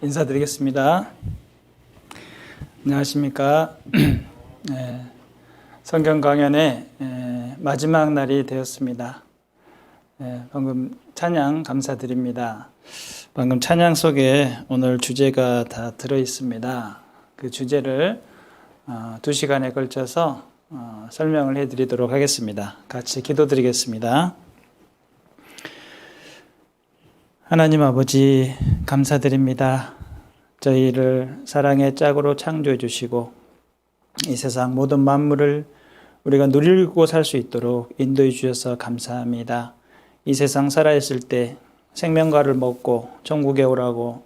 인사드리겠습니다. 안녕하십니까. 성경 강연의 마지막 날이 되었습니다. 방금 찬양 감사드립니다. 방금 찬양 속에 오늘 주제가 다 들어 있습니다. 그 주제를 2시간에 걸쳐서 설명을 해드리도록 하겠습니다. 같이 기도드리겠습니다. 하나님 아버지 감사드립니다. 저희를 사랑의 짝으로 창조해 주시고 이 세상 모든 만물을 우리가 누리고 살 수 있도록 인도해 주셔서 감사합니다. 이 세상 살아있을 때 생명과를 먹고 천국에 오라고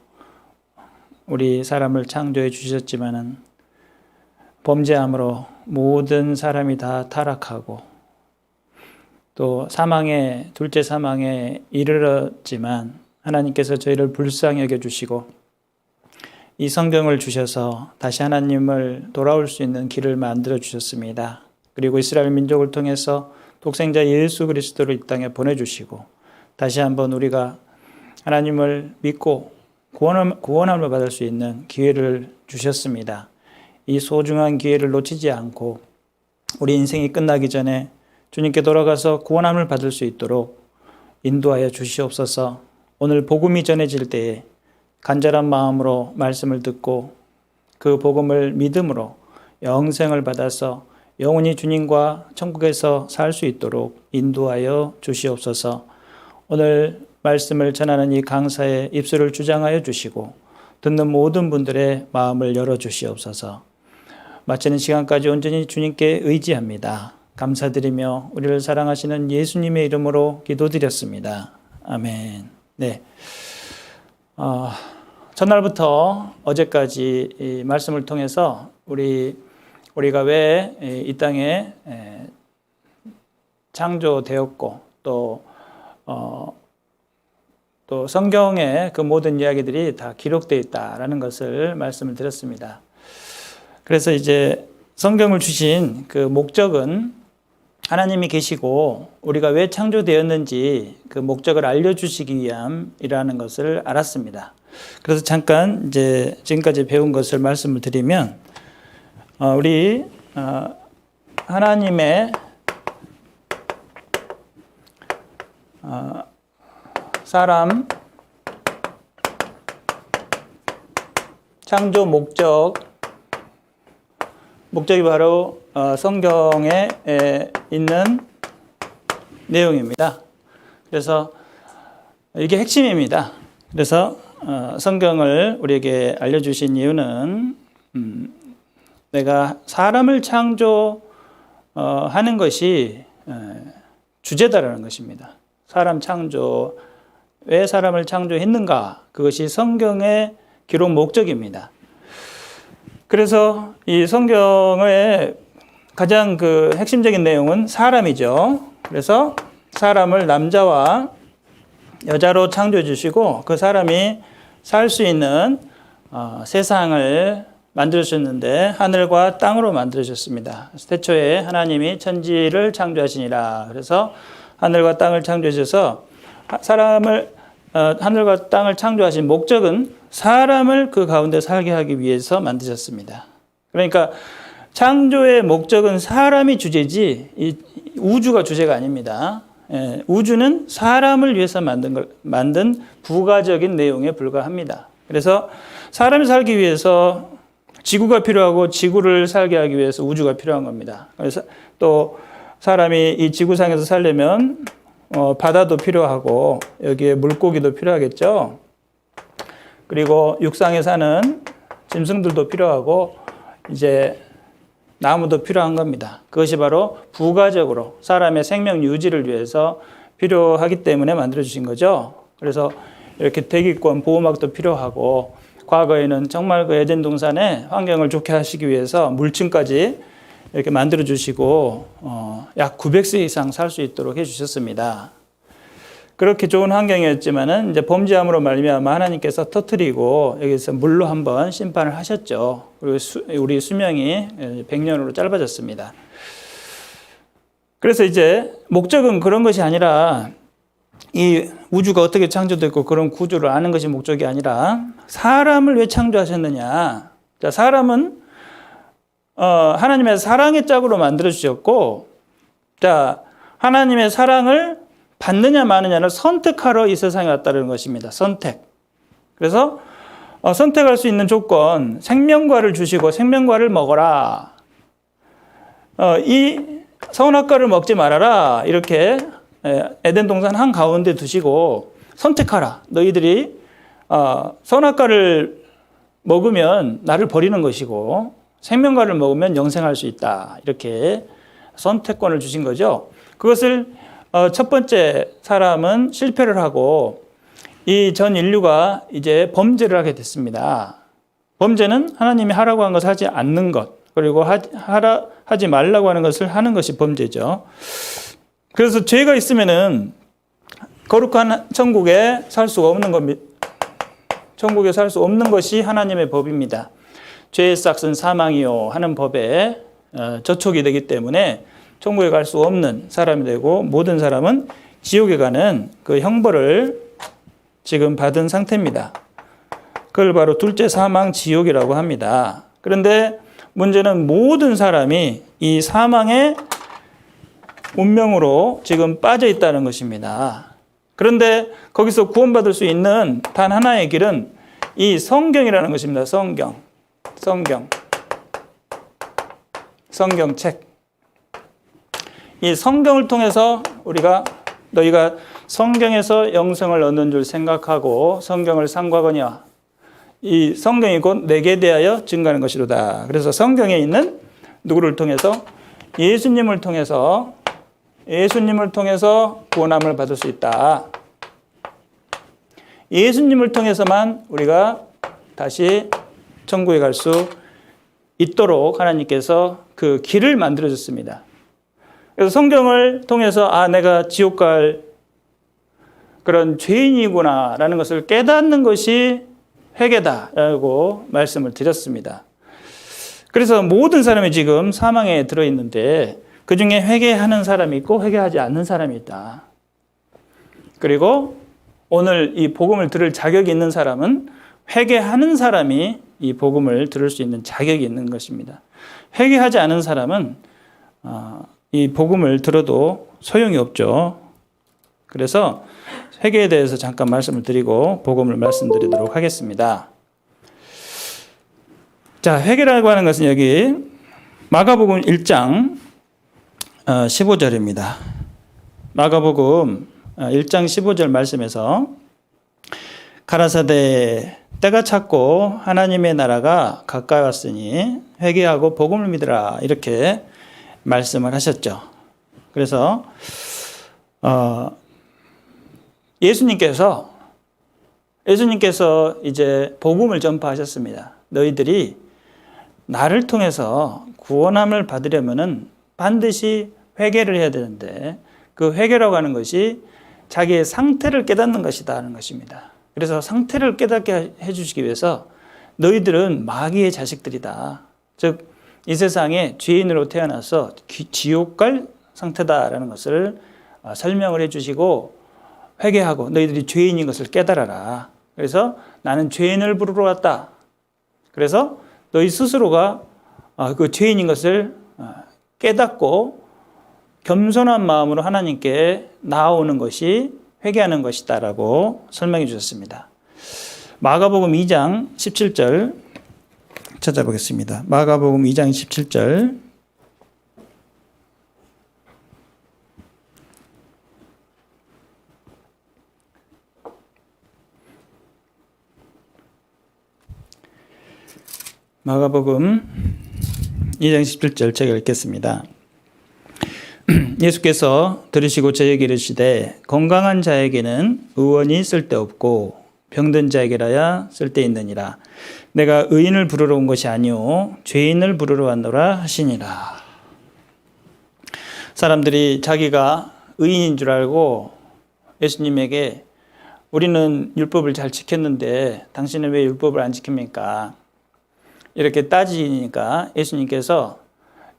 우리 사람을 창조해 주셨지만은 범죄함으로 모든 사람이 다 타락하고 또 둘째 사망에 이르렀지만 하나님께서 저희를 불쌍히 여겨주시고 이 성경을 주셔서 다시 하나님을 돌아올 수 있는 길을 만들어 주셨습니다. 그리고 이스라엘 민족을 통해서 독생자 예수 그리스도를 이 땅에 보내주시고 다시 한번 우리가 하나님을 믿고 구원함을 받을 수 있는 기회를 주셨습니다. 이 소중한 기회를 놓치지 않고 우리 인생이 끝나기 전에 주님께 돌아가서 구원함을 받을 수 있도록 인도하여 주시옵소서. 오늘 복음이 전해질 때에 간절한 마음으로 말씀을 듣고 그 복음을 믿음으로 영생을 받아서 영원히 주님과 천국에서 살 수 있도록 인도하여 주시옵소서. 오늘 말씀을 전하는 이 강사의 입술을 주장하여 주시고 듣는 모든 분들의 마음을 열어주시옵소서. 마치는 시간까지 온전히 주님께 의지합니다. 감사드리며 우리를 사랑하시는 예수님의 이름으로 기도드렸습니다. 아멘. 네. 전날부터 어제까지 이 말씀을 통해서 우리가 왜 이 땅에 창조되었고 또 성경에 그 모든 이야기들이 다 기록되어 있다라는 것을 말씀을 드렸습니다. 그래서 이제 성경을 주신 그 목적은 하나님이 계시고 우리가 왜 창조되었는지 그 목적을 알려주시기 위함이라는 것을 알았습니다. 그래서 잠깐 이제 지금까지 배운 것을 말씀을 드리면 우리 하나님의 사람 창조 목적이 바로 성경에 있는 내용입니다. 그래서 이게 핵심입니다. 그래서 성경을 우리에게 알려주신 이유는 내가 사람을 창조하는 것이 주제다라는 것입니다. 왜 사람을 창조했는가? 그것이 성경의 기록 목적입니다. 그래서 이 성경의 가장 그 핵심적인 내용은 사람이죠. 그래서 사람을 남자와 여자로 창조해 주시고 그 사람이 살 수 있는 세상을 만들어주셨는데 하늘과 땅으로 만들어주셨습니다. 태초에 하나님이 천지를 창조하시니라. 그래서 하늘과 땅을 창조해 주셔서 하늘과 땅을 창조하신 목적은 사람을 그 가운데 살게 하기 위해서 만드셨습니다. 그러니까 창조의 목적은 사람이 주제지 우주가 주제가 아닙니다. 우주는 사람을 위해서 만든 부가적인 내용에 불과합니다. 그래서 사람이 살기 위해서 지구가 필요하고 지구를 살게 하기 위해서 우주가 필요한 겁니다. 그래서 또 사람이 이 지구상에서 살려면 바다도 필요하고 여기에 물고기도 필요하겠죠. 그리고 육상에 사는 짐승들도 필요하고 이제 나무도 필요한 겁니다. 그것이 바로 부가적으로 사람의 생명 유지를 위해서 필요하기 때문에 만들어주신 거죠. 그래서 이렇게 대기권 보호막도 필요하고 과거에는 정말 그 에덴 동산에 환경을 좋게 하시기 위해서 물층까지 이렇게 만들어주시고 약 900세 이상 살 수 있도록 해주셨습니다. 그렇게 좋은 환경이었지만은 이제 범죄함으로 말미암아 하나님께서 터뜨리고 여기서 물로 한번 심판을 하셨죠. 그리고 우리 수명이 100년으로 짧아졌습니다. 그래서 이제 목적은 그런 것이 아니라 이 우주가 어떻게 창조됐고 그런 구조를 아는 것이 목적이 아니라 사람을 왜 창조하셨느냐. 자, 사람은 하나님의 사랑의 짝으로 만들어 주셨고, 자, 하나님의 사랑을 받느냐 마느냐를 선택하러 이 세상에 왔다는 것입니다. 선택. 그래서 선택할 수 있는 조건, 생명과를 주시고 생명과를 먹어라. 이 선악과를 먹지 말아라. 이렇게 에덴 동산 한가운데 두시고 선택하라. 너희들이 선악과를 먹으면 나를 버리는 것이고 생명과를 먹으면 영생할 수 있다. 이렇게 선택권을 주신 거죠. 그것을 첫 번째 사람은 실패를 하고 이 전 인류가 이제 범죄를 하게 됐습니다. 범죄는 하나님이 하라고 한 것을 하지 않는 것, 그리고 하지 말라고 하는 것을 하는 것이 범죄죠. 그래서 죄가 있으면은 거룩한 천국에 살 수가 없는 겁니다. 천국에 살 수 없는 것이 하나님의 법입니다. 죄의 싹은 사망이요 하는 법에 저촉이 되기 때문에 천국에 갈 수 없는 사람이 되고 모든 사람은 지옥에 가는 그 형벌을 지금 받은 상태입니다. 그걸 바로 둘째 사망 지옥이라고 합니다. 그런데 문제는 모든 사람이 이 사망의 운명으로 지금 빠져 있다는 것입니다. 그런데 거기서 구원받을 수 있는 단 하나의 길은 이 성경이라는 것입니다. 성경책. 이 성경을 통해서 너희가 성경에서 영생을 얻는 줄 생각하고 성경을 삼가거니와 이 성경이 곧 내게 대하여 증거하는 것이로다. 그래서 성경에 있는 누구를 통해서? 예수님을 통해서 구원함을 받을 수 있다. 예수님을 통해서만 우리가 다시 천국에 갈 수 있도록 하나님께서 그 길을 만들어 줬습니다. 그래서 성경을 통해서 내가 지옥 갈 그런 죄인이구나라는 것을 깨닫는 것이 회개다라고 말씀을 드렸습니다. 그래서 모든 사람이 지금 사망에 들어있는데 그중에 회개하는 사람이 있고 회개하지 않는 사람이 있다. 그리고 오늘 이 복음을 들을 자격이 있는 사람은 회개하는 사람이 이 복음을 들을 수 있는 자격이 있는 것입니다. 회개하지 않은 사람은 이 복음을 들어도 소용이 없죠. 그래서 회개에 대해서 잠깐 말씀을 드리고 복음을 말씀드리도록 하겠습니다. 자, 회개라고 하는 것은 여기 마가복음 1장 15절입니다. 마가복음 1장 15절 말씀에서 가라사대 때가 찼고 하나님의 나라가 가까이 왔으니 회개하고 복음을 믿으라 이렇게 말씀을 하셨죠. 그래서 예수님께서 이제 복음을 전파하셨습니다. 너희들이 나를 통해서 구원함을 받으려면은 반드시 회개를 해야 되는데 그 회개라고 하는 것이 자기의 상태를 깨닫는 것이다 하는 것입니다. 그래서 상태를 깨닫게 해주시기 위해서 너희들은 마귀의 자식들이다. 즉 이 세상에 죄인으로 태어나서 지옥 갈 상태다라는 것을 설명을 해주시고 회개하고 너희들이 죄인인 것을 깨달아라. 그래서 나는 죄인을 부르러 왔다. 그래서 너희 스스로가 그 죄인인 것을 깨닫고 겸손한 마음으로 하나님께 나아오는 것이 회개하는 것이다라고 설명해 주셨습니다. 마가복음 2장 17절 찾아보겠습니다. 마가복음 2장 17절 마가복음 2장 17절 제가 읽겠습니다. 예수께서 들으시고 저에게 이르시되 건강한 자에게는 의원이 쓸데없고 병든 자에게라야 쓸데있느니라. 내가 의인을 부르러 온 것이 아니오 죄인을 부르러 왔노라 하시니라. 사람들이 자기가 의인인 줄 알고 예수님에게 우리는 율법을 잘 지켰는데 당신은 왜 율법을 안 지킵니까? 이렇게 따지니까 예수님께서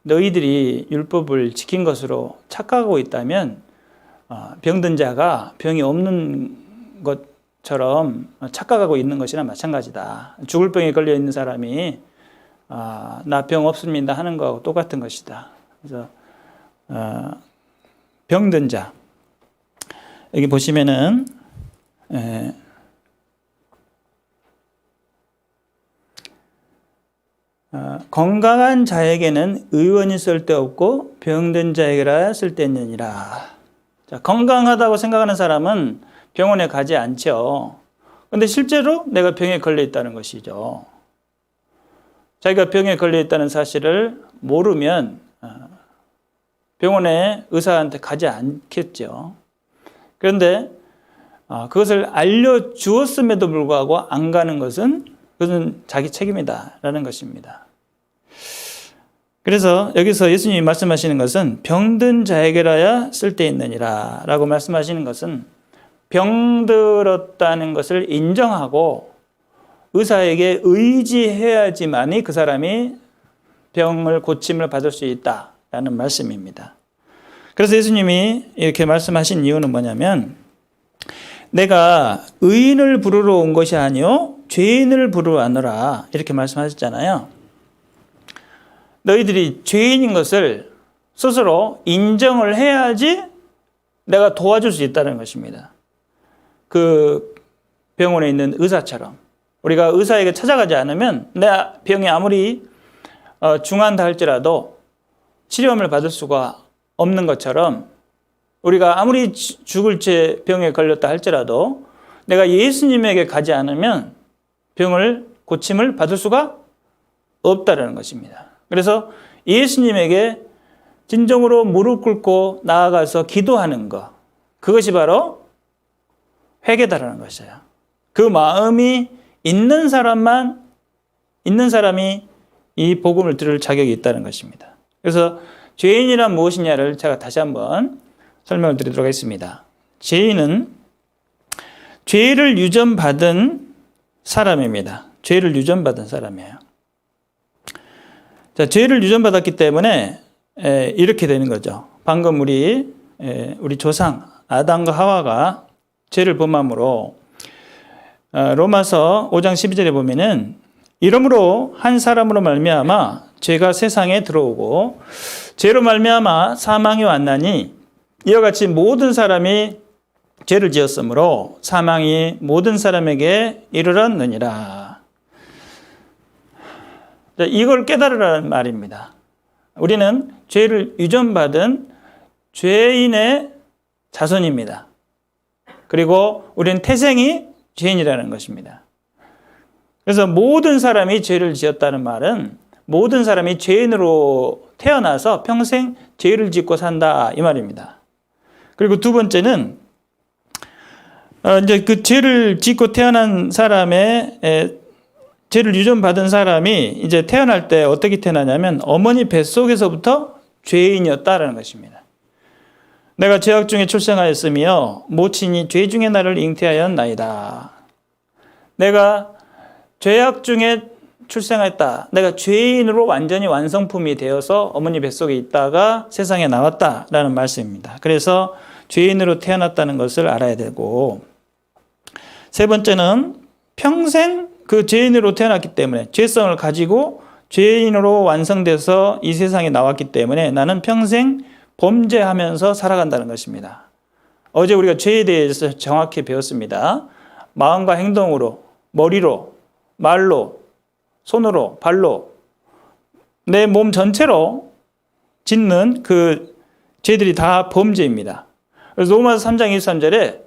너희들이 율법을 지킨 것으로 착각하고 있다면 병든 자가 병이 없는 것처럼 착각하고 있는 것이나 마찬가지다. 죽을 병에 걸려 있는 사람이 나 병 없습니다 하는 거하고 똑같은 것이다. 그래서 병든 자, 여기 보시면은 건강한 자에게는 의원이 쓸데없고 병든 자에게라 쓸데있느니라. 자, 건강하다고 생각하는 사람은 병원에 가지 않죠. 그런데 실제로 내가 병에 걸려 있다는 것이죠. 자기가 병에 걸려 있다는 사실을 모르면 병원에 의사한테 가지 않겠죠. 그런데 그것을 알려주었음에도 불구하고 안 가는 것은 그것은 자기 책임이다라는 것입니다. 그래서 여기서 예수님이 말씀하시는 것은 병든 자에게라야 쓸데있느니라 라고 말씀하시는 것은 병들었다는 것을 인정하고 의사에게 의지해야지만이 그 사람이 병을 고침을 받을 수 있다라는 말씀입니다. 그래서 예수님이 이렇게 말씀하신 이유는 뭐냐면 내가 의인을 부르러 온 것이 아니요 죄인을 부르러 왔노라 이렇게 말씀하셨잖아요. 너희들이 죄인인 것을 스스로 인정을 해야지 내가 도와줄 수 있다는 것입니다. 그 병원에 있는 의사처럼 우리가 의사에게 찾아가지 않으면 내 병이 아무리 중한다 할지라도 치료함을 받을 수가 없는 것처럼 우리가 아무리 죽을 채 병에 걸렸다 할지라도 내가 예수님에게 가지 않으면 병을 고침을 받을 수가 없다는 것입니다. 그래서 예수님에게 진정으로 무릎 꿇고 나아가서 기도하는 것, 그것이 바로 회개다라는 것이에요. 그 마음이 있는 사람이 이 복음을 들을 자격이 있다는 것입니다. 그래서 죄인이란 무엇이냐를 제가 다시 한번 설명을 드리도록 하겠습니다. 죄인은 죄를 유전받은 사람입니다. 죄를 유전받은 사람이에요. 자, 죄를 유전받았기 때문에 이렇게 되는 거죠. 방금 우리 조상 아담과 하와가 죄를 범함으로 로마서 5장 12절에 보면은 이러므로 한 사람으로 말미암아 죄가 세상에 들어오고 죄로 말미암아 사망이 왔나니 이와 같이 모든 사람이 죄를 지었으므로 사망이 모든 사람에게 이르렀느니라. 이걸 깨달으라는 말입니다. 우리는 죄를 유전받은 죄인의 자손입니다. 그리고 우리는 태생이 죄인이라는 것입니다. 그래서 모든 사람이 죄를 지었다는 말은 모든 사람이 죄인으로 태어나서 평생 죄를 짓고 산다 이 말입니다. 그리고 두 번째는 이제 그 죄를 짓고 태어난 사람의 죄를 유전받은 사람이 이제 태어날 때 어떻게 태어나냐면 어머니 뱃속에서부터 죄인이었다라는 것입니다. 내가 죄악 중에 출생하였으며 모친이 죄 중에 나를 잉태하였나이다. 내가 죄악 중에 출생했다. 내가 죄인으로 완전히 완성품이 되어서 어머니 뱃속에 있다가 세상에 나왔다라는 말씀입니다. 그래서 죄인으로 태어났다는 것을 알아야 되고, 세 번째는 평생 그 죄인으로 태어났기 때문에 죄성을 가지고 죄인으로 완성돼서 이 세상에 나왔기 때문에 나는 평생 범죄하면서 살아간다는 것입니다. 어제 우리가 죄에 대해서 정확히 배웠습니다. 마음과 행동으로, 머리로, 말로, 손으로, 발로, 내 몸 전체로 짓는 그 죄들이 다 범죄입니다. 그래서 로마서 3장 23절에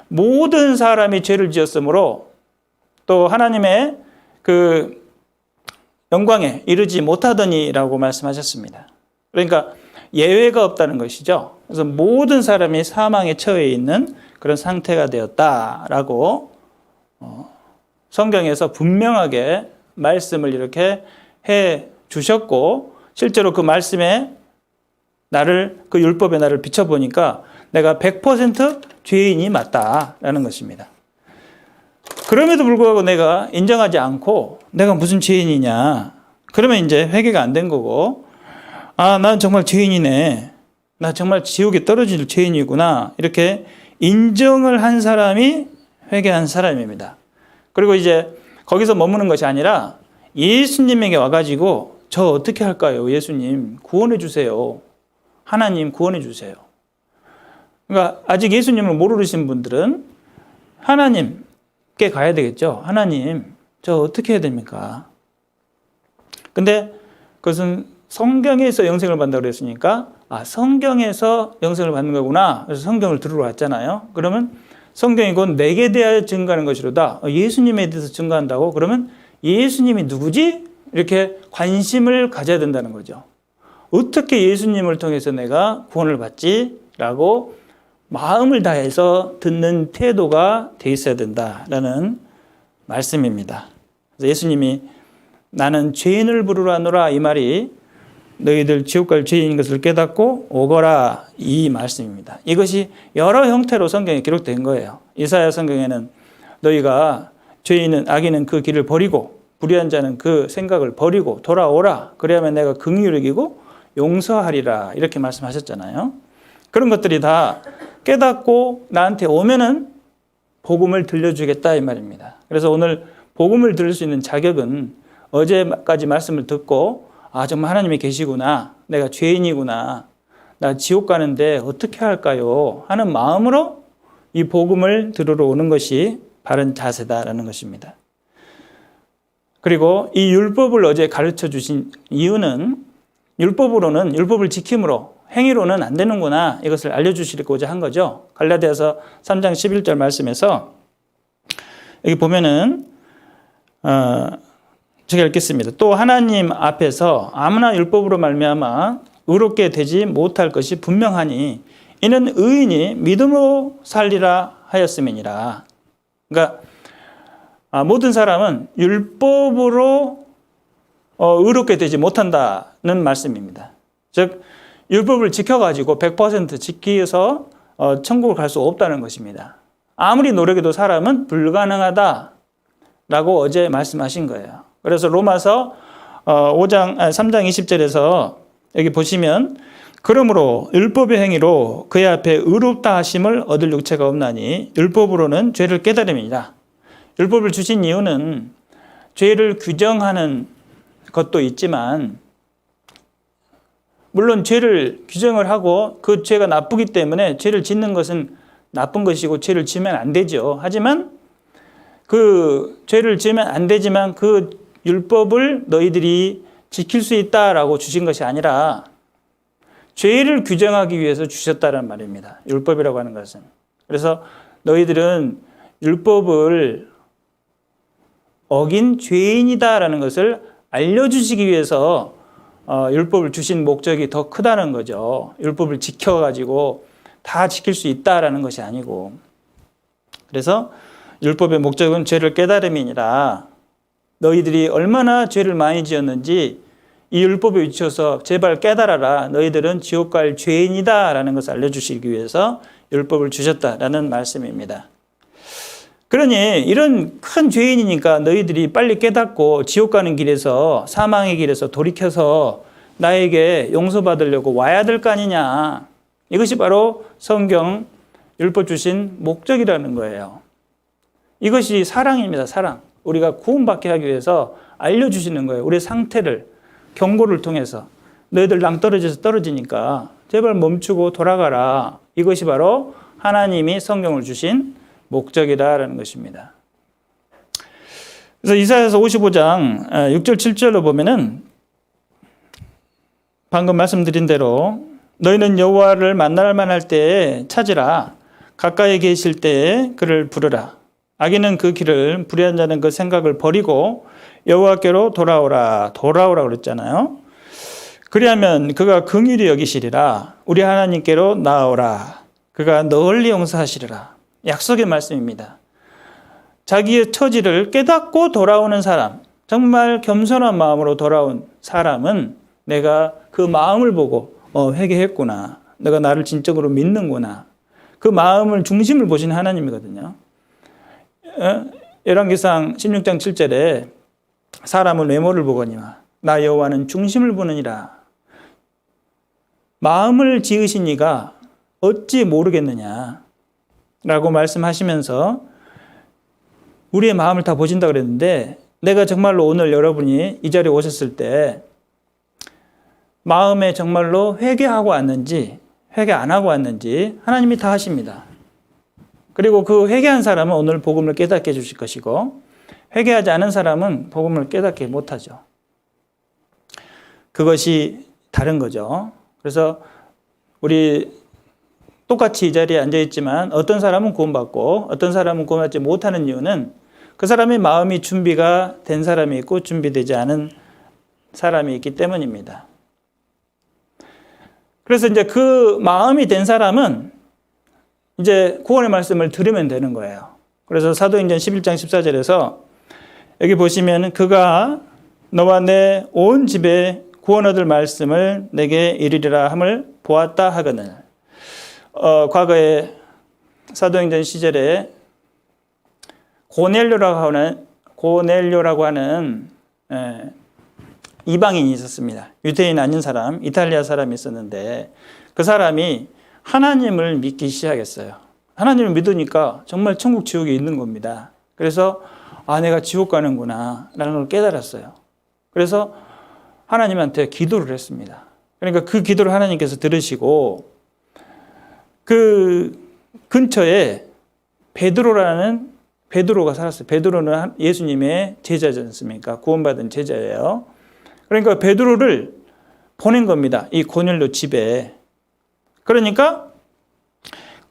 모든 사람이 죄를 지었으므로 또 하나님의 그 영광에 이르지 못하더니라고 말씀하셨습니다. 그러니까 예외가 없다는 것이죠. 그래서 모든 사람이 사망에 처해 있는 그런 상태가 되었다라고 성경에서 분명하게 말씀을 이렇게 해 주셨고, 실제로 그 말씀에 그 율법에 나를 비춰보니까 내가 100% 죄인이 맞다라는 것입니다. 그럼에도 불구하고 내가 인정하지 않고 내가 무슨 죄인이냐, 그러면 이제 회개가 안 된 거고, 난 정말 죄인이네, 나 정말 지옥에 떨어질 죄인이구나. 이렇게 인정을 한 사람이 회개한 사람입니다. 그리고 이제 거기서 머무는 것이 아니라 예수님에게 와가지고 저 어떻게 할까요? 예수님 구원해 주세요. 하나님 구원해 주세요. 그러니까 아직 예수님을 모르신 분들은 하나님께 가야 되겠죠. 하나님 저 어떻게 해야 됩니까? 근데 그것은 성경에서 영생을 받는다고 그랬으니까 성경에서 영생을 받는 거구나. 그래서 성경을 들으러 왔잖아요. 그러면 성경이 곧 내게 대하여 증거하는 것이로다. 예수님에 대해서 증거한다고? 그러면 예수님이 누구지? 이렇게 관심을 가져야 된다는 거죠. 어떻게 예수님을 통해서 내가 구원을 받지? 라고 마음을 다해서 듣는 태도가 돼 있어야 된다라는 말씀입니다. 그래서 예수님이 나는 죄인을 부르러 왔노라 이 말이 너희들 지옥 갈 죄인인 것을 깨닫고 오거라 이 말씀입니다. 이것이 여러 형태로 성경에 기록된 거예요. 이사야 성경에는 너희가 죄인은 악인은 그 길을 버리고 불의한 자는 그 생각을 버리고 돌아오라 그래야만 내가 긍휼을 여기고 용서하리라 이렇게 말씀하셨잖아요. 그런 것들이 다 깨닫고 나한테 오면은 복음을 들려주겠다 이 말입니다. 그래서 오늘 복음을 들을 수 있는 자격은 어제까지 말씀을 듣고 정말 하나님이 계시구나. 내가 죄인이구나. 나 지옥 가는데 어떻게 할까요? 하는 마음으로 이 복음을 들으러 오는 것이 바른 자세다라는 것입니다. 그리고 이 율법을 어제 가르쳐 주신 이유는 율법을 지킴으로 행위로는 안 되는구나. 이것을 알려주시고자 한 거죠. 갈라디아서 3장 11절 말씀에서 여기 보면은 제가 읽겠습니다. 또 하나님 앞에서 아무나 율법으로 말미암아 의롭게 되지 못할 것이 분명하니 이는 의인이 믿음으로 살리라 하였음이니라. 그러니까 모든 사람은 율법으로 의롭게 되지 못한다는 말씀입니다. 즉 율법을 지켜가지고 100% 지키서 천국을 갈 수 없다는 것입니다. 아무리 노력해도 사람은 불가능하다라고 어제 말씀하신 거예요. 그래서 로마서 3장 20절에서 여기 보시면 그러므로 율법의 행위로 그의 앞에 의롭다 하심을 얻을 육체가 없나니 율법으로는 죄를 깨달음이니라. 율법을 주신 이유는 죄를 규정하는 것도 있지만 물론 죄를 규정을 하고 그 죄가 나쁘기 때문에 죄를 짓는 것은 나쁜 것이고 죄를 지으면 안 되죠. 하지만 그 죄를 지으면 안 되지만 그 율법을 너희들이 지킬 수 있다라고 주신 것이 아니라 죄를 규정하기 위해서 주셨다는 말입니다. 율법이라고 하는 것은. 그래서 너희들은 율법을 어긴 죄인이다라는 것을 알려주시기 위해서 율법을 주신 목적이 더 크다는 거죠. 율법을 지켜가지고 다 지킬 수 있다라는 것이 아니고. 그래서 율법의 목적은 죄를 깨달음이니라. 너희들이 얼마나 죄를 많이 지었는지 이 율법에 비춰서 제발 깨달아라. 너희들은 지옥 갈 죄인이다라는 것을 알려주시기 위해서 율법을 주셨다라는 말씀입니다. 그러니 이런 큰 죄인이니까 너희들이 빨리 깨닫고 지옥 가는 길에서 사망의 길에서 돌이켜서 나에게 용서받으려고 와야 될 거 아니냐. 이것이 바로 성경 율법 주신 목적이라는 거예요. 이것이 사랑입니다. 사랑. 우리가 구원받게 하기 위해서 알려주시는 거예요. 우리의 상태를 경고를 통해서 너희들 낭떠러지에서 떨어지니까 제발 멈추고 돌아가라. 이것이 바로 하나님이 성경을 주신 목적이다라는 것입니다. 그래서 이사야서 55장 6절 7절로 보면은 방금 말씀드린 대로 너희는 여호와를 만날 만할 때에 찾으라. 가까이 계실 때에 그를 부르라. 악인은 그 길을 불의한 자는 그 생각을 버리고 여호와께로 돌아오라 그랬잖아요. 그리하면 그가 긍휼히 여기시리라. 우리 하나님께로 나아오라. 그가 널리 용서하시리라. 약속의 말씀입니다. 자기의 처지를 깨닫고 돌아오는 사람, 정말 겸손한 마음으로 돌아온 사람은 내가 그 마음을 보고 회개했구나. 내가 나를 진정으로 믿는구나. 그 마음을 중심을 보시는 하나님이거든요. 열왕기상 16장 7절에 사람은 외모를 보거니와 나 여호와는 중심을 보느니라. 마음을 지으신 이가 어찌 모르겠느냐 라고 말씀하시면서 우리의 마음을 다 보신다 그랬는데, 내가 정말로 오늘 여러분이 이 자리에 오셨을 때 마음에 정말로 회개하고 왔는지 회개 안 하고 왔는지 하나님이 다 하십니다. 그리고 그 회개한 사람은 오늘 복음을 깨닫게 해주실 것이고, 회개하지 않은 사람은 복음을 깨닫게 못하죠. 그것이 다른 거죠. 그래서 우리 똑같이 이 자리에 앉아있지만 어떤 사람은 구원받고 어떤 사람은 구원받지 못하는 이유는 그 사람의 마음이 준비가 된 사람이 있고 준비되지 않은 사람이 있기 때문입니다. 그래서 이제 그 마음이 된 사람은 이제 구원의 말씀을 들으면 되는 거예요. 그래서 사도행전 11장 14절에서 여기 보시면 그가 너와 내 온 집에 구원 얻을 말씀을 내게 이르리라 함을 보았다 하거늘. 과거에 사도행전 시절에 고넬료라고 하는 이방인이 있었습니다. 유대인 아닌 사람, 이탈리아 사람이 있었는데 그 사람이 하나님을 믿기 시작했어요. 하나님을 믿으니까 정말 천국 지옥이 있는 겁니다. 그래서 내가 지옥 가는구나 라는 걸 깨달았어요. 그래서 하나님한테 기도를 했습니다. 그러니까 그 기도를 하나님께서 들으시고 그 근처에 베드로가 살았어요. 베드로는 예수님의 제자지 않습니까? 구원받은 제자예요. 그러니까 베드로를 보낸 겁니다. 이 고넬료 집에. 그러니까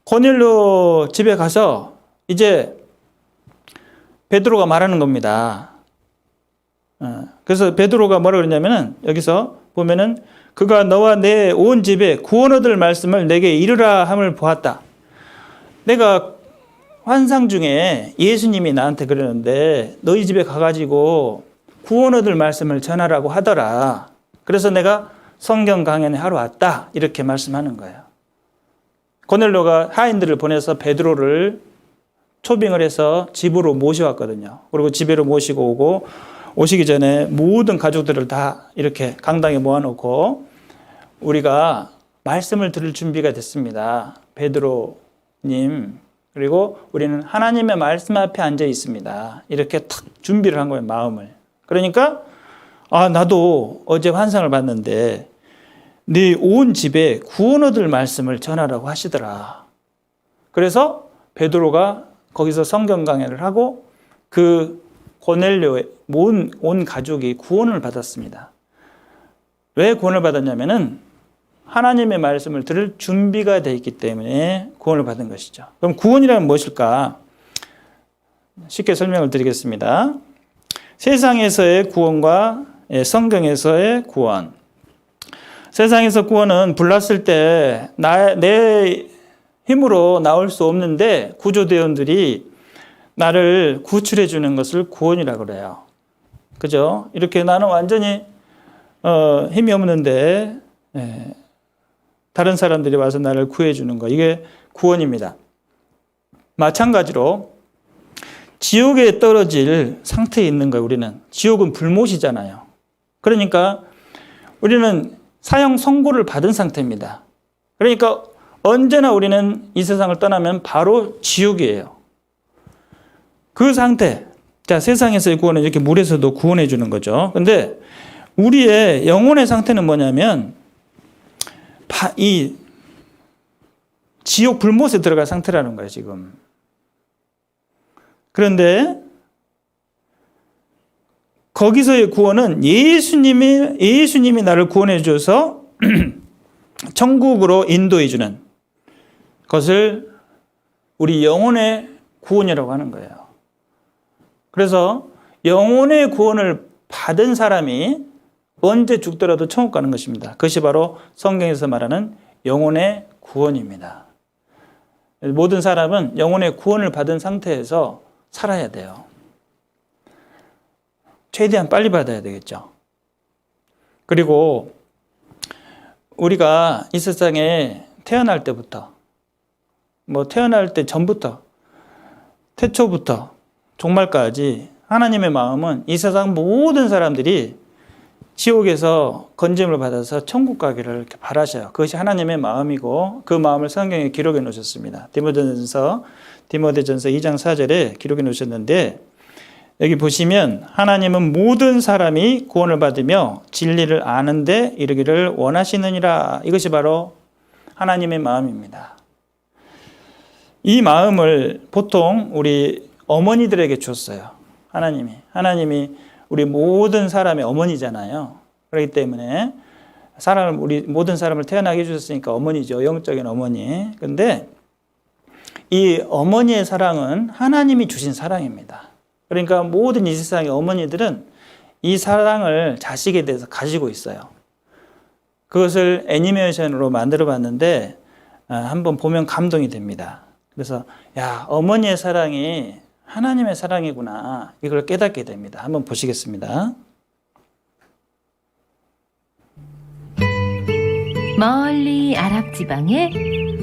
고넬료 집에 가서 이제 베드로가 말하는 겁니다. 그래서 베드로가 뭐라 그러냐면은 여기서 보면은 그가 너와 내 온 집에 구원 얻을 말씀을 내게 이르라 함을 보았다. 내가 환상 중에 예수님이 나한테 그러는데 너희 집에 가가지고 구원 얻을 말씀을 전하라고 하더라. 그래서 내가 성경 강연을 하러 왔다. 이렇게 말씀하는 거예요. 고넬료가 하인들을 보내서 베드로를 초빙을 해서 집으로 모셔왔거든요. 그리고 집으로 모시고 오고 오시기 전에 모든 가족들을 다 이렇게 강당에 모아놓고 우리가 말씀을 들을 준비가 됐습니다. 베드로님, 그리고 우리는 하나님의 말씀 앞에 앉아 있습니다. 이렇게 탁 준비를 한 거예요, 마음을. 그러니까 나도 어제 환상을 봤는데 네 온 집에 구원 얻을 말씀을 전하라고 하시더라. 그래서 베드로가 거기서 성경 강해를 하고 그 고넬료의 온 가족이 구원을 받았습니다. 왜 구원을 받았냐면은 하나님의 말씀을 들을 준비가 되어 있기 때문에 구원을 받은 것이죠. 그럼 구원이라는 무엇일까? 쉽게 설명을 드리겠습니다. 세상에서의 구원과 성경에서의 구원. 세상에서 구원은 불났을 때 내 힘으로 나올 수 없는데 구조대원들이 나를 구출해 주는 것을 구원이라고 그래요. 그죠? 이렇게 나는 완전히 힘이 없는데 다른 사람들이 와서 나를 구해 주는 거, 이게 구원입니다. 마찬가지로 지옥에 떨어질 상태에 있는 거예요. 우리는 지옥은 불못이잖아요. 그러니까 우리는 사형 선고를 받은 상태입니다. 그러니까 언제나 우리는 이 세상을 떠나면 바로 지옥이에요. 그 상태, 자, 세상에서의 구원은 이렇게 물에서도 구원해 주는 거죠. 근데 우리의 영혼의 상태는 뭐냐면 이 지옥 불못에 들어갈 상태라는 거예요, 지금. 그런데 거기서의 구원은 예수님이 나를 구원해 줘서 천국으로 인도해 주는 것을 우리 영혼의 구원이라고 하는 거예요. 그래서 영혼의 구원을 받은 사람이 언제 죽더라도 천국 가는 것입니다. 그것이 바로 성경에서 말하는 영혼의 구원입니다. 모든 사람은 영혼의 구원을 받은 상태에서 살아야 돼요. 최대한 빨리 받아야 되겠죠. 그리고 우리가 이 세상에 태어날 때부터, 태어날 때 전부터, 태초부터 종말까지 하나님의 마음은 이 세상 모든 사람들이 지옥에서 건짐을 받아서 천국 가기를 이렇게 바라셔요. 그것이 하나님의 마음이고 그 마음을 성경에 기록해 놓으셨습니다. 디모데전서 2장 4절에 기록해 놓으셨는데 여기 보시면 하나님은 모든 사람이 구원을 받으며 진리를 아는데 이르기를 원하시느니라. 이것이 바로 하나님의 마음입니다. 이 마음을 보통 우리 어머니들에게 줬어요. 하나님이 우리 모든 사람의 어머니잖아요. 그렇기 때문에 우리 모든 사람을 태어나게 해주셨으니까 어머니죠. 영적인 어머니. 근데 이 어머니의 사랑은 하나님이 주신 사랑입니다. 그러니까 모든 이 세상의 어머니들은 이 사랑을 자식에 대해서 가지고 있어요. 그것을 애니메이션으로 만들어 봤는데 한번 보면 감동이 됩니다. 그래서 어머니의 사랑이 하나님의 사랑이구나, 이걸 깨닫게 됩니다. 한번 보시겠습니다. 멀리 아랍 지방에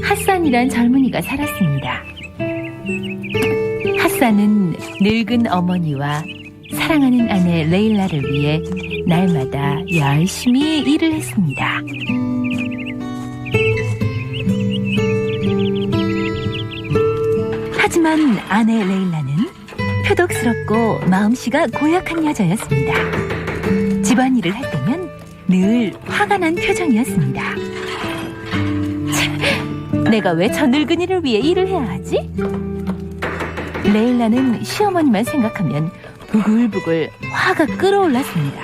핫산이란 젊은이가 살았습니다. 핫산은 늙은 어머니와 사랑하는 아내 레일라를 위해 날마다 열심히 일을 했습니다. 하지만 아내 레일라는 표독스럽고 마음씨가 고약한 여자였습니다. 집안일을 할 때면 늘 화가 난 표정이었습니다. 내가 왜 저 늙은이를 위해 일을 해야 하지? 레일라는 시어머니만 생각하면 부글부글 화가 끓어올랐습니다.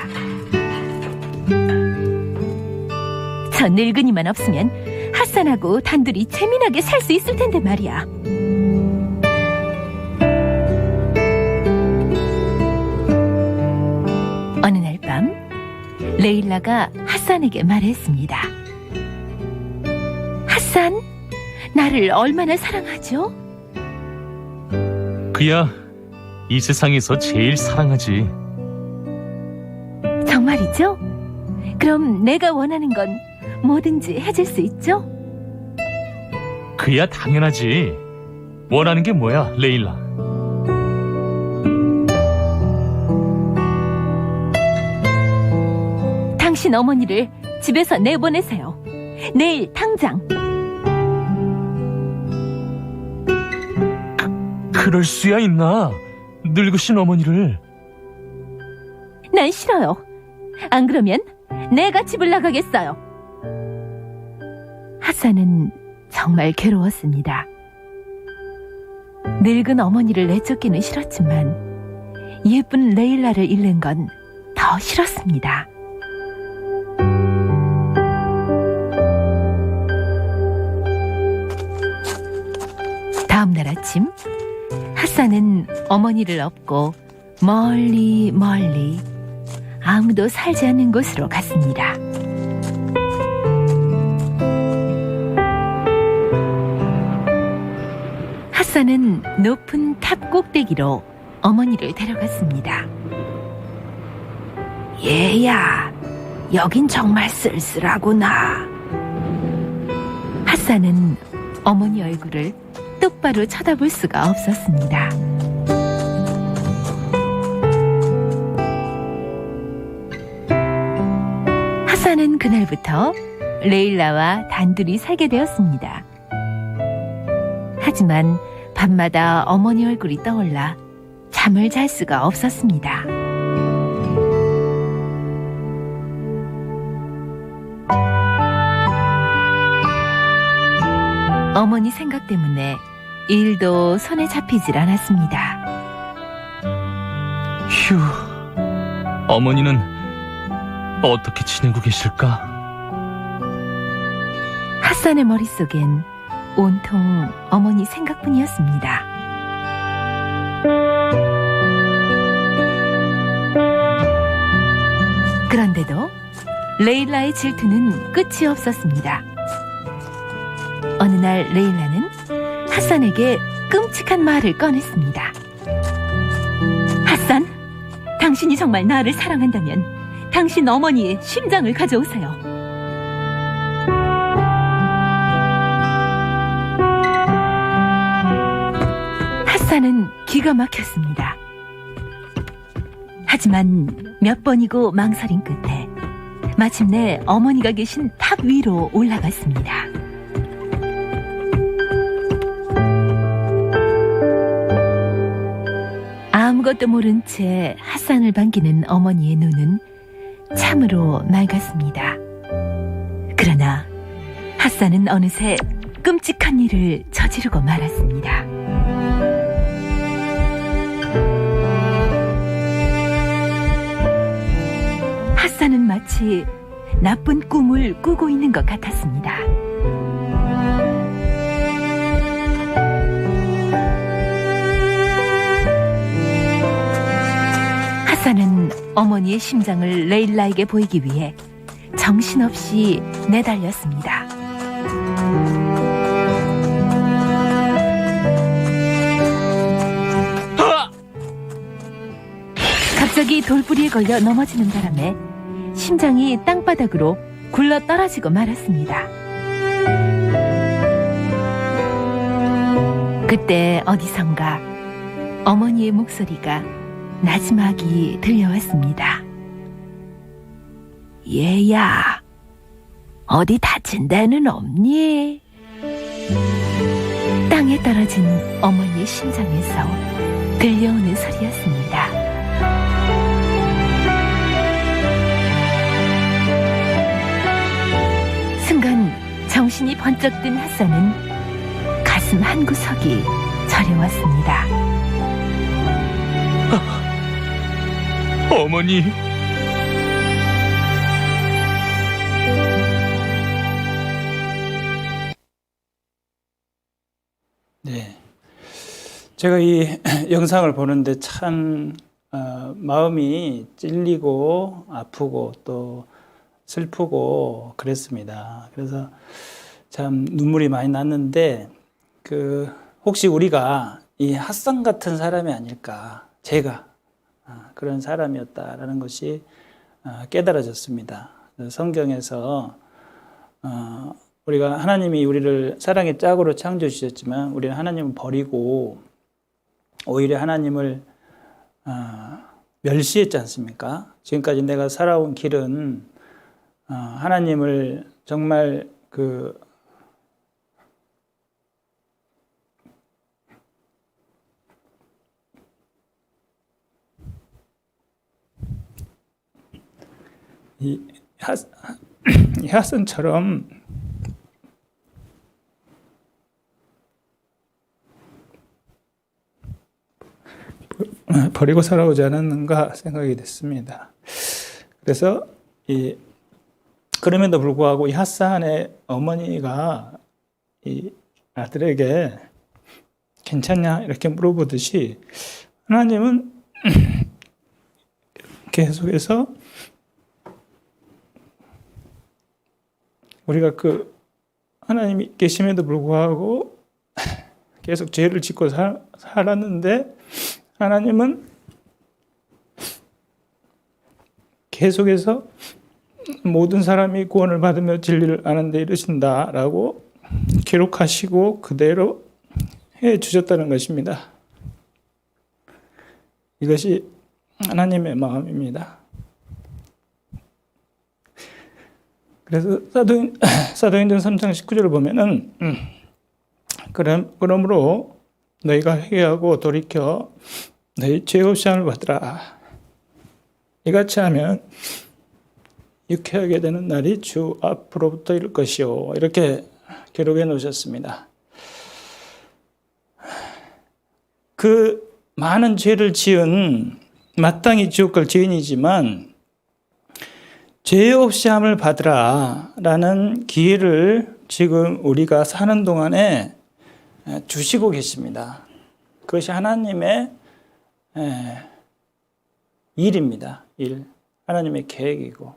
저 늙은이만 없으면 핫산하고 단둘이 재미나게 살 수 있을 텐데 말이야. 어느 날 밤 레일라가 핫산에게 말했습니다. 핫산, 나를 얼마나 사랑하죠? 그야 이 세상에서 제일 사랑하지. 정말이죠? 그럼 내가 원하는 건 뭐든지 해줄 수 있죠? 그야 당연하지. 원하는 게 뭐야, 레일라? 당신 어머니를 집에서 내보내세요. 내일 당장. 그럴 수야 있나? 늙으신 어머니를. 난 싫어요. 안 그러면 내가 집을 나가겠어요. 핫산은 정말 괴로웠습니다. 늙은 어머니를 내쫓기는 싫었지만 예쁜 레일라를 잃는 건 더 싫었습니다. 다음 날 아침 핫산은 어머니를 업고 멀리 아무도 살지 않는 곳으로 갔습니다. 핫산은 높은 탑 꼭대기로 어머니를 데려갔습니다. 얘야, 여긴 정말 쓸쓸하구나. 핫산은 어머니 얼굴을 똑바로 쳐다볼 수가 없었습니다. 핫산은 그날부터 레일라와 단둘이 살게 되었습니다. 하지만 밤마다 어머니 얼굴이 떠올라 잠을 잘 수가 없었습니다. 어머니 생각 때문에 일도 손에 잡히질 않았습니다. 휴, 어머니는 어떻게 지내고 계실까? 핫산의 머릿속엔 온통 어머니 생각뿐이었습니다. 그런데도 레일라의 질투는 끝이 없었습니다. 어느 날 레일라는 핫산에게 끔찍한 말을 꺼냈습니다. 핫산, 당신이 정말 나를 사랑한다면 당신 어머니의 심장을 가져오세요. 핫산은 기가 막혔습니다. 하지만 몇 번이고 망설인 끝에 마침내 어머니가 계신 탑 위로 올라갔습니다. 아무것도 모른 채 핫산을 반기는 어머니의 눈은 참으로 맑았습니다. 그러나 핫산은 어느새 끔찍한 일을 저지르고 말았습니다. 핫산은 마치 나쁜 꿈을 꾸고 있는 것 같았습니다. 핫산은 어머니의 심장을 레일라에게 보이기 위해 정신없이 내달렸습니다. 갑자기 돌부리에 걸려 넘어지는 바람에 심장이 땅바닥으로 굴러 떨어지고 말았습니다. 그때 어디선가 어머니의 목소리가 나지막이 들려왔습니다. 얘야, 어디 다친 데는 없니? 땅에 떨어진 어머니의 심장에서 들려오는 소리였습니다. 순간 정신이 번쩍 든 핫산은 가슴 한구석이 저려왔습니다. 어머니. 네, 제가 이 영상을 보는데 참 마음이 찔리고 아프고 또 슬프고 그랬습니다. 그래서 참 눈물이 많이 났는데 혹시 우리가 이 핫산 같은 사람이 아닐까, 제가 그런 사람이었다라는 것이 깨달아졌습니다. 성경에서 우리가 하나님이 우리를 사랑의 짝으로 창조해 주셨지만 우리는 하나님을 버리고 오히려 하나님을 멸시했지 않습니까? 지금까지 내가 살아온 길은 하나님을 정말 이 핫산처럼 버리고 살아오지 않았는가 생각이 됐습니다. 그래서 그럼에도 불구하고 이 핫산의 어머니가 이 아들에게 괜찮냐 이렇게 물어보듯이 하나님은 계속해서 우리가 하나님이 계심에도 불구하고 계속 죄를 짓고 살았는데 하나님은 계속해서 모든 사람이 구원을 받으며 진리를 아는 데 이르신다라고 기록하시고 그대로 해 주셨다는 것입니다. 이것이 하나님의 마음입니다. 그래서 사도행전 3장 19절을 보면은 그러므로 너희가 회개하고 돌이켜 너희 죄 없이 함을 받으라. 이같이 하면 유쾌하게 되는 날이 주 앞으로부터 일 것이요. 이렇게 기록해 놓으셨습니다. 많은 죄를 지은 마땅히 지옥 갈 죄인이지만 죄 없이 함을 받으라 라는 기회를 지금 우리가 사는 동안에 주시고 계십니다. 그것이 하나님의 일입니다. 하나님의 계획이고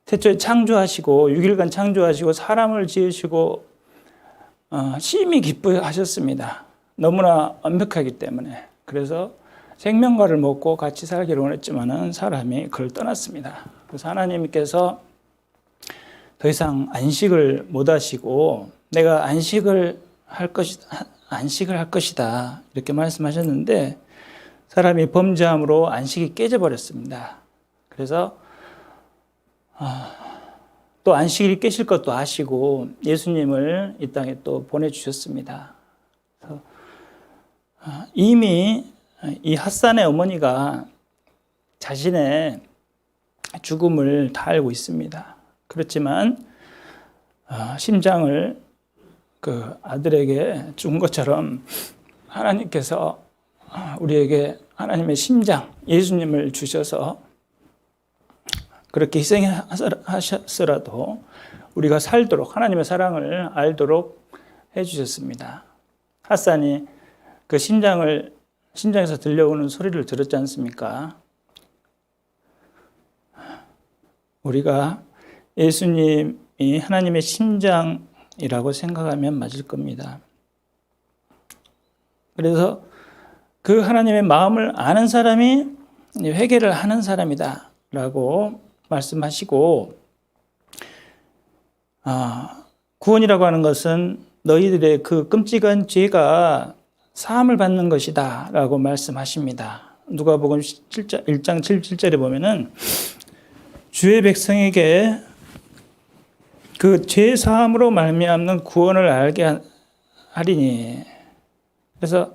태초에 창조하시고 6일간 창조하시고 사람을 지으시고 심히 기뻐하셨습니다. 너무나 완벽하기 때문에. 그래서 생명과를 먹고 같이 살기를 원했지만은 사람이 그를 떠났습니다. 그래서 하나님께서 더 이상 안식을 못 하시고 내가 안식을 할 것이다 이렇게 말씀하셨는데 사람이 범죄함으로 안식이 깨져버렸습니다. 그래서 또 안식일 깨실 것도 아시고 예수님을 이 땅에 또 보내주셨습니다. 그래서 이미 이 핫산의 어머니가 자신의 죽음을 다 알고 있습니다. 그렇지만 심장을 그 아들에게 준 것처럼 하나님께서 우리에게 하나님의 심장, 예수님을 주셔서 그렇게 희생하셨으라도 우리가 살도록 하나님의 사랑을 알도록 해주셨습니다. 핫산이 그 심장에서 들려오는 소리를 들었지 않습니까? 우리가 예수님이 하나님의 심장이라고 생각하면 맞을 겁니다. 그래서 그 하나님의 마음을 아는 사람이 회개를 하는 사람이다 라고 말씀하시고, 구원이라고 하는 것은 너희들의 그 끔찍한 죄가 사함을 받는 것이다 라고 말씀하십니다. 누가복음 1장 7절에 보면은 주의 백성에게 그 죄 사함으로 말미암는 구원을 알게 하리니. 그래서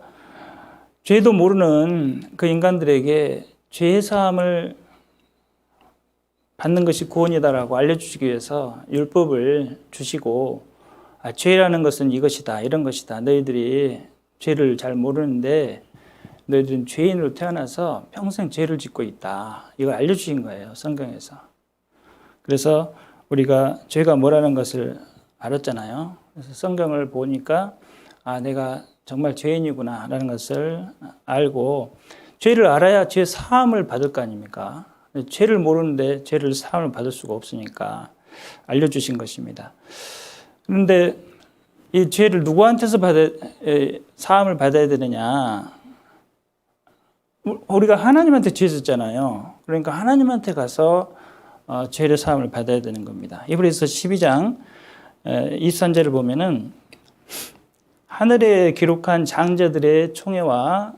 죄도 모르는 그 인간들에게 죄 사함을 받는 것이 구원이다라고 알려주시기 위해서 율법을 주시고, 죄라는 것은 이것이다, 이런 것이다. 너희들이 죄를 잘 모르는데 너희들은 죄인으로 태어나서 평생 죄를 짓고 있다. 이걸 알려주신 거예요, 성경에서. 그래서 우리가 죄가 뭐라는 것을 알았잖아요. 그래서 성경을 보니까 내가 정말 죄인이구나 라는 것을 알고, 죄를 알아야 죄 사함을 받을 거 아닙니까? 죄를 모르는데 죄를 사함을 받을 수가 없으니까 알려주신 것입니다. 그런데 이 죄를 누구한테서 사함을 받아야 되느냐? 우리가 하나님한테 죄 짓잖아요. 그러니까 하나님한테 가서 죄를 사함을 받아야 되는 겁니다. 히브리서 12장 23절을 보면은 하늘에 기록한 장자들의 총회와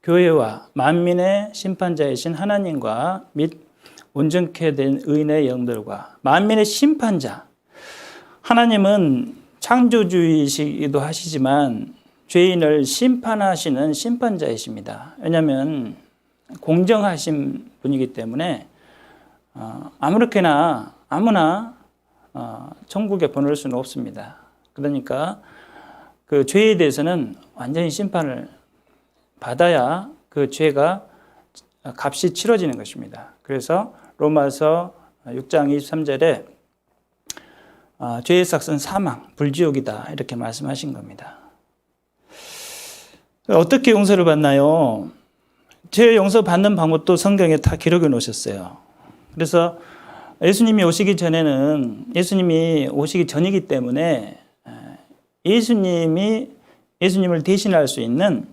교회와 만민의 심판자이신 하나님과 및 온전케 된 의인의 영들과 만민의 심판자. 하나님은 창조주이시기도 하시지만 죄인을 심판하시는 심판자이십니다. 왜냐하면 공정하신 분이기 때문에 아무나 천국에 보낼 수는 없습니다. 그러니까 그 죄에 대해서는 완전히 심판을 받아야 그 죄가 값이 치러지는 것입니다. 그래서 로마서 6장 23절에 죄의 삭은 사망, 불지옥이다 이렇게 말씀하신 겁니다. 어떻게 용서를 받나요? 죄 용서 받는 방법도 성경에 다 기록해 놓으셨어요. 그래서 예수님이 오시기 전이기 때문에 예수님을 대신할 수 있는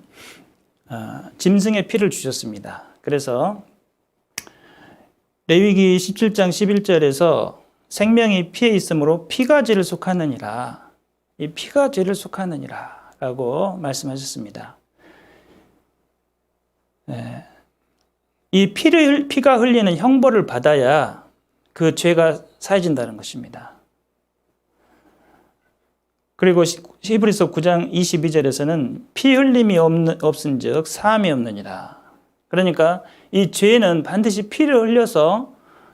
짐승의 피를 주셨습니다. 그래서 레위기 17장 11절에서 생명이 피에 있으므로 피가 죄를 속하느니라, 이 피가 죄를 속하느니라 라고 말씀하셨습니다. 이 피가 흘리는 형벌을 받아야 그 죄가 사해진다는 것입니다. 그리고 히브리서 9장 22절에서는 피 흘림이 없은즉 사함이 없느니라. 그러니까 이 죄는 반드시 피를 흘려서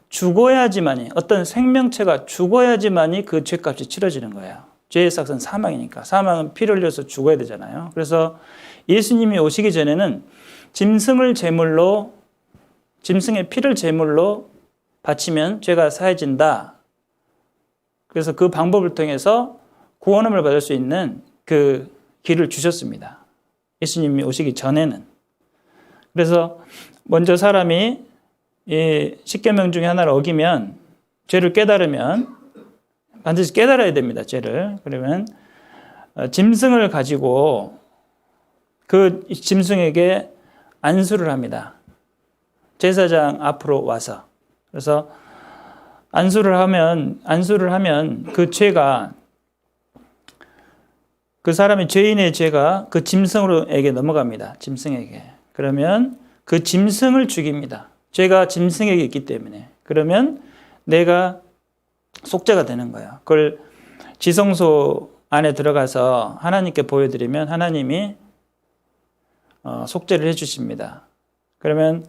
죽어야지만이, 어떤 생명체가 죽어야지만이 그 죄값이 치러지는 거예요. 죄의 삭은 사망이니까. 사망은 피를 흘려서 죽어야 되잖아요. 그래서 예수님이 오시기 전에는 짐승의 피를 제물로 바치면 죄가 사해진다. 그래서 그 방법을 통해서 구원함을 받을 수 있는 그 길을 주셨습니다. 예수님이 오시기 전에는. 그래서 먼저 사람이 이 십계명 중에 하나를 어기면, 죄를 깨달으면, 반드시 깨달아야 됩니다, 죄를. 그러면 짐승을 가지고 그 짐승에게 안수를 합니다. 제사장 앞으로 와서. 그래서 안수를 하면 그 죄가, 그 사람의 죄인의 죄가 그 짐승에게 넘어갑니다. 짐승에게. 그러면 그 짐승을 죽입니다. 죄가 짐승에게 있기 때문에. 그러면 내가 속죄가 되는 거예요. 그걸 지성소 안에 들어가서 하나님께 보여드리면 하나님이 속죄를 해주십니다. 그러면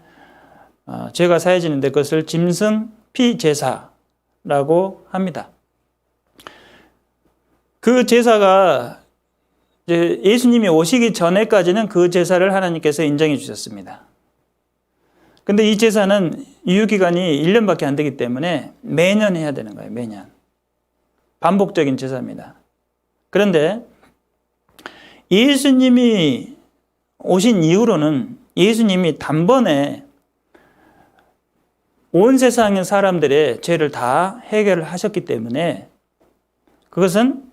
죄가 사해지는데 그것을 짐승 피제사라고 합니다. 그 제사가 이제 예수님이 오시기 전에까지는 그 제사를 하나님께서 인정해 주셨습니다. 근데 이 제사는 유효기간이 1년밖에 안 되기 때문에 매년 해야 되는 거예요. 매년. 반복적인 제사입니다. 그런데 예수님이 오신 이후로는 예수님이 단번에 온 세상의 사람들의 죄를 다 해결을 하셨기 때문에 그것은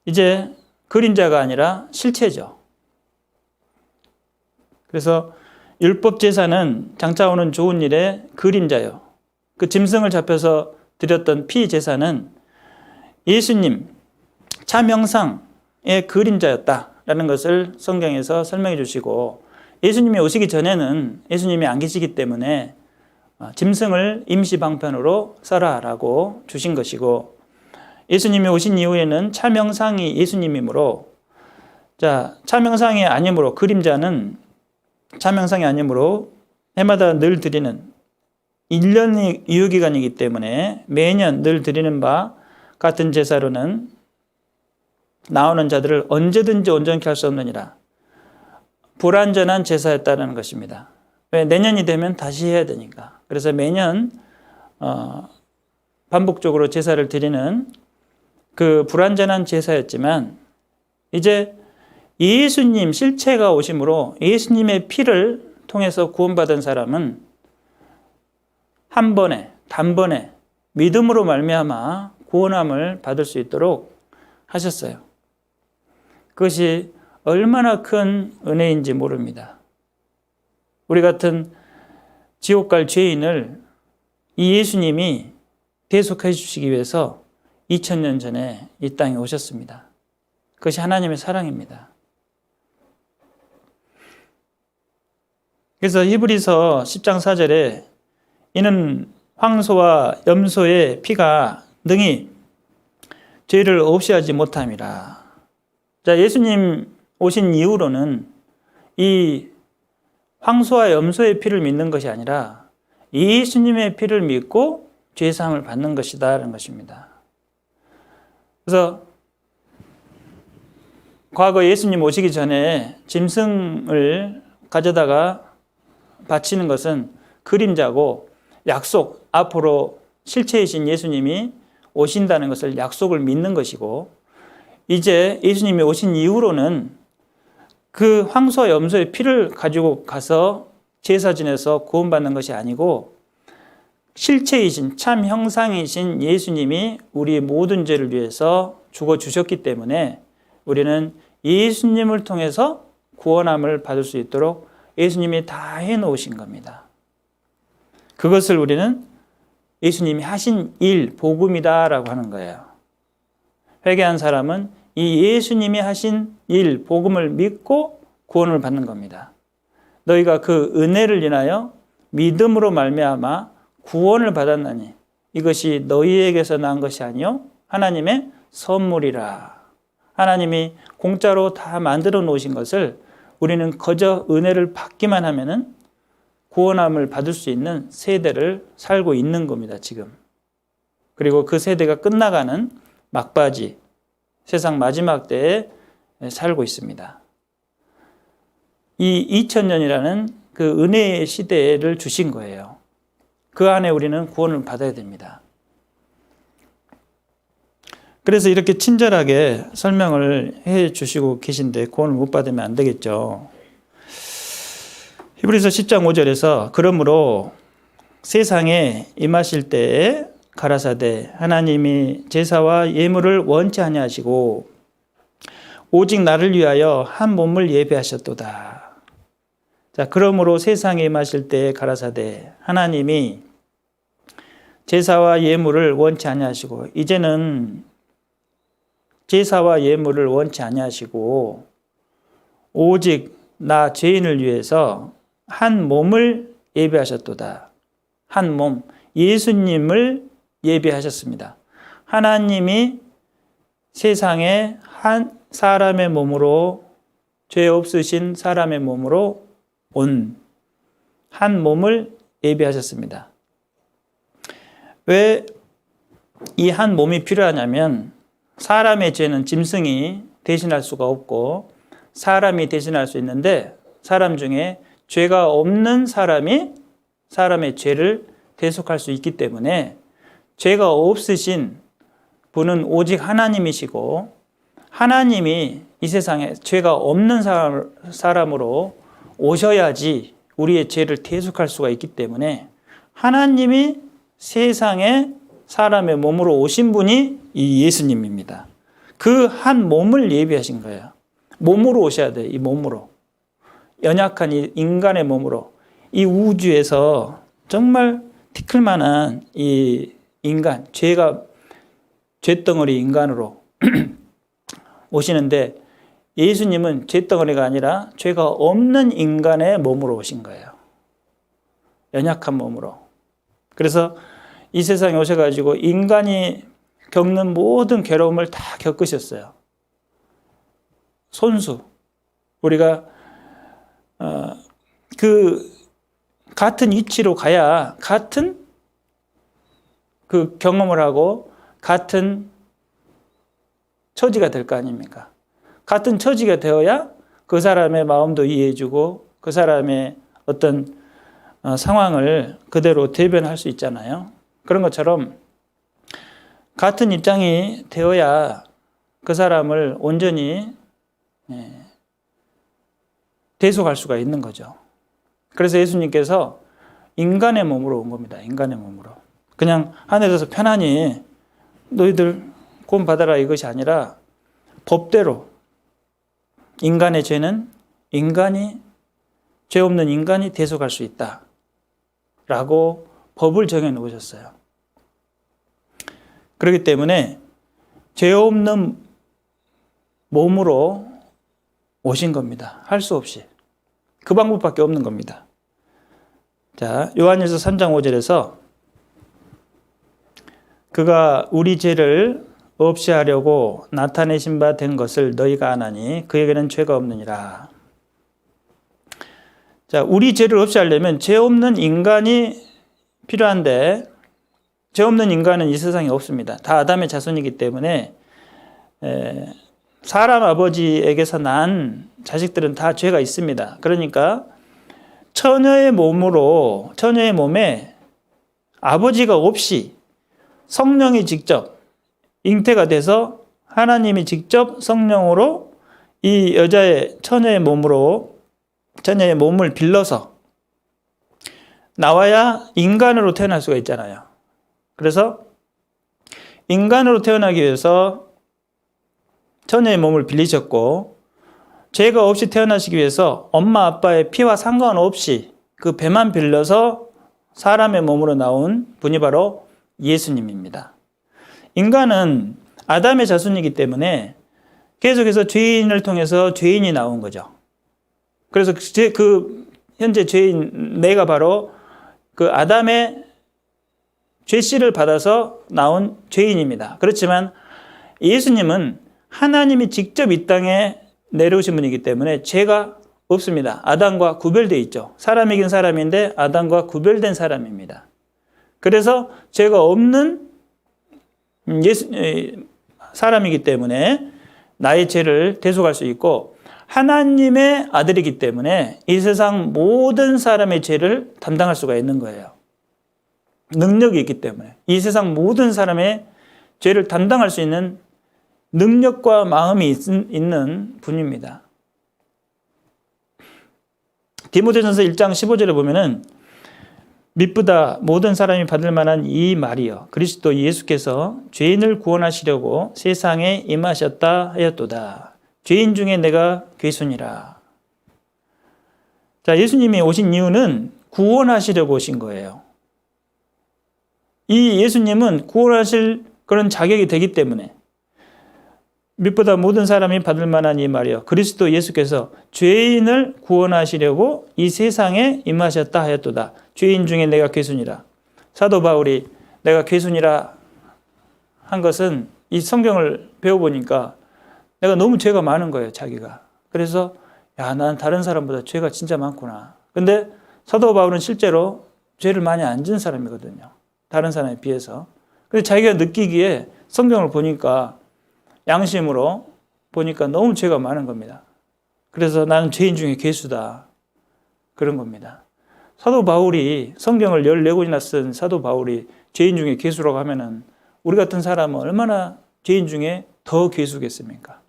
이제 그림자가 아니라 실체죠. 그래서 율법 제사는 장차 오는 좋은 일의 그림자요. 그 짐승을 잡혀서 드렸던 피 제사는 예수님 참 형상의 그림자였다라는 것을 성경에서 설명해 주시고, 예수님이 오시기 전에는 예수님이 안 계시기 때문에 짐승을 임시 방편으로 써라라고 주신 것이고, 예수님이 오신 이후에는 참 형상이 예수님이므로, 참 형상이 아니므로, 그림자는 참 형상이 아니므로 해마다 늘 드리는 1년이 유효기간이기 때문에 매년 늘 드리는 바 같은 제사로는 나오는 자들을 언제든지 온전케 할 수 없느니라. 불완전한 제사였다는 것입니다. 왜? 내년이 되면 다시 해야 되니까. 그래서 매년 반복적으로 제사를 드리는 그 불완전한 제사였지만, 이제 예수님 실체가 오심으로 예수님의 피를 통해서 구원받은 사람은 한 번에 단번에 믿음으로 말미암아 구원함을 받을 수 있도록 하셨어요. 그것이 얼마나 큰 은혜인지 모릅니다. 우리 같은 지옥 갈 죄인을 이 예수님이 대속해 주시기 위해서 2000년 전에 이 땅에 오셨습니다. 그것이 하나님의 사랑입니다. 그래서 히브리서 10장 4절에 이는 황소와 염소의 피가 능히 죄를 없이 하지 못함이라. 예수님 오신 이후로는 이 황소와 염소의 피를 믿는 것이 아니라 예수님의 피를 믿고 죄사함을 받는 것이다라는 것입니다. 그래서 과거 예수님 오시기 전에 짐승을 가져다가 바치는 것은 그림자고 약속, 앞으로 실체이신 예수님이 오신다는 것을 약속을 믿는 것이고, 이제 예수님이 오신 이후로는 그 황소와 염소의 피를 가지고 가서 제사 지내서 구원받는 것이 아니고 실체이신 참 형상이신 예수님이 우리 모든 죄를 위해서 죽어주셨기 때문에 우리는 예수님을 통해서 구원함을 받을 수 있도록 예수님이 다 해놓으신 겁니다. 그것을 우리는 예수님이 하신 일, 복음이다라고 하는 거예요. 회개한 사람은 이 예수님이 하신 일, 복음을 믿고 구원을 받는 겁니다. 너희가 그 은혜를 인하여 믿음으로 말미암아 구원을 받았나니 이것이 너희에게서 난 것이 아니요 하나님의 선물이라. 하나님이 공짜로 다 만들어 놓으신 것을 우리는 거저 은혜를 받기만 하면은 구원함을 받을 수 있는 세대를 살고 있는 겁니다, 지금. 그리고 그 세대가 끝나가는 막바지, 세상 마지막 때에 살고 있습니다. 이 2000년이라는 그 은혜의 시대를 주신 거예요. 그 안에 우리는 구원을 받아야 됩니다. 그래서 이렇게 친절하게 설명을 해 주시고 계신데 구원을 못 받으면 안 되겠죠. 히브리서 10장 5절에서 그러므로 세상에 임하실 때에 가라사대 하나님이 제사와 예물을 원치 아니하시고 오직 나를 위하여 한 몸을 예배하셨도다. 자, 그러므로 세상에 임하실 때에 가라사대 하나님이 제사와 예물을 원치 아니하시고, 이제는 제사와 예물을 원치 아니하시고 오직 나 죄인을 위해서 한 몸을 예배하셨도다. 한 몸, 예수님을 예비하셨습니다. 하나님이 세상에 한 사람의 몸으로, 죄 없으신 사람의 몸으로 온 한 몸을 예비하셨습니다. 왜 이 한 몸이 필요하냐면, 사람의 죄는 짐승이 대신할 수가 없고 사람이 대신할 수 있는데, 사람 중에 죄가 없는 사람이 사람의 죄를 대속할 수 있기 때문에, 죄가 없으신 분은 오직 하나님이시고, 하나님이 이 세상에 죄가 없는 사람으로 오셔야지 우리의 죄를 대속할 수가 있기 때문에, 하나님이 세상에 사람의 몸으로 오신 분이 이 예수님입니다. 그 한 몸을 예비하신 거예요. 몸으로 오셔야 돼요. 이 몸으로. 연약한 이 인간의 몸으로. 이 우주에서 정말 티끌만한 이 인간, 죄덩어리 인간으로 오시는데, 예수님은 죄덩어리가 아니라 죄가 없는 인간의 몸으로 오신 거예요. 연약한 몸으로. 그래서 이 세상에 오셔가지고 인간이 겪는 모든 괴로움을 다 겪으셨어요. 손수. 우리가 그 같은 위치로 가야 같은 그 경험을 하고 같은 처지가 될 거 아닙니까? 같은 처지가 되어야 그 사람의 마음도 이해해주고 그 사람의 어떤 상황을 그대로 대변할 수 있잖아요. 그런 것처럼 같은 입장이 되어야 그 사람을 온전히 대속할 수가 있는 거죠. 그래서 예수님께서 인간의 몸으로 온 겁니다. 인간의 몸으로. 그냥 하늘에서 편안히 너희들 구원 받아라 이것이 아니라, 법대로 인간의 죄는 죄 없는 인간이 대속할 수 있다 라고 법을 정해 놓으셨어요. 그렇기 때문에 죄 없는 몸으로 오신 겁니다. 할 수 없이. 그 방법밖에 없는 겁니다. 자, 요한일서 3장 5절에서 그가 우리 죄를 없이 하려고 나타내신 바 된 것을 너희가 아나니 그에게는 죄가 없느니라. 자, 우리 죄를 없이 하려면 죄 없는 인간이 필요한데, 죄 없는 인간은 이 세상에 없습니다. 다 아담의 자손이기 때문에 사람 아버지에게서 난 자식들은 다 죄가 있습니다. 그러니까 처녀의 몸에 아버지가 없이 성령이 직접 잉태가 돼서 하나님이 직접 성령으로 이 처녀의 몸을 빌려서 나와야 인간으로 태어날 수가 있잖아요. 그래서 인간으로 태어나기 위해서 처녀의 몸을 빌리셨고, 죄가 없이 태어나시기 위해서 엄마 아빠의 피와 상관없이 그 배만 빌려서 사람의 몸으로 나온 분이 바로 예수님입니다. 인간은 아담의 자손이기 때문에 계속해서 죄인을 통해서 죄인이 나온 거죠. 그래서 현재 죄인, 내가 바로 그 아담의 죄씨를 받아서 나온 죄인입니다. 그렇지만 예수님은 하나님이 직접 이 땅에 내려오신 분이기 때문에 죄가 없습니다. 아담과 구별되어 있죠. 사람이긴 사람인데 아담과 구별된 사람입니다. 그래서 죄가 없는 사람이기 때문에 나의 죄를 대속할 수 있고, 하나님의 아들이기 때문에 이 세상 모든 사람의 죄를 담당할 수가 있는 거예요. 능력이 있기 때문에 이 세상 모든 사람의 죄를 담당할 수 있는 능력과 마음이 있는 분입니다. 디모데전서 1장 15절에 보면은 미쁘다 모든 사람이 받을 만한 이 말이여 그리스도 예수께서 죄인을 구원하시려고 세상에 임하셨다 하였도다. 죄인 중에 내가 괴순이라. 자, 예수님이 오신 이유는 구원하시려고 오신 거예요. 이 예수님은 구원하실 그런 자격이 되기 때문에, 미쁘다 모든 사람이 받을 만한 이 말이여 그리스도 예수께서 죄인을 구원하시려고 이 세상에 임하셨다 하였도다. 죄인 중에 내가 괴순이라. 사도 바울이 내가 괴순이라 한 것은 이 성경을 배워보니까 내가 너무 죄가 많은 거예요, 자기가. 그래서 야, 난 다른 사람보다 죄가 진짜 많구나. 근데 사도 바울은 실제로 죄를 많이 안 지은 사람이거든요. 다른 사람에 비해서. 근데 자기가 느끼기에 성경을 보니까 양심으로 보니까 너무 죄가 많은 겁니다. 그래서 나는 죄인 중에 괴수다. 그런 겁니다. 사도 바울이 성경을 14권이나 쓴 사도 바울이 죄인 중에 괴수라고 하면은 우리 같은 사람은 얼마나 죄인 중에 더 괴수겠습니까?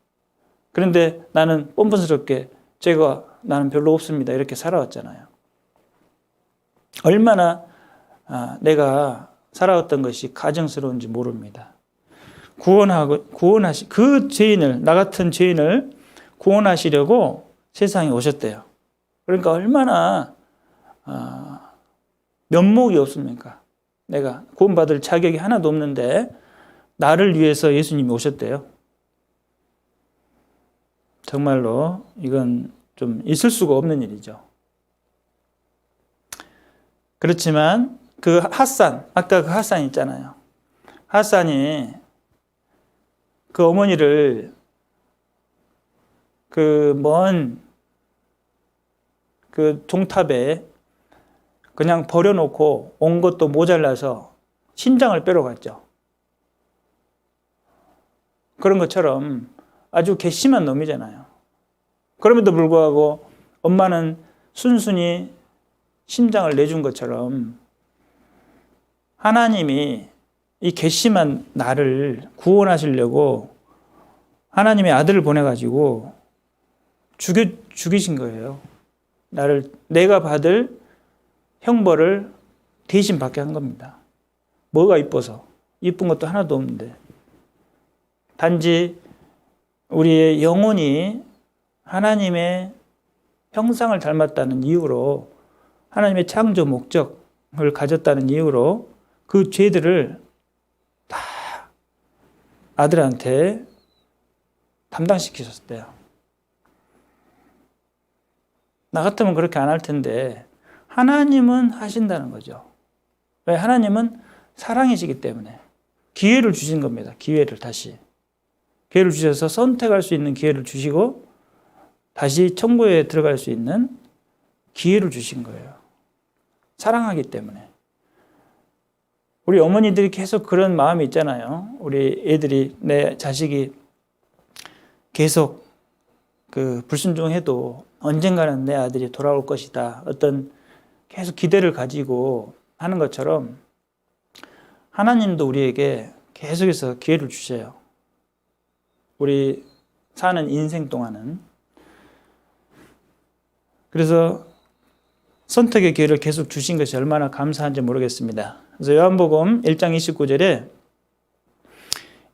그런데 나는 뻔뻔스럽게 죄가 나는 별로 없습니다. 이렇게 살아왔잖아요. 얼마나 내가 살아왔던 것이 가증스러운지 모릅니다. 그 죄인을, 나 같은 죄인을 구원하시려고 세상에 오셨대요. 그러니까 얼마나 면목이 없습니까? 내가 구원받을 자격이 하나도 없는데 나를 위해서 예수님이 오셨대요. 정말로 이건 좀 있을 수가 없는 일이죠. 그렇지만 그 핫산, 아까 그 핫산 있잖아요. 핫산이 그 어머니를 그 먼 그 종탑에 그냥 버려놓고 온 것도 모자라서 신장을 빼러 갔죠. 그런 것처럼 아주 괘씸한 놈이잖아요. 그럼에도 불구하고 엄마는 순순히 심장을 내준 것처럼 하나님이 이 괘씸한 나를 구원하시려고 하나님의 아들을 보내가지고 죽이신 거예요. 내가 받을 형벌을 대신 받게 한 겁니다. 뭐가 이뻐서? 이쁜 것도 하나도 없는데. 단지 우리의 영혼이 하나님의 형상을 닮았다는 이유로, 하나님의 창조 목적을 가졌다는 이유로 그 죄들을 다 아들한테 담당시키셨대요. 나 같으면 그렇게 안 할 텐데 하나님은 하신다는 거죠. 왜? 하나님은 사랑이시기 때문에 기회를 주신 겁니다. 기회를 다시. 기회를 주셔서 선택할 수 있는 기회를 주시고 다시 천국에 들어갈 수 있는 기회를 주신 거예요. 사랑하기 때문에. 우리 어머니들이 계속 그런 마음이 있잖아요. 우리 애들이, 내 자식이 계속 그 불순종해도 언젠가는 내 아들이 돌아올 것이다. 어떤 계속 기대를 가지고 하는 것처럼 하나님도 우리에게 계속해서 기회를 주셔요. 우리 사는 인생 동안은. 그래서 선택의 기회를 계속 주신 것이 얼마나 감사한지 모르겠습니다. 그래서 요한복음 1장 29절에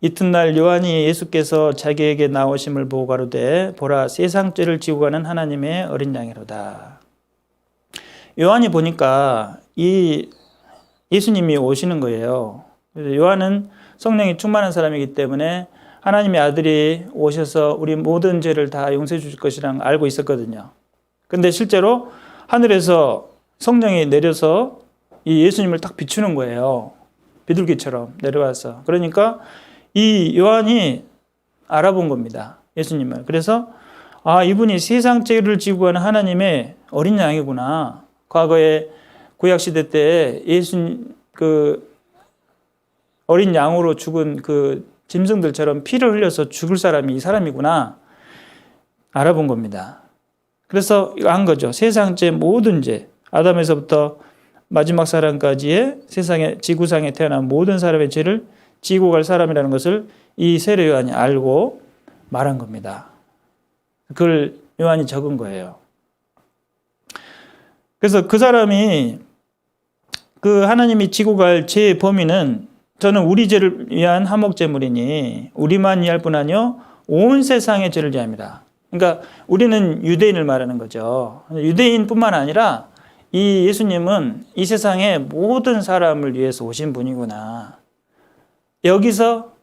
이튿날 요한이 예수께서 자기에게 나오심을 보고 가로되 보라 세상 죄를 지고 가는 하나님의 어린 양이로다. 요한이 보니까 이 예수님이 오시는 거예요. 그래서 요한은 성령이 충만한 사람이기 때문에 하나님의 아들이 오셔서 우리 모든 죄를 다 용서해 주실 것이랑 알고 있었거든요. 근데 실제로 하늘에서 성령이 내려서 이 예수님을 딱 비추는 거예요. 비둘기처럼 내려와서. 그러니까 이 요한이 알아본 겁니다. 예수님을. 그래서 이분이 세상 죄를 지고 가는 하나님의 어린 양이구나. 과거에 구약시대 때 그 어린 양으로 죽은 그 짐승들처럼 피를 흘려서 죽을 사람이 이 사람이구나. 알아본 겁니다. 그래서 안 거죠. 세상 죄 모든 죄, 아담에서부터 마지막 사람까지의 세상의 지구상에 태어난 모든 사람의 죄를 지고 갈 사람이라는 것을 이 세례 요한이 알고 말한 겁니다. 그걸 요한이 적은 거예요. 그래서 그 사람이 그 하나님이 지고 갈 죄의 범위는 저는 우리 죄를 위한 화목제물이니 우리만 위할 뿐 아니요 온 세상의 죄를 위함이라. 그러니까 우리는 유대인을 말하는 거죠. 유대인뿐만 아니라 이 예수님은 이 세상의 모든 사람을 위해서 오신 분이구나. 여기서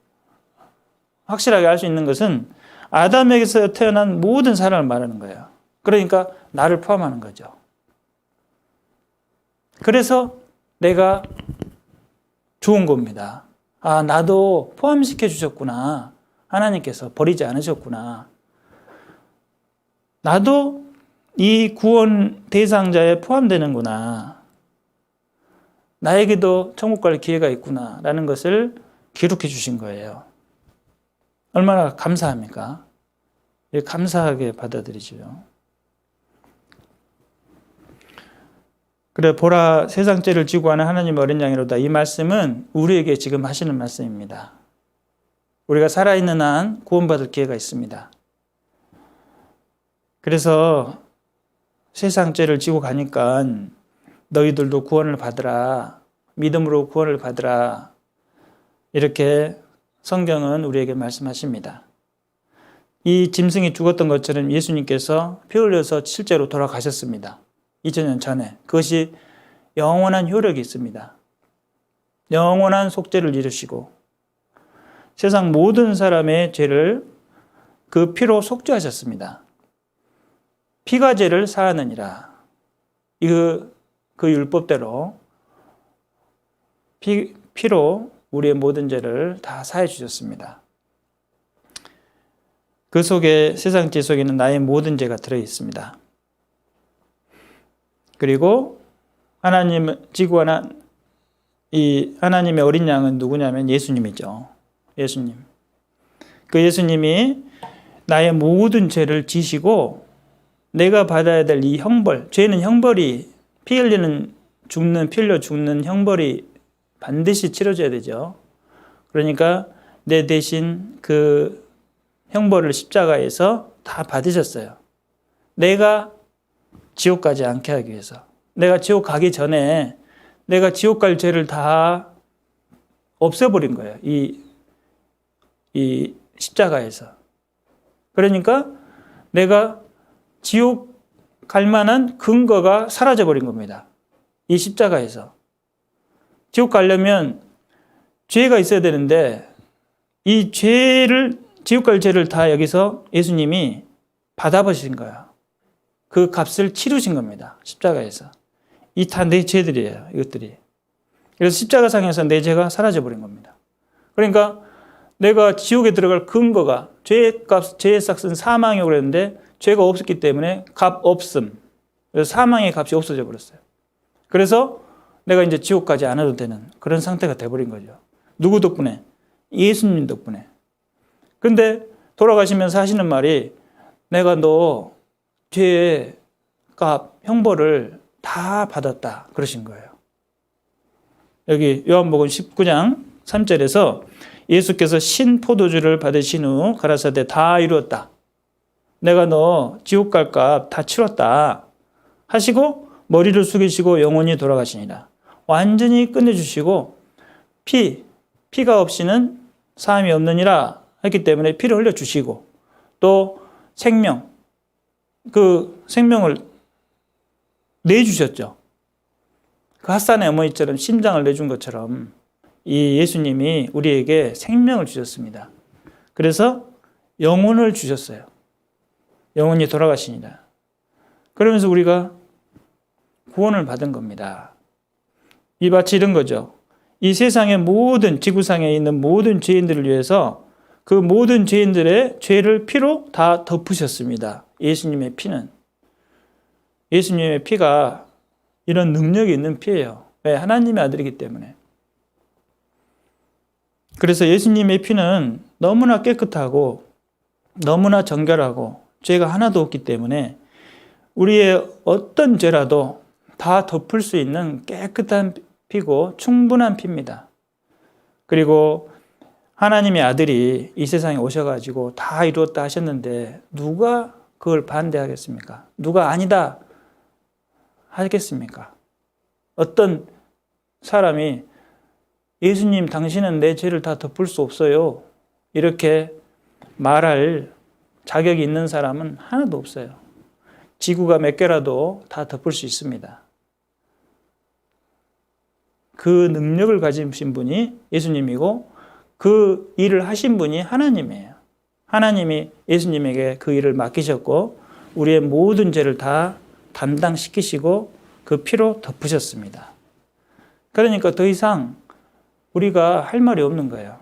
확실하게 알 수 있는 것은 아담에게서 태어난 모든 사람을 말하는 거예요. 그러니까 나를 포함하는 거죠. 그래서 내가 좋은 겁니다. 아, 나도 포함시켜 주셨구나. 하나님께서 버리지 않으셨구나. 나도 이 구원 대상자에 포함되는구나. 나에게도 천국 갈 기회가 있구나. 라는 것을 기록해 주신 거예요. 얼마나 감사합니까? 감사하게 받아들이죠. 그래, 보라, 세상 죄를 지고 하는 하나님의 어린 양이로다. 이 말씀은 우리에게 지금 하시는 말씀입니다. 우리가 살아있는 한 구원받을 기회가 있습니다. 그래서 세상 죄를 지고 가니까 너희들도 구원을 받으라. 믿음으로 구원을 받으라. 이렇게 성경은 우리에게 말씀하십니다. 이 짐승이 죽었던 것처럼 예수님께서 피 흘려서 실제로 돌아가셨습니다. 2000년 전에. 그것이 영원한 효력이 있습니다. 영원한 속죄를 이루시고 세상 모든 사람의 죄를 그 피로 속죄하셨습니다. 피가 죄를 사하느니라. 그 율법대로 피로 우리의 모든 죄를 다 사해 주셨습니다. 그 속에 세상 죄 속에는 나의 모든 죄가 들어 있습니다. 그리고 하나님 지구한 이 하나님의 어린 양은 누구냐면 예수님이죠. 예수님. 그 예수님이 나의 모든 죄를 지시고 내가 받아야 될 이 형벌, 죄는 형벌이 피 흘려 죽는 형벌이 반드시 치러져야 되죠. 그러니까 내 대신 그 형벌을 십자가에서 다 받으셨어요. 내가 지옥 가지 않게 하기 위해서. 내가 지옥 가기 전에 내가 지옥 갈 죄를 다 없애버린 거예요. 이 십자가에서. 그러니까 내가 지옥 갈 만한 근거가 사라져버린 겁니다. 이 십자가에서. 지옥 가려면 죄가 있어야 되는데 이 지옥 갈 죄를 다 여기서 예수님이 받아버리신 거예요. 그 값을 치르신 겁니다. 십자가에서. 이 다 내 죄들이에요. 이것들이. 그래서 십자가상에서 내 죄가 사라져버린 겁니다. 그러니까 내가 지옥에 들어갈 근거가 죄의 싹은 사망이라고 그랬는데 죄가 없었기 때문에 값 없음. 그래서 사망의 값이 없어져 버렸어요. 그래서 내가 이제 지옥 가지 않아도 되는 그런 상태가 돼버린 거죠. 누구 덕분에? 예수님 덕분에. 근데 돌아가시면서 하시는 말이 내가 너 죄의 값, 형벌을 다 받았다. 그러신 거예요. 여기 요한복음 19장 3절에서 예수께서 신 포도주를 받으신 후 가라사대 다 이루었다. 내가 너 지옥 갈 값 다 치렀다. 하시고 머리를 숙이시고 영원히 돌아가시니라. 완전히 끝내주시고 피가 없이는 사함이 없느니라 했기 때문에 피를 흘려주시고 또 생명, 그 생명을 내주셨죠. 그 핫산의 어머니처럼 심장을 내준 것처럼 이 예수님이 우리에게 생명을 주셨습니다. 그래서 영혼을 주셨어요. 영혼이 돌아가시니라. 그러면서 우리가 구원을 받은 겁니다. 이 마치 이런 거죠. 이 세상의 모든 지구상에 있는 모든 죄인들을 위해서 그 모든 죄인들의 죄를 피로 다 덮으셨습니다. 예수님의 피는. 예수님의 피가 이런 능력이 있는 피예요. 왜? 하나님의 아들이기 때문에. 그래서 예수님의 피는 너무나 깨끗하고 너무나 정결하고 죄가 하나도 없기 때문에 우리의 어떤 죄라도 다 덮을 수 있는 깨끗한 피고 충분한 피입니다. 그리고 하나님의 아들이 이 세상에 오셔가지고 다 이루었다 하셨는데 누가 그걸 반대하겠습니까? 누가 아니다 하겠습니까? 어떤 사람이 예수님 당신은 내 죄를 다 덮을 수 없어요. 이렇게 말할 자격이 있는 사람은 하나도 없어요. 지구가 몇 개라도 다 덮을 수 있습니다. 그 능력을 가지신 분이 예수님이고 그 일을 하신 분이 하나님이에요. 하나님이 예수님에게 그 일을 맡기셨고 우리의 모든 죄를 다 담당시키시고 그 피로 덮으셨습니다. 그러니까 더 이상 우리가 할 말이 없는 거예요.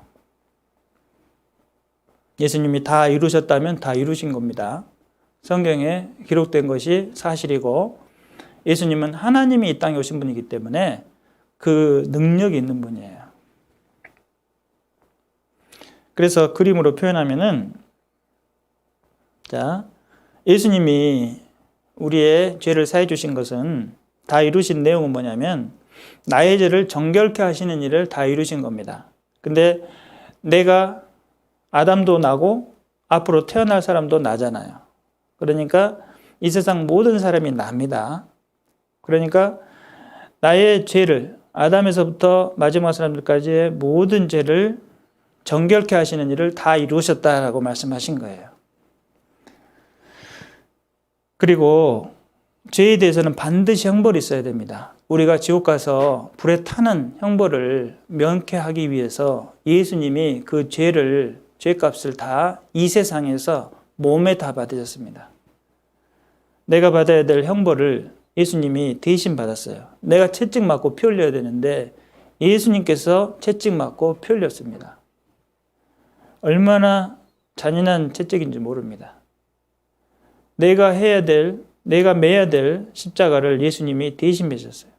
예수님이 다 이루셨다면 다 이루신 겁니다. 성경에 기록된 것이 사실이고 예수님은 하나님이 이 땅에 오신 분이기 때문에 그 능력이 있는 분이에요. 그래서 그림으로 표현하면은 자, 예수님이 우리의 죄를 사해 주신 것은 다 이루신 내용은 뭐냐면 나의 죄를 정결케 하시는 일을 다 이루신 겁니다. 근데 내가 아담도 나고 앞으로 태어날 사람도 나잖아요. 그러니까 이 세상 모든 사람이 납니다. 그러니까 나의 죄를 아담에서부터 마지막 사람들까지의 모든 죄를 정결케 하시는 일을 다 이루셨다라고 말씀하신 거예요. 그리고 죄에 대해서는 반드시 형벌이 있어야 됩니다. 우리가 지옥 가서 불에 타는 형벌을 면케하기 위해서 예수님이 그 죄값을 다 이 세상에서 몸에 다 받으셨습니다. 내가 받아야 될 형벌을 예수님이 대신 받았어요. 내가 채찍 맞고 피 흘려야 되는데 예수님께서 채찍 맞고 피 흘렸습니다. 얼마나 잔인한 채찍인지 모릅니다. 내가 매야 될 십자가를 예수님이 대신 매셨어요.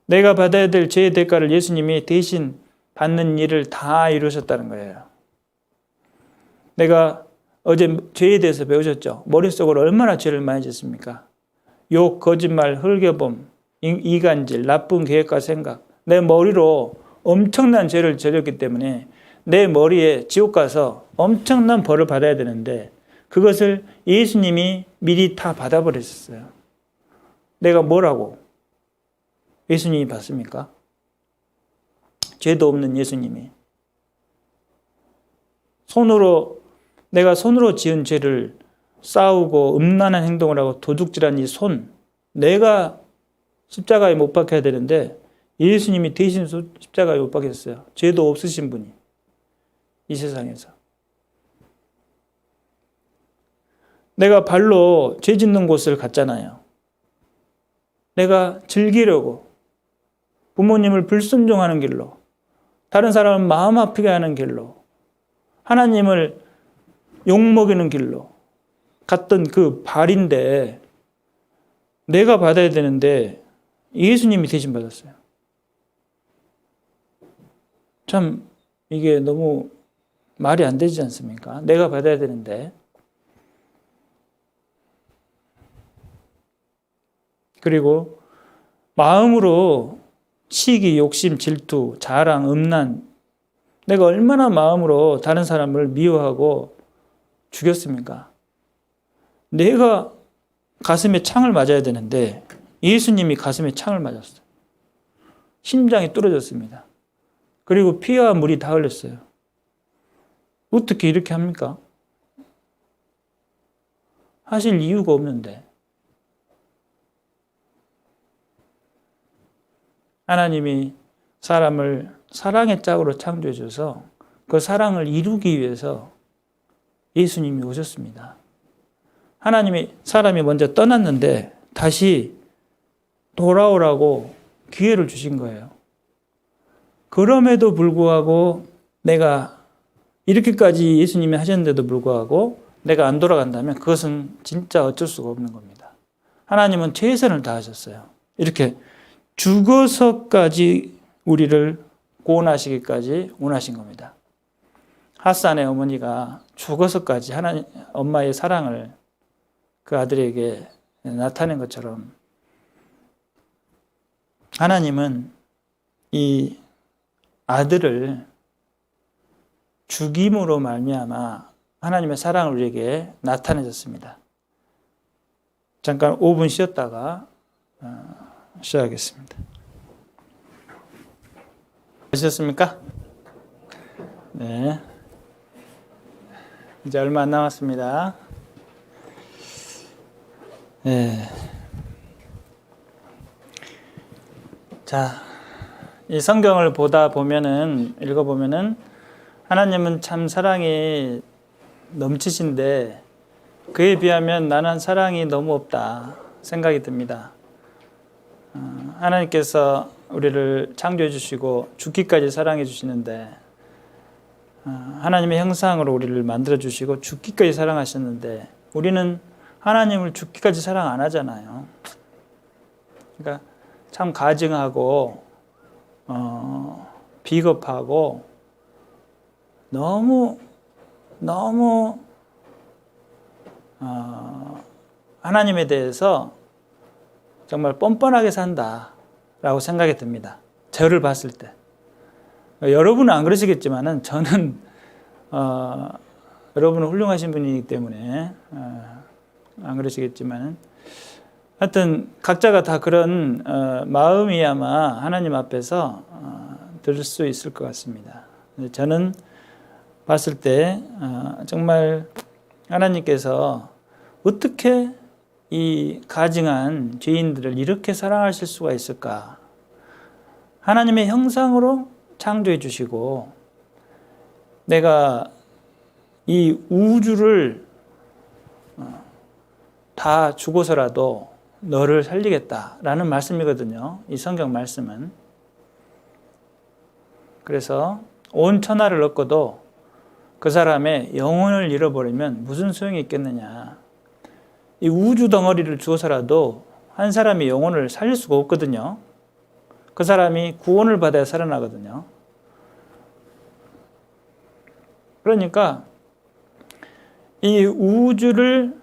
내가 받아야 될 죄의 대가를 예수님이 대신 받는 일을 다 이루셨다는 거예요. 내가 어제 죄에 대해서 배우셨죠? 머릿속으로 얼마나 죄를 많이 짓습니까? 욕, 거짓말, 헐겨봄, 이간질, 나쁜 계획과 생각. 내 머리로 엄청난 죄를 저졌기 때문에 내 머리에 지옥 가서 엄청난 벌을 받아야 되는데 그것을 예수님이 미리 다 받아버렸어요. 내가 뭐라고? 예수님이 받습니까? 죄도 없는 예수님이. 내가 손으로 지은 죄를 싸우고 음란한 행동을 하고 도둑질한 이 손, 내가 십자가에 못 박혀야 되는데 예수님이 대신 십자가에 못 박혔어요. 죄도 없으신 분이 이 세상에서. 내가 발로 죄 짓는 곳을 갔잖아요. 내가 즐기려고 부모님을 불순종하는 길로, 다른 사람을 마음 아프게 하는 길로, 하나님을 욕먹이는 길로 갔던 그 발인데 내가 받아야 되는데 예수님이 대신 받았어요. 참 이게 너무 말이 안 되지 않습니까? 내가 받아야 되는데. 그리고 마음으로 시기, 욕심, 질투, 자랑, 음란, 내가 얼마나 마음으로 다른 사람을 미워하고 죽였습니까? 내가 가슴에 창을 맞아야 되는데 예수님이 가슴에 창을 맞았어요. 심장이 뚫어졌습니다. 그리고 피와 물이 다 흘렸어요. 어떻게 이렇게 합니까? 하실 이유가 없는데. 하나님이 사람을 사랑의 짝으로 창조해 줘서 그 사랑을 이루기 위해서 예수님이 오셨습니다. 사람이 먼저 떠났는데 다시 돌아오라고 기회를 주신 거예요. 그럼에도 불구하고 내가 이렇게까지 예수님이 하셨는데도 불구하고 내가 안 돌아간다면 그것은 진짜 어쩔 수가 없는 겁니다. 하나님은 최선을 다하셨어요. 이렇게 죽어서까지 우리를 구원하시기까지 원하신 겁니다. 핫산의 어머니가 죽어서까지 엄마의 사랑을 그 아들에게 나타낸 것처럼 하나님은 이 아들을 죽임으로 말미암아 하나님의 사랑을 우리에게 나타내셨습니다. 잠깐 5분 쉬었다가 시작하겠습니다. 하셨습니까? 네. 이제 얼마 안 남았습니다. 네. 자, 이 성경을 읽어보면은 하나님은 참 사랑이 넘치신데 그에 비하면 나는 사랑이 너무 없다 생각이 듭니다. 하나님께서 우리를 창조해 주시고 죽기까지 사랑해 주시는데, 하나님의 형상으로 우리를 만들어 주시고 죽기까지 사랑하셨는데, 우리는 하나님을 죽기까지 사랑 안 하잖아요. 그러니까 참 가증하고 비겁하고 너무 하나님에 대해서 정말 뻔뻔하게 산다라고 생각이 듭니다. 저를 봤을 때. 여러분은 안 그러시겠지만은 저는 여러분은 훌륭하신 분이기 때문에 안 그러시겠지만은 하여튼 각자가 다 그런 마음이 아마 하나님 앞에서 들 수 있을 것 같습니다. 저는 봤을 때 정말 하나님께서 어떻게 이 가증한 죄인들을 이렇게 사랑하실 수가 있을까? 하나님의 형상으로 창조해 주시고 내가 이 우주를 다 죽어서라도 너를 살리겠다라는 말씀이거든요. 이 성경 말씀은. 그래서 온 천하를 얻고도 그 사람의 영혼을 잃어버리면 무슨 소용이 있겠느냐. 이 우주 덩어리를 주어서라도 한 사람의 영혼을 살릴 수가 없거든요. 그 사람이 구원을 받아야 살아나거든요. 그러니까 이 우주를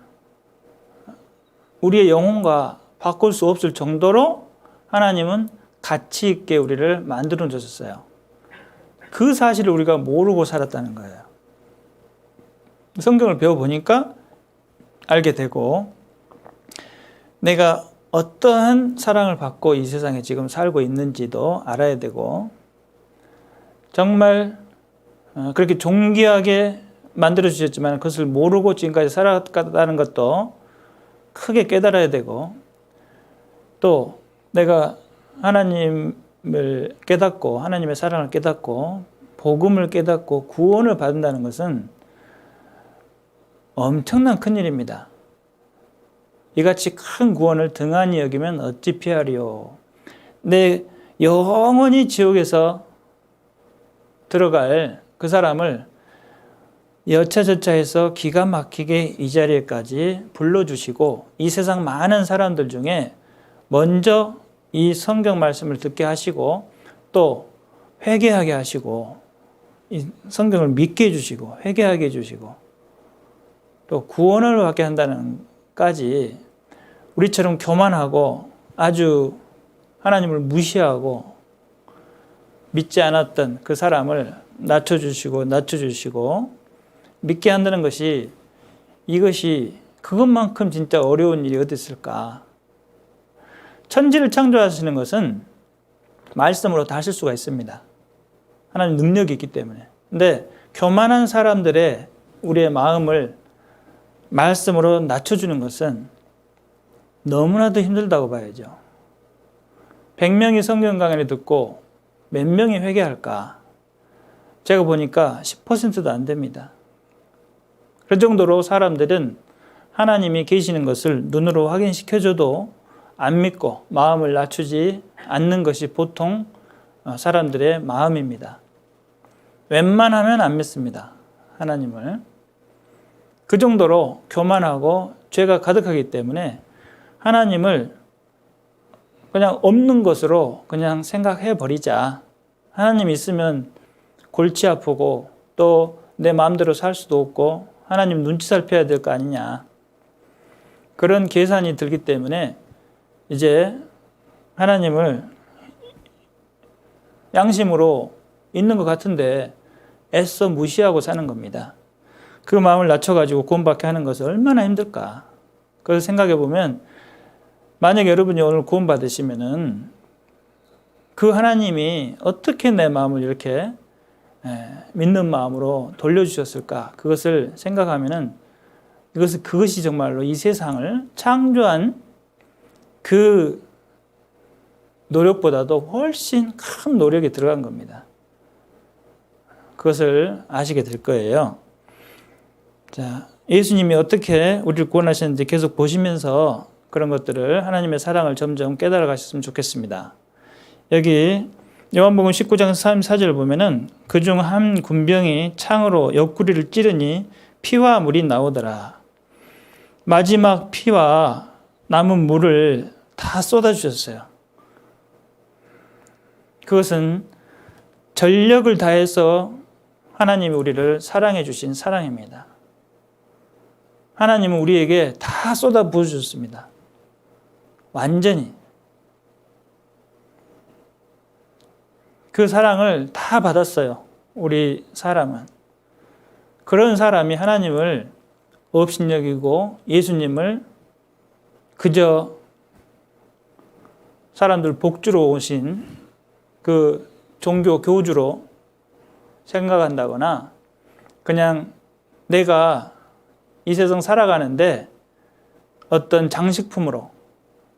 우리의 영혼과 바꿀 수 없을 정도로 하나님은 가치 있게 우리를 만들어 주셨어요. 그 사실을 우리가 모르고 살았다는 거예요. 성경을 배워보니까 알게 되고, 내가 어떠한 사랑을 받고 이 세상에 지금 살고 있는지도 알아야 되고, 정말 그렇게 존귀하게 만들어주셨지만 그것을 모르고 지금까지 살아갔다는 것도 크게 깨달아야 되고, 또 내가 하나님을 깨닫고 하나님의 사랑을 깨닫고 복음을 깨닫고 구원을 받는다는 것은 엄청난 큰일입니다. 이같이 큰 구원을 등한히 여기면 어찌 피하리요. 내 영원히 지옥에서 들어갈 그 사람을 여차저차해서 기가 막히게 이 자리에까지 불러주시고 이 세상 많은 사람들 중에 먼저 이 성경 말씀을 듣게 하시고 또 회개하게 하시고 이 성경을 믿게 해주시고 회개하게 해주시고 또 구원을 받게 한다는 까지 우리처럼 교만하고 아주 하나님을 무시하고 믿지 않았던 그 사람을 낮춰주시고 믿게 한다는 것이, 이것이 그것만큼 진짜 어려운 일이 어디 있을까. 천지를 창조하시는 것은 말씀으로 다 하실 수가 있습니다. 하나님 능력이 있기 때문에. 근데 교만한 사람들의 우리의 마음을 말씀으로 낮춰주는 것은 너무나도 힘들다고 봐야죠. 100명이 성경 강의를 듣고 몇 명이 회개할까? 제가 보니까 10%도 안 됩니다. 그 정도로 사람들은 하나님이 계시는 것을 눈으로 확인시켜줘도 안 믿고 마음을 낮추지 않는 것이 보통 사람들의 마음입니다. 웬만하면 안 믿습니다. 하나님을. 그 정도로 교만하고 죄가 가득하기 때문에 하나님을 그냥 없는 것으로 그냥 생각해 버리자. 하나님 있으면 골치 아프고 또 내 마음대로 살 수도 없고 하나님 눈치 살펴야 될 거 아니냐. 그런 계산이 들기 때문에 이제 하나님을 양심으로 있는 것 같은데 애써 무시하고 사는 겁니다. 그 마음을 낮춰가지고 구원받게 하는 것은 얼마나 힘들까. 그걸 생각해 보면, 만약에 여러분이 오늘 구원받으시면은 그 하나님이 어떻게 내 마음을 이렇게 믿는 마음으로 돌려주셨을까. 그것을 생각하면은 그것이 정말로 이 세상을 창조한 그 노력보다도 훨씬 큰 노력이 들어간 겁니다. 그것을 아시게 될 거예요. 자, 예수님이 어떻게 우리를 구원하셨는지 계속 보시면서 그런 것들을, 하나님의 사랑을 점점 깨달아 가셨으면 좋겠습니다. 여기 요한복음 19장 34절 보면은 그중 한 군병이 창으로 옆구리를 찌르니 피와 물이 나오더라. 마지막 피와 남은 물을 다 쏟아주셨어요. 그것은 전력을 다해서 하나님이 우리를 사랑해 주신 사랑입니다. 하나님은 우리에게 다 쏟아 부어주셨습니다. 완전히. 그 사랑을 다 받았어요. 우리 사람은. 그런 사람이 하나님을 업신여기고 예수님을 그저 사람들 복주로 오신 그 종교 교주로 생각한다거나 그냥 내가 이 세상 살아가는데 어떤 장식품으로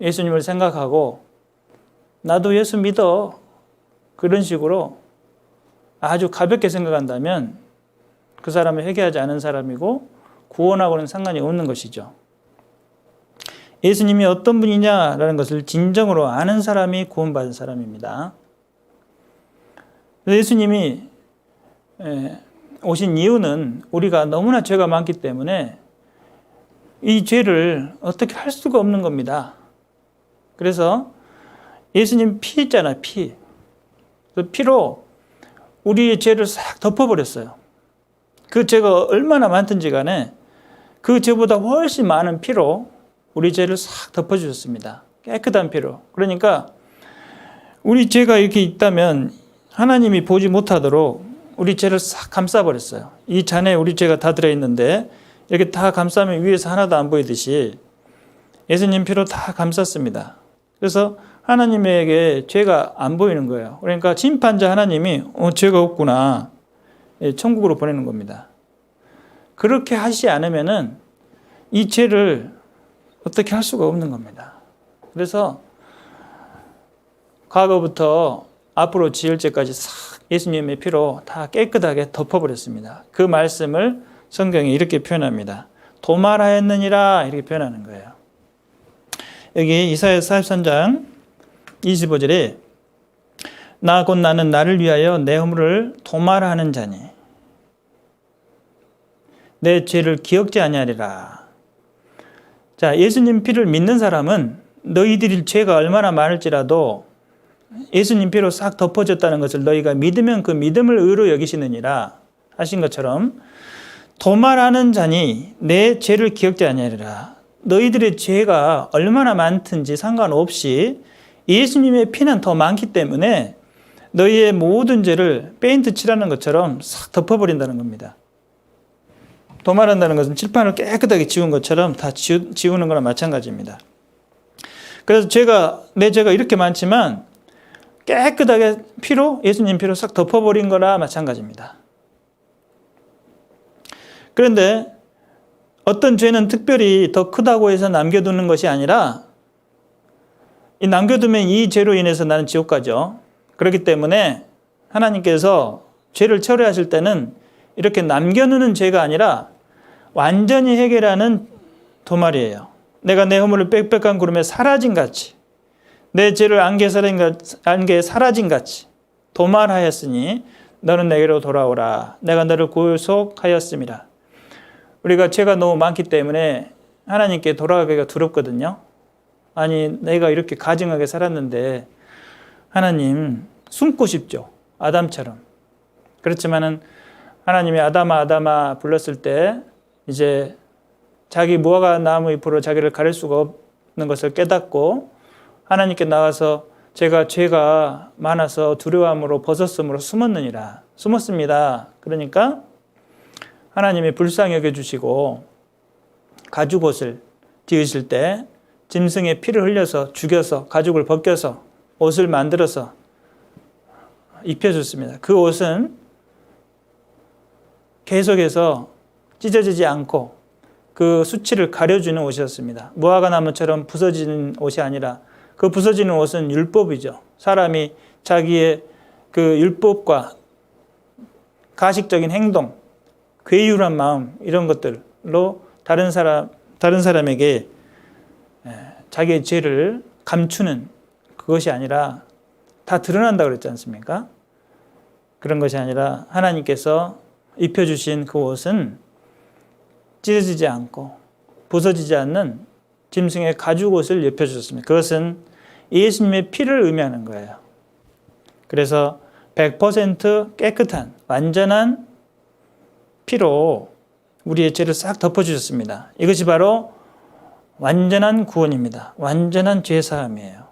예수님을 생각하고 나도 예수 믿어 그런 식으로 아주 가볍게 생각한다면 그 사람은 회개하지 않은 사람이고 구원하고는 상관이 없는 것이죠. 예수님이 어떤 분이냐라는 것을 진정으로 아는 사람이 구원받은 사람입니다. 예수님이 오신 이유는 우리가 너무나 죄가 많기 때문에 이 죄를 어떻게 할 수가 없는 겁니다. 그래서 예수님 피 있잖아요, 피. 그 피로 우리의 죄를 싹 덮어버렸어요. 그 죄가 얼마나 많든지 간에 그 죄보다 훨씬 많은 피로 우리 죄를 싹 덮어주셨습니다. 깨끗한 피로. 그러니까 우리 죄가 이렇게 있다면 하나님이 보지 못하도록 우리 죄를 싹 감싸버렸어요. 이 잔에 우리 죄가 다 들어있는데 이렇게 다 감싸면 위에서 하나도 안 보이듯이 예수님 피로 다 감쌌습니다. 그래서 하나님에게 죄가 안 보이는 거예요. 그러니까 심판자 하나님이 죄가 없구나. 천국으로 보내는 겁니다. 그렇게 하시지 않으면은 이 죄를 어떻게 할 수가 없는 겁니다. 그래서 과거부터 앞으로 지을 죄까지 싹 예수님의 피로 다 깨끗하게 덮어버렸습니다. 그 말씀을 성경이 이렇게 표현합니다. 도말하였느니라 이렇게 표현하는 거예요. 여기 이사야 43장 25절에 나 곧 나는 나를 위하여 내 허물을 도말하는 자니 내 죄를 기억지 아니하리라. 자, 예수님 피를 믿는 사람은 너희들이 죄가 얼마나 많을지라도 예수님 피로 싹 덮어졌다는 것을 너희가 믿으면 그 믿음을 의로 여기시느니라 하신 것처럼 도말하는 자니 내 죄를 기억지 아니하리라. 너희들의 죄가 얼마나 많든지 상관없이 예수님의 피는 더 많기 때문에 너희의 모든 죄를 페인트 칠하는 것처럼 싹 덮어버린다는 겁니다. 도말한다는 것은 칠판을 깨끗하게 지운 것처럼 다 지우는 거나 마찬가지입니다. 그래서 내 죄가 이렇게 많지만 깨끗하게 피로 예수님 피로 싹 덮어버린 거나 마찬가지입니다. 그런데 어떤 죄는 특별히 더 크다고 해서 남겨두는 것이 아니라 이 남겨두면 이 죄로 인해서 나는 지옥 가죠. 그렇기 때문에 하나님께서 죄를 처리하실 때는 이렇게 남겨놓는 죄가 아니라 완전히 해결하는 도말이에요. 내가 내 허물을 빽빽한 구름에 사라진 같이 내 죄를 안개에 사라진 같이 도말하였으니 너는 내게로 돌아오라. 내가 너를 구속하였음이라. 우리가 죄가 너무 많기 때문에 하나님께 돌아가기가 두렵거든요. 아니 내가 이렇게 가증하게 살았는데 하나님 숨고 싶죠. 아담처럼. 그렇지만은 하나님이 아담아 불렀을 때 이제 자기 무화과 나무 잎으로 자기를 가릴 수가 없는 것을 깨닫고 하나님께 나와서 제가 죄가 많아서 두려움으로 벗었으므로 숨었습니다. 그러니까 하나님이 불쌍히 여겨주시고 가죽옷을 지으실 때 짐승의 피를 흘려서 죽여서 가죽을 벗겨서 옷을 만들어서 입혀줬습니다. 그 옷은 계속해서 찢어지지 않고 그 수치를 가려주는 옷이었습니다. 무화과 나무처럼 부서지는 옷이 아니라 그 부서지는 옷은 율법이죠. 사람이 자기의 그 율법과 가식적인 행동, 괴유한 마음 이런 것들로 다른 사람에게 자기의 죄를 감추는 그것이 아니라 다 드러난다고 그랬지 않습니까? 그런 것이 아니라 하나님께서 입혀주신 그 옷은 찢어지지 않고 부서지지 않는 짐승의 가죽 옷을 입혀주셨습니다. 그것은 예수님의 피를 의미하는 거예요. 그래서 100% 깨끗한 완전한 피로 우리의 죄를 싹 덮어주셨습니다. 이것이 바로 완전한 구원입니다. 완전한 죄사함이에요.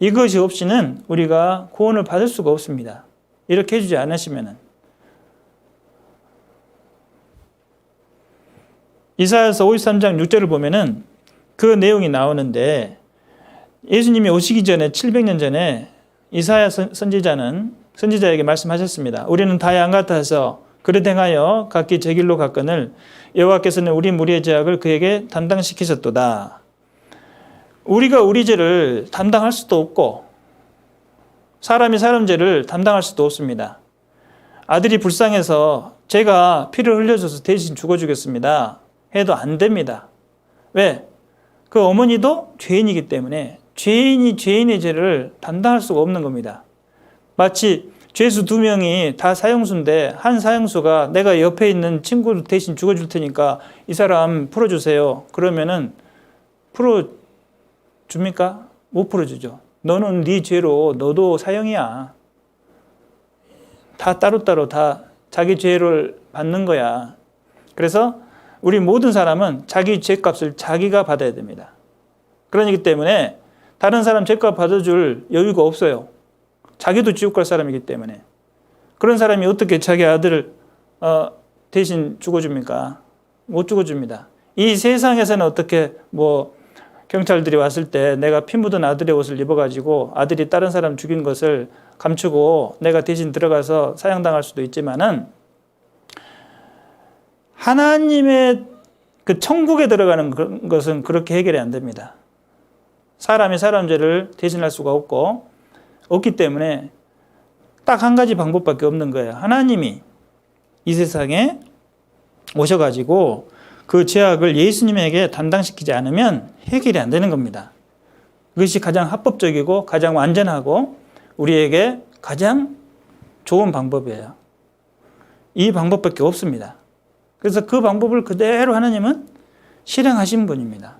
이것이 없이는 우리가 구원을 받을 수가 없습니다. 이렇게 해주지 않으시면은. 이사야서 53장 6절을 보면은 그 내용이 나오는데, 예수님이 오시기 전에 700년 전에 이사야 선지자에게 말씀하셨습니다. 우리는 다 양 같아서 그릇 행하여 각기 제 길로 갔거늘 여호와께서는 우리 무리의 죄악을 그에게 담당시키셨도다. 우리가 우리 죄를 담당할 수도 없고 사람이 사람 죄를 담당할 수도 없습니다. 아들이 불쌍해서 제가 피를 흘려줘서 대신 죽어주겠습니다 해도 안 됩니다. 왜? 그 어머니도 죄인이기 때문에 죄인이 죄인의 죄를 담당할 수가 없는 겁니다. 마치 죄수 2명이 다 사형수인데 한 사형수가 내가 옆에 있는 친구 대신 죽어줄 테니까 이 사람 풀어주세요. 그러면은 풀어줍니까? 못 풀어주죠. 너는 네 죄로 너도 사형이야. 다 따로따로 다 자기 죄를 받는 거야. 그래서 우리 모든 사람은 자기 죄값을 자기가 받아야 됩니다. 그러기 때문에 다른 사람 죄값 받아줄 여유가 없어요. 자기도 지옥 갈 사람이기 때문에. 그런 사람이 어떻게 자기 아들을 대신 죽어줍니까? 못 죽어줍니다. 이 세상에서는 어떻게 경찰들이 왔을 때 내가 피 묻은 아들의 옷을 입어가지고 아들이 다른 사람 죽인 것을 감추고 내가 대신 들어가서 사형당할 수도 있지만은, 하나님의 그 천국에 들어가는 것은 그렇게 해결이 안 됩니다. 사람이 사람 죄를 대신할 수가 없기 때문에 딱 한 가지 방법밖에 없는 거예요. 하나님이 이 세상에 오셔가지고 그 죄악을 예수님에게 담당시키지 않으면 해결이 안 되는 겁니다. 그것이 가장 합법적이고 가장 완전하고 우리에게 가장 좋은 방법이에요. 이 방법밖에 없습니다. 그래서 그 방법을 그대로 하나님은 실행하신 분입니다.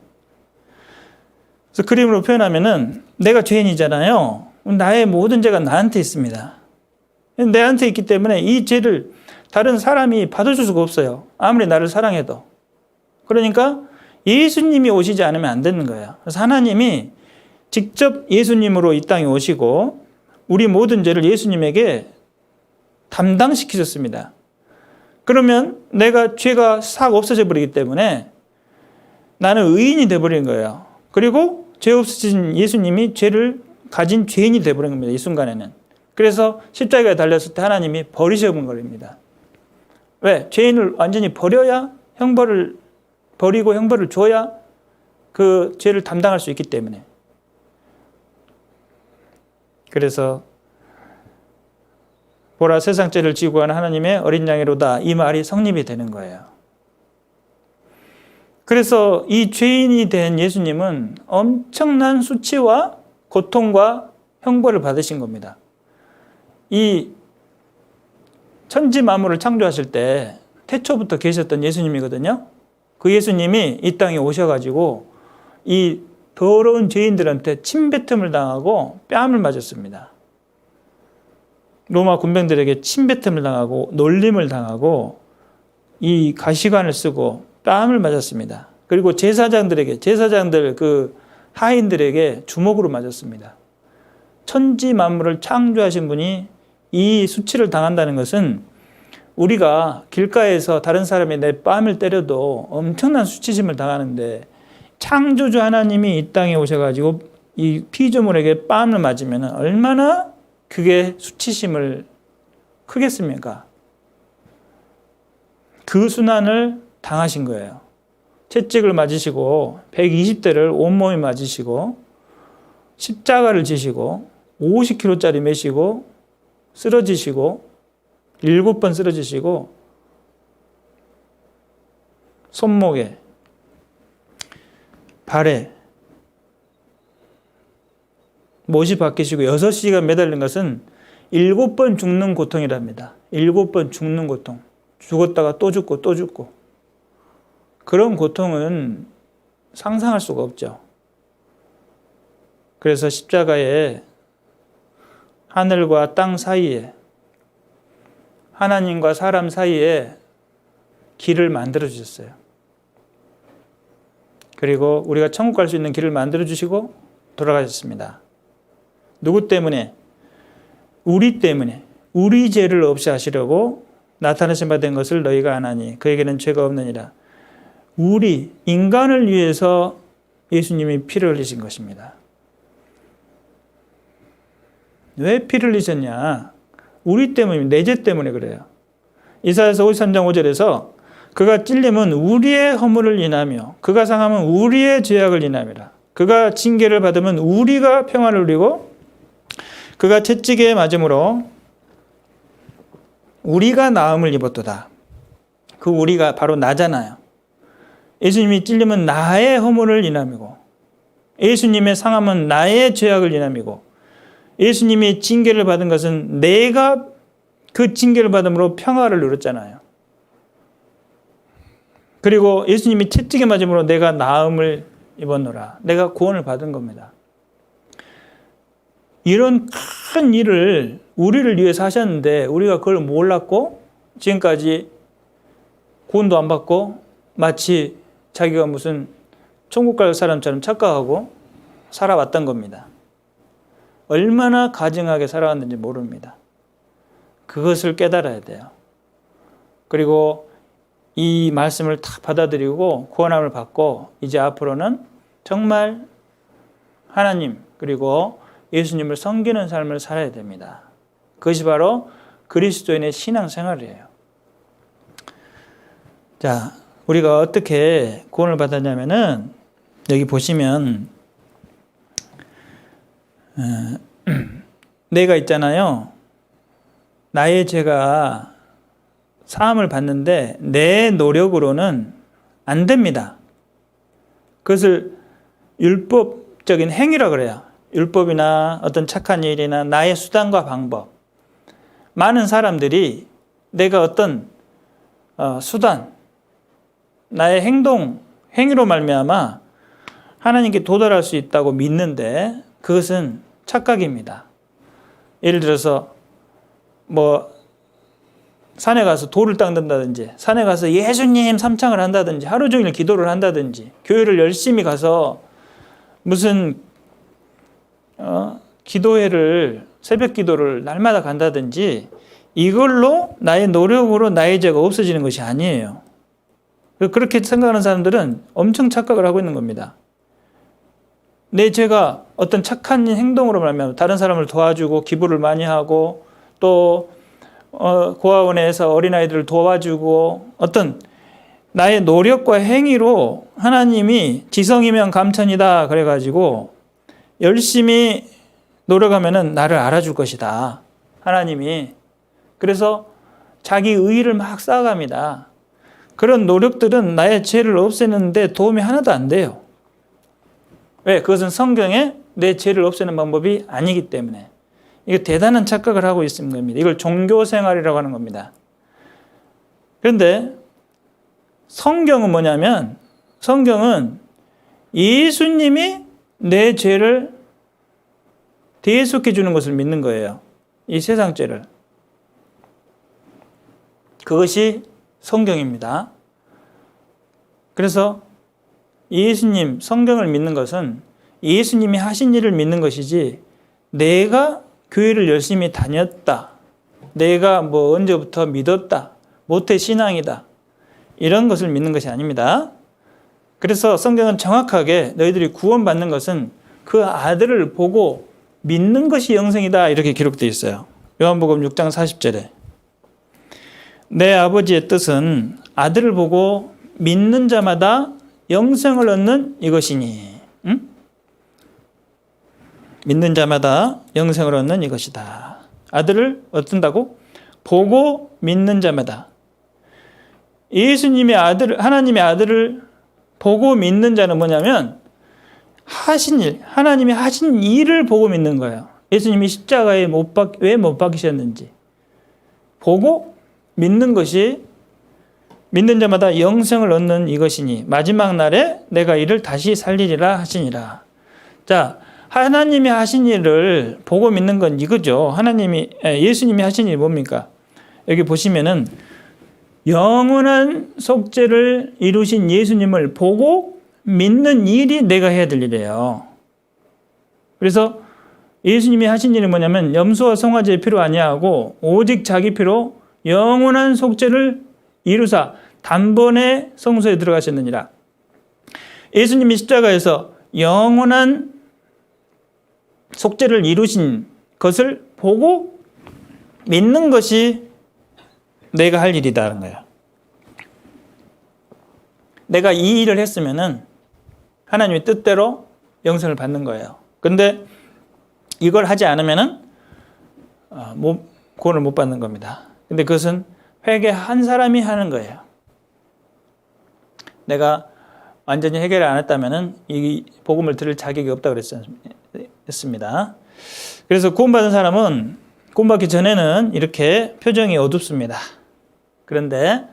그래서 그림으로 표현하면은 내가 죄인이잖아요. 나의 모든 죄가 나한테 있습니다. 내한테 있기 때문에 이 죄를 다른 사람이 받아줄 수가 없어요. 아무리 나를 사랑해도. 그러니까 예수님이 오시지 않으면 안 되는 거예요. 그래서 하나님이 직접 예수님으로 이 땅에 오시고 우리 모든 죄를 예수님에게 담당시키셨습니다. 그러면 내가 죄가 싹 없어져 버리기 때문에 나는 의인이 되어버린 거예요. 그리고 죄 없으신 예수님이 죄를 가진 죄인이 되어버린 겁니다. 이 순간에는. 그래서 십자가에 달렸을 때 하나님이 버리셔본 겁니다. 왜? 죄인을 완전히 버려야 형벌을 버리고 형벌을 줘야 그 죄를 담당할 수 있기 때문에. 그래서 보라 세상 죄를 지고 가는 하나님의 어린 양이로다, 이 말이 성립이 되는 거예요. 그래서 이 죄인이 된 예수님은 엄청난 수치와 고통과 형벌을 받으신 겁니다. 이 천지 만물을 창조하실 때 태초부터 계셨던 예수님이거든요. 그 예수님이 이 땅에 오셔가지고 이 더러운 죄인들한테 침뱉음을 당하고 뺨을 맞았습니다. 로마 군병들에게 침뱉음을 당하고 놀림을 당하고 이 가시관을 쓰고 뺨을 맞았습니다. 그리고 제사장들 그 하인들에게 주먹으로 맞았습니다. 천지 만물을 창조하신 분이 이 수치를 당한다는 것은 우리가 길가에서 다른 사람이 내 뺨을 때려도 엄청난 수치심을 당하는데, 창조주 하나님이 이 땅에 오셔가지고 이 피조물에게 뺨을 맞으면 얼마나 그게 수치심을 크겠습니까? 그 순환을 당하신 거예요. 채찍을 맞으시고 120대를 온몸에 맞으시고 십자가를 지시고 50kg짜리 메시고 쓰러지시고 7번 쓰러지시고 손목에 발에 못이 박히시고 6시간 매달린 것은 7번 죽는 고통이랍니다. 7번 죽는 고통. 죽었다가 또 죽고 또 죽고. 그런 고통은 상상할 수가 없죠. 그래서 십자가에 하늘과 땅 사이에, 하나님과 사람 사이에 길을 만들어 주셨어요. 그리고 우리가 천국 갈 수 있는 길을 만들어 주시고 돌아가셨습니다. 누구 때문에? 우리 때문에. 우리 죄를 없이 하시려고 나타나신 바 된 것을 너희가 아나니 그에게는 죄가 없느니라. 우리 인간을 위해서 예수님이 피를 흘리신 것입니다. 왜 피를 흘리셨냐? 우리 때문에, 내 죄 때문에 그래요. 이사야서 53장 5절에서 그가 찔림은 우리의 허물을 인하며 그가 상함은 우리의 죄악을 인함이라. 그가 징계를 받으면 우리가 평안을 누리고 그가 채찍에 맞음으로 우리가 나음을 입었도다. 그 우리가 바로 나잖아요. 예수님이 찔림은 나의 허물을 인함이고 예수님의 상함은 나의 죄악을 인함이고 예수님이 징계를 받은 것은 내가 그 징계를 받음으로 평화를 누렸잖아요. 그리고 예수님이 채찍에 맞음으로 내가 나음을 입었노라. 내가 구원을 받은 겁니다. 이런 큰 일을 우리를 위해서 하셨는데 우리가 그걸 몰랐고 지금까지 구원도 안 받고 마치 자기가 무슨 천국 갈 사람처럼 착각하고 살아왔던 겁니다. 얼마나 가증하게 살아왔는지 모릅니다. 그것을 깨달아야 돼요. 그리고 이 말씀을 다 받아들이고 구원함을 받고 이제 앞으로는 정말 하나님 그리고 예수님을 섬기는 삶을 살아야 됩니다. 그것이 바로 그리스도인의 신앙생활이에요. 자, 우리가 어떻게 구원을 받았냐면은 여기 보시면 내가 있잖아요. 나의 죄가 사함을 받는데 내 노력으로는 안 됩니다. 그것을 율법적인 행위라 그래요. 율법이나 어떤 착한 일이나 나의 수단과 방법. 많은 사람들이 내가 어떤 수단, 나의 행위로 말미암아 하나님께 도달할 수 있다고 믿는데 그것은 착각입니다. 예를 들어서 산에 가서 돌을 닦는다든지 산에 가서 예수님 삼창을 한다든지 하루 종일 기도를 한다든지 교회를 열심히 가서 무슨 기도회를 새벽 기도를 날마다 간다든지 이걸로 나의 노력으로 나의 죄가 없어지는 것이 아니에요. 그렇게 생각하는 사람들은 엄청 착각을 하고 있는 겁니다. 내 죄가 어떤 착한 행동으로 말하면 다른 사람을 도와주고 기부를 많이 하고 또 고아원에서 어린아이들을 도와주고 어떤 나의 노력과 행위로 하나님이 지성이면 감천이다 그래가지고 열심히 노력하면은 나를 알아줄 것이다. 하나님이. 그래서 자기 의의를 막 쌓아갑니다. 그런 노력들은 나의 죄를 없애는데 도움이 하나도 안 돼요. 왜? 그것은 성경에 내 죄를 없애는 방법이 아니기 때문에. 이거 대단한 착각을 하고 있는 겁니다. 이걸 종교생활이라고 하는 겁니다. 그런데 성경은 뭐냐면 성경은 예수님이 내 죄를 대속해 주는 것을 믿는 거예요. 이 세상 죄를. 그것이 성경입니다. 그래서 예수님, 성경을 믿는 것은 예수님이 하신 일을 믿는 것이지 내가 교회를 열심히 다녔다. 내가 언제부터 믿었다. 모태 신앙이다. 이런 것을 믿는 것이 아닙니다. 그래서 성경은 정확하게 너희들이 구원받는 것은 그 아들을 보고 믿는 것이 영생이다. 이렇게 기록되어 있어요. 요한복음 6장 40절에 내 아버지의 뜻은 아들을 보고 믿는 자마다 영생을 얻는 이것이니 믿는 자마다 영생을 얻는 이것이다. 아들을 얻는다고? 보고 믿는 자마다. 예수님의 아들, 하나님의 아들을 보고 믿는 자는 뭐냐면 하신 일, 하나님이 하신 일을 보고 믿는 거예요. 예수님이 십자가에 왜 못 박히셨는지 보고 믿는 것이 믿는 자마다 영생을 얻는 이것이니 마지막 날에 내가 이를 다시 살리리라 하시니라. 자, 하나님이 하신 일을 보고 믿는 건 이거죠. 예수님이 하신 일이 뭡니까? 여기 보시면은 영원한 속죄를 이루신 예수님을 보고 믿는 일이 내가 해야 될 일이에요. 그래서 예수님이 하신 일이 뭐냐면 염소와 송아지의 피로 아니하고 오직 자기 피로 영원한 속죄를 이루사 단번에 성소에 들어가셨느니라. 예수님이 십자가에서 영원한 속죄를 이루신 것을 보고 믿는 것이 내가 할 일이다라는 거예요. 내가 이 일을 했으면은 하나님의 뜻대로 영생을 받는 거예요. 그런데 이걸 하지 않으면은 구원을 못 받는 겁니다. 근데 그것은 회개 한 사람이 하는 거예요. 내가 완전히 해결을 안 했다면은 이 복음을 들을 자격이 없다고 그랬습니다. 그래서 구원받은 사람은 구원받기 전에는 이렇게 표정이 어둡습니다. 그런데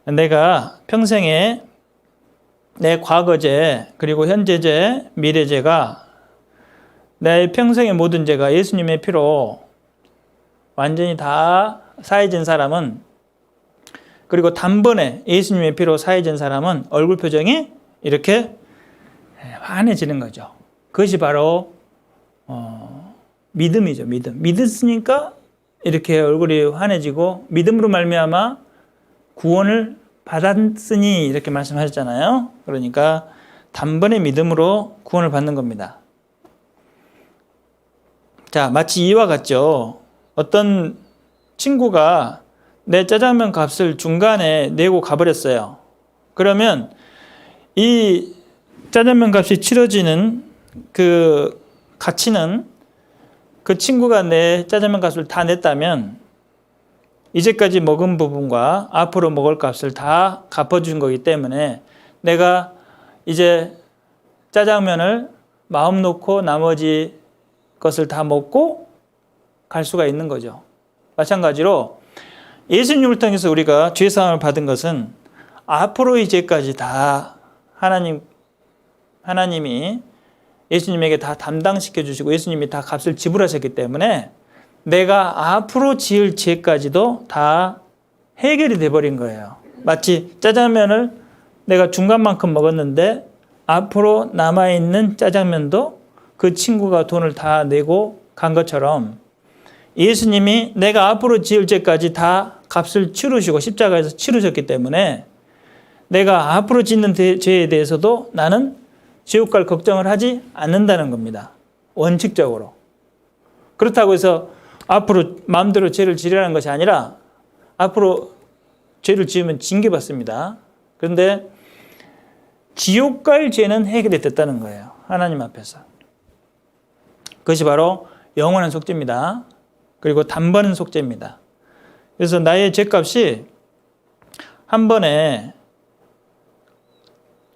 내가 평생에 내 과거죄, 그리고 현재죄, 미래죄가 내 평생의 모든 죄가 예수님의 피로 완전히 다 사해진 사람은, 그리고 단번에 예수님의 피로 사해진 사람은 얼굴 표정이 이렇게 환해지는 거죠. 그것이 바로 믿음이죠. 믿었으니까 이렇게 얼굴이 환해지고 믿음으로 말미암아 구원을 받았으니 이렇게 말씀하셨잖아요. 그러니까 단번에 믿음으로 구원을 받는 겁니다. 자, 마치 이와 같죠. 어떤 친구가 내 짜장면 값을 중간에 내고 가버렸어요. 그러면 이 짜장면 값이 치러지는 그 가치는 그 친구가 내 짜장면 값을 다 냈다면 이제까지 먹은 부분과 앞으로 먹을 값을 다 갚아준 거기 때문에 내가 이제 짜장면을 마음 놓고 나머지 것을 다 먹고 갈 수가 있는 거죠. 마찬가지로 예수님을 통해서 우리가 죄사함을 받은 것은 앞으로 이제까지 다 하나님이 예수님에게 다 담당시켜 주시고 예수님이 다 값을 지불하셨기 때문에 내가 앞으로 지을 죄까지도 다 해결이 돼버린 거예요. 마치 짜장면을 내가 중간만큼 먹었는데 앞으로 남아있는 짜장면도 그 친구가 돈을 다 내고 간 것처럼 예수님이 내가 앞으로 지을 죄까지 다 값을 치르시고 십자가에서 치르셨기 때문에 내가 앞으로 짓는 죄에 대해서도 나는 지옥 갈 걱정을 하지 않는다는 겁니다. 원칙적으로. 그렇다고 해서 앞으로 마음대로 죄를 지으라는 것이 아니라 앞으로 죄를 지으면 징계받습니다. 그런데 지옥 갈 죄는 해결이 됐다는 거예요. 하나님 앞에서. 그것이 바로 영원한 속죄입니다. 그리고 단번 속죄입니다. 그래서 나의 죄값이 한 번에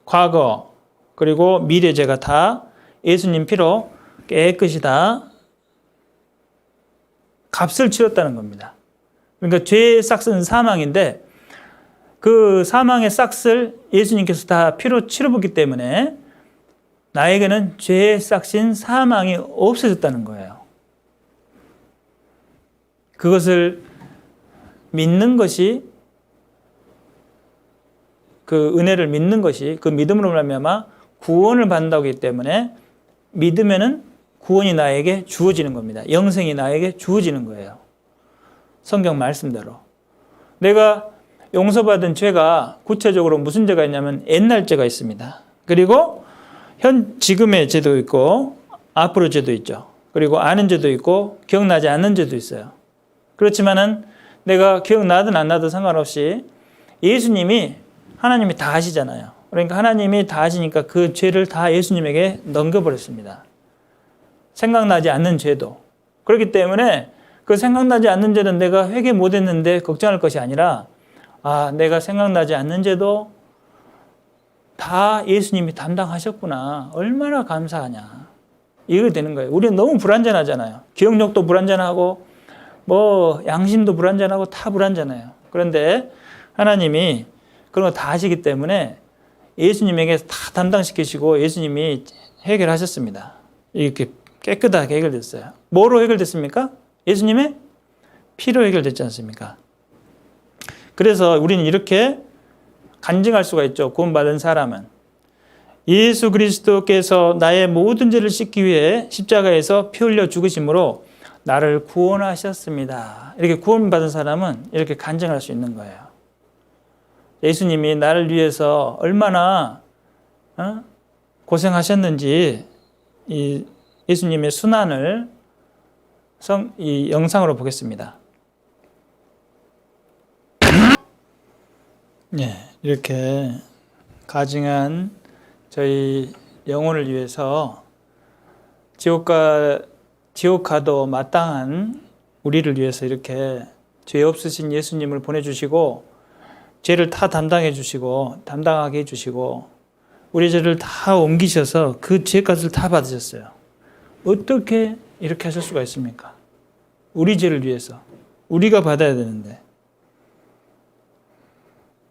과거 그리고 미래 죄가 다 예수님 피로 깨끗이 다 값을 치렀다는 겁니다. 그러니까 죄의 싹은 사망인데 그 사망의 싹을 예수님께서 다 피로 치러봤기 때문에 나에게는 죄의 싹인 사망이 없어졌다는 거예요. 그것을 믿는 것이, 그 은혜를 믿는 것이, 그 믿음으로 말미암아 구원을 받는다고 하기 때문에 믿으면은 구원이 나에게 주어지는 겁니다. 영생이 나에게 주어지는 거예요. 성경 말씀대로. 내가 용서받은 죄가 구체적으로 무슨 죄가 있냐면 옛날 죄가 있습니다. 그리고 지금의 죄도 있고 앞으로 죄도 있죠. 그리고 아는 죄도 있고 기억나지 않는 죄도 있어요. 그렇지만은 내가 기억나든 안 나든 상관없이 예수님이, 하나님이 다 아시잖아요. 그러니까 하나님이 다 아시니까 그 죄를 다 예수님에게 넘겨버렸습니다. 생각나지 않는 죄도. 그렇기 때문에 그 생각나지 않는 죄는 내가 회개 못했는데 걱정할 것이 아니라, 내가 생각나지 않는 죄도 다 예수님이 담당하셨구나. 얼마나 감사하냐. 이게 되는 거예요. 우리는 너무 불완전하잖아요. 기억력도 불완전하고 뭐 양심도 불완전하고 다 불완전해요. 그런데 하나님이 그런 거 다 하시기 때문에 예수님에게 다 담당시키시고 예수님이 해결하셨습니다. 이렇게 깨끗하게 해결됐어요. 뭐로 해결됐습니까? 예수님의 피로 해결됐지 않습니까? 그래서 우리는 이렇게 간증할 수가 있죠. 구원받은 사람은 예수 그리스도께서 나의 모든 죄를 씻기 위해 십자가에서 피 흘려 죽으심으로 나를 구원하셨습니다. 이렇게 구원받은 사람은 이렇게 간증할 수 있는 거예요. 예수님이 나를 위해서 얼마나 고생하셨는지 이 예수님의 순환을 이 영상으로 보겠습니다. 네, 이렇게 가증한 저희 영혼을 위해서 지옥가도 마땅한 우리를 위해서 이렇게 죄 없으신 예수님을 보내주시고 죄를 다 담당해 주시고 담당하게 해주시고 우리 죄를 다 옮기셔서 그 죄값을 다 받으셨어요. 어떻게 이렇게 하실 수가 있습니까? 우리 죄를 위해서 우리가 받아야 되는데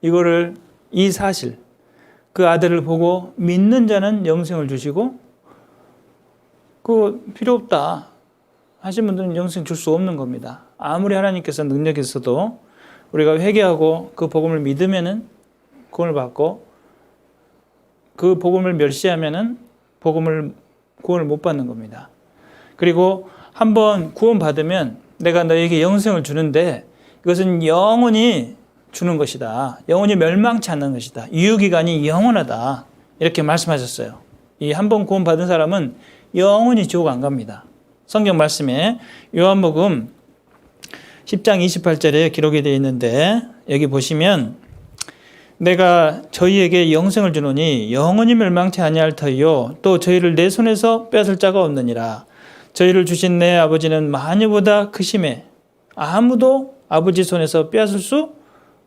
이거를 이 사실 그 아들을 보고 믿는 자는 영생을 주시고 그거 필요 없다 하신 분들은 영생 줄 수 없는 겁니다. 아무리 하나님께서 능력이 있어도 우리가 회개하고 그 복음을 믿으면은 구원을 받고 그 복음을 멸시하면은 구원을 못 받는 겁니다. 그리고 한번 구원 받으면 내가 너에게 영생을 주는데 이것은 영원히 주는 것이다. 영원히 멸망치 않는 것이다. 유효기간이 영원하다. 이렇게 말씀하셨어요. 이 한 번 구원 받은 사람은 영원히 지옥 안 갑니다. 성경 말씀에 요한복음 10장 28절에 기록이 되어 있는데 여기 보시면 내가 저희에게 영생을 주노니 영원히 멸망치 아니할 터이요 또 저희를 내 손에서 뺏을 자가 없느니라. 저희를 주신 내 아버지는 만유보다 크심에 아무도 아버지 손에서 빼앗을 수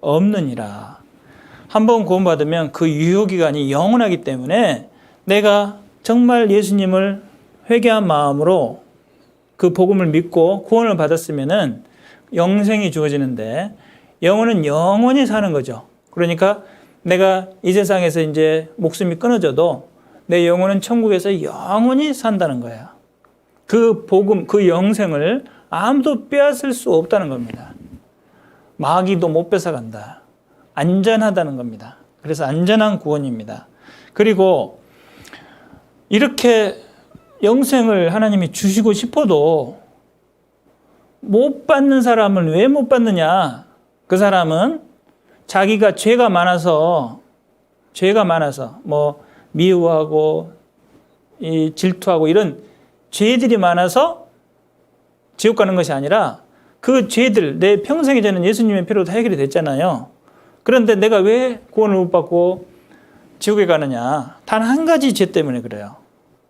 없느니라. 한번 구원받으면 그 유효기간이 영원하기 때문에 내가 정말 예수님을 회개한 마음으로 그 복음을 믿고 구원을 받았으면은 영생이 주어지는데 영혼은 영원히 사는 거죠. 그러니까 내가 이 세상에서 이제 목숨이 끊어져도 내 영혼은 천국에서 영원히 산다는 거예요. 그 복음, 그 영생을 아무도 빼앗을 수 없다는 겁니다. 마귀도 못 뺏어간다. 안전하다는 겁니다. 그래서 안전한 구원입니다. 그리고 이렇게 영생을 하나님이 주시고 싶어도 못 받는 사람은 왜 못 받느냐? 그 사람은 자기가 죄가 많아서 뭐 미워하고 이 질투하고 이런 죄들이 많아서 지옥 가는 것이 아니라 그 죄들, 내 평생의 죄는 예수님의 피로 다 해결이 됐잖아요. 그런데 내가 왜 구원을 못 받고 지옥에 가느냐? 단 한 가지 죄 때문에 그래요.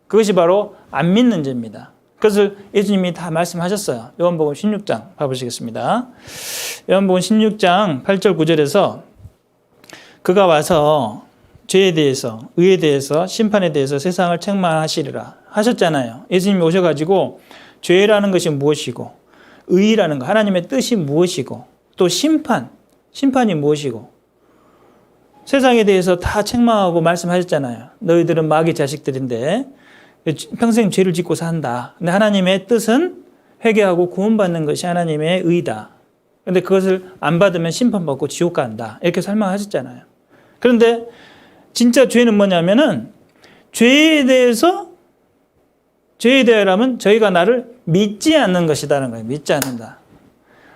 그것이 바로 안 믿는 죄입니다. 그것을 예수님이 다 말씀하셨어요. 요한복음 16장 봐보시겠습니다. 요한복음 16장 8절 9절에서 그가 와서 죄에 대해서, 의에 대해서, 심판에 대해서 세상을 책망하시리라 하셨잖아요. 예수님이 오셔가지고 죄라는 것이 무엇이고 의라는 것, 하나님의 뜻이 무엇이고 또 심판이 무엇이고 세상에 대해서 다 책망하고 말씀하셨잖아요. 너희들은 마귀 자식들인데 평생 죄를 짓고 산다. 근데 하나님의 뜻은 회개하고 구원받는 것이 하나님의 의다. 그런데 그것을 안 받으면 심판받고 지옥 간다. 이렇게 설명하셨잖아요. 그런데 진짜 죄는 뭐냐면은 죄에 대하여라면 저희가 나를 믿지 않는 것이다는 거예요. 믿지 않는다.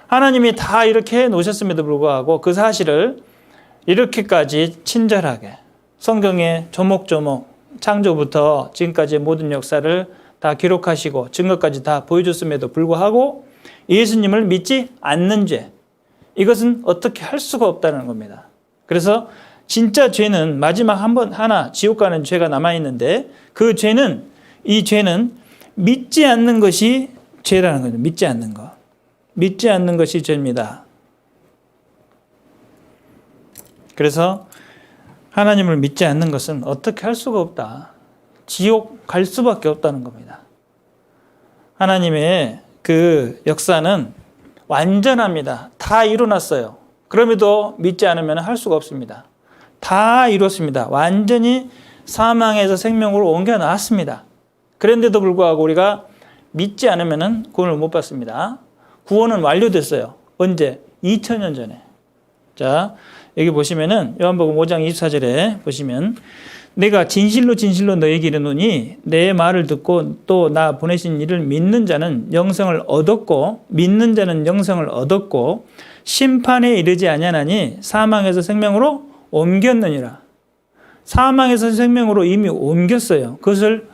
하나님이 다 이렇게 놓으셨음에도 불구하고 그 사실을 이렇게까지 친절하게 성경에 조목조목 창조부터 지금까지의 모든 역사를 다 기록하시고 증거까지 다 보여줬음에도 불구하고 예수님을 믿지 않는 죄, 이것은 어떻게 할 수가 없다는 겁니다. 그래서 진짜 죄는 마지막 하나 지옥 가는 죄가 남아있는데 이 죄는 믿지 않는 것이 죄라는 거죠. 믿지 않는 것. 믿지 않는 것이 죄입니다. 그래서 하나님을 믿지 않는 것은 어떻게 할 수가 없다. 지옥 갈 수밖에 없다는 겁니다. 하나님의 그 역사는 완전합니다. 다 이루어놨어요. 그럼에도 믿지 않으면 할 수가 없습니다. 다 이뤘습니다. 완전히 사망에서 생명으로 옮겨 나왔습니다. 그런데도 불구하고 우리가 믿지 않으면 구원을 못 받습니다. 구원은 완료됐어요. 언제? 2000년 전에. 자, 여기 보시면은 요한복음 5장 24절에 보시면 내가 진실로 진실로 너에게 이르노니 내 말을 듣고 또 나 보내신 이를 믿는 자는 영생을 얻었고 믿는 자는 영생을 얻었고 심판에 이르지 아니하나니 사망에서 생명으로 옮겼느니라. 사망에서 생명으로 이미 옮겼어요. 그것을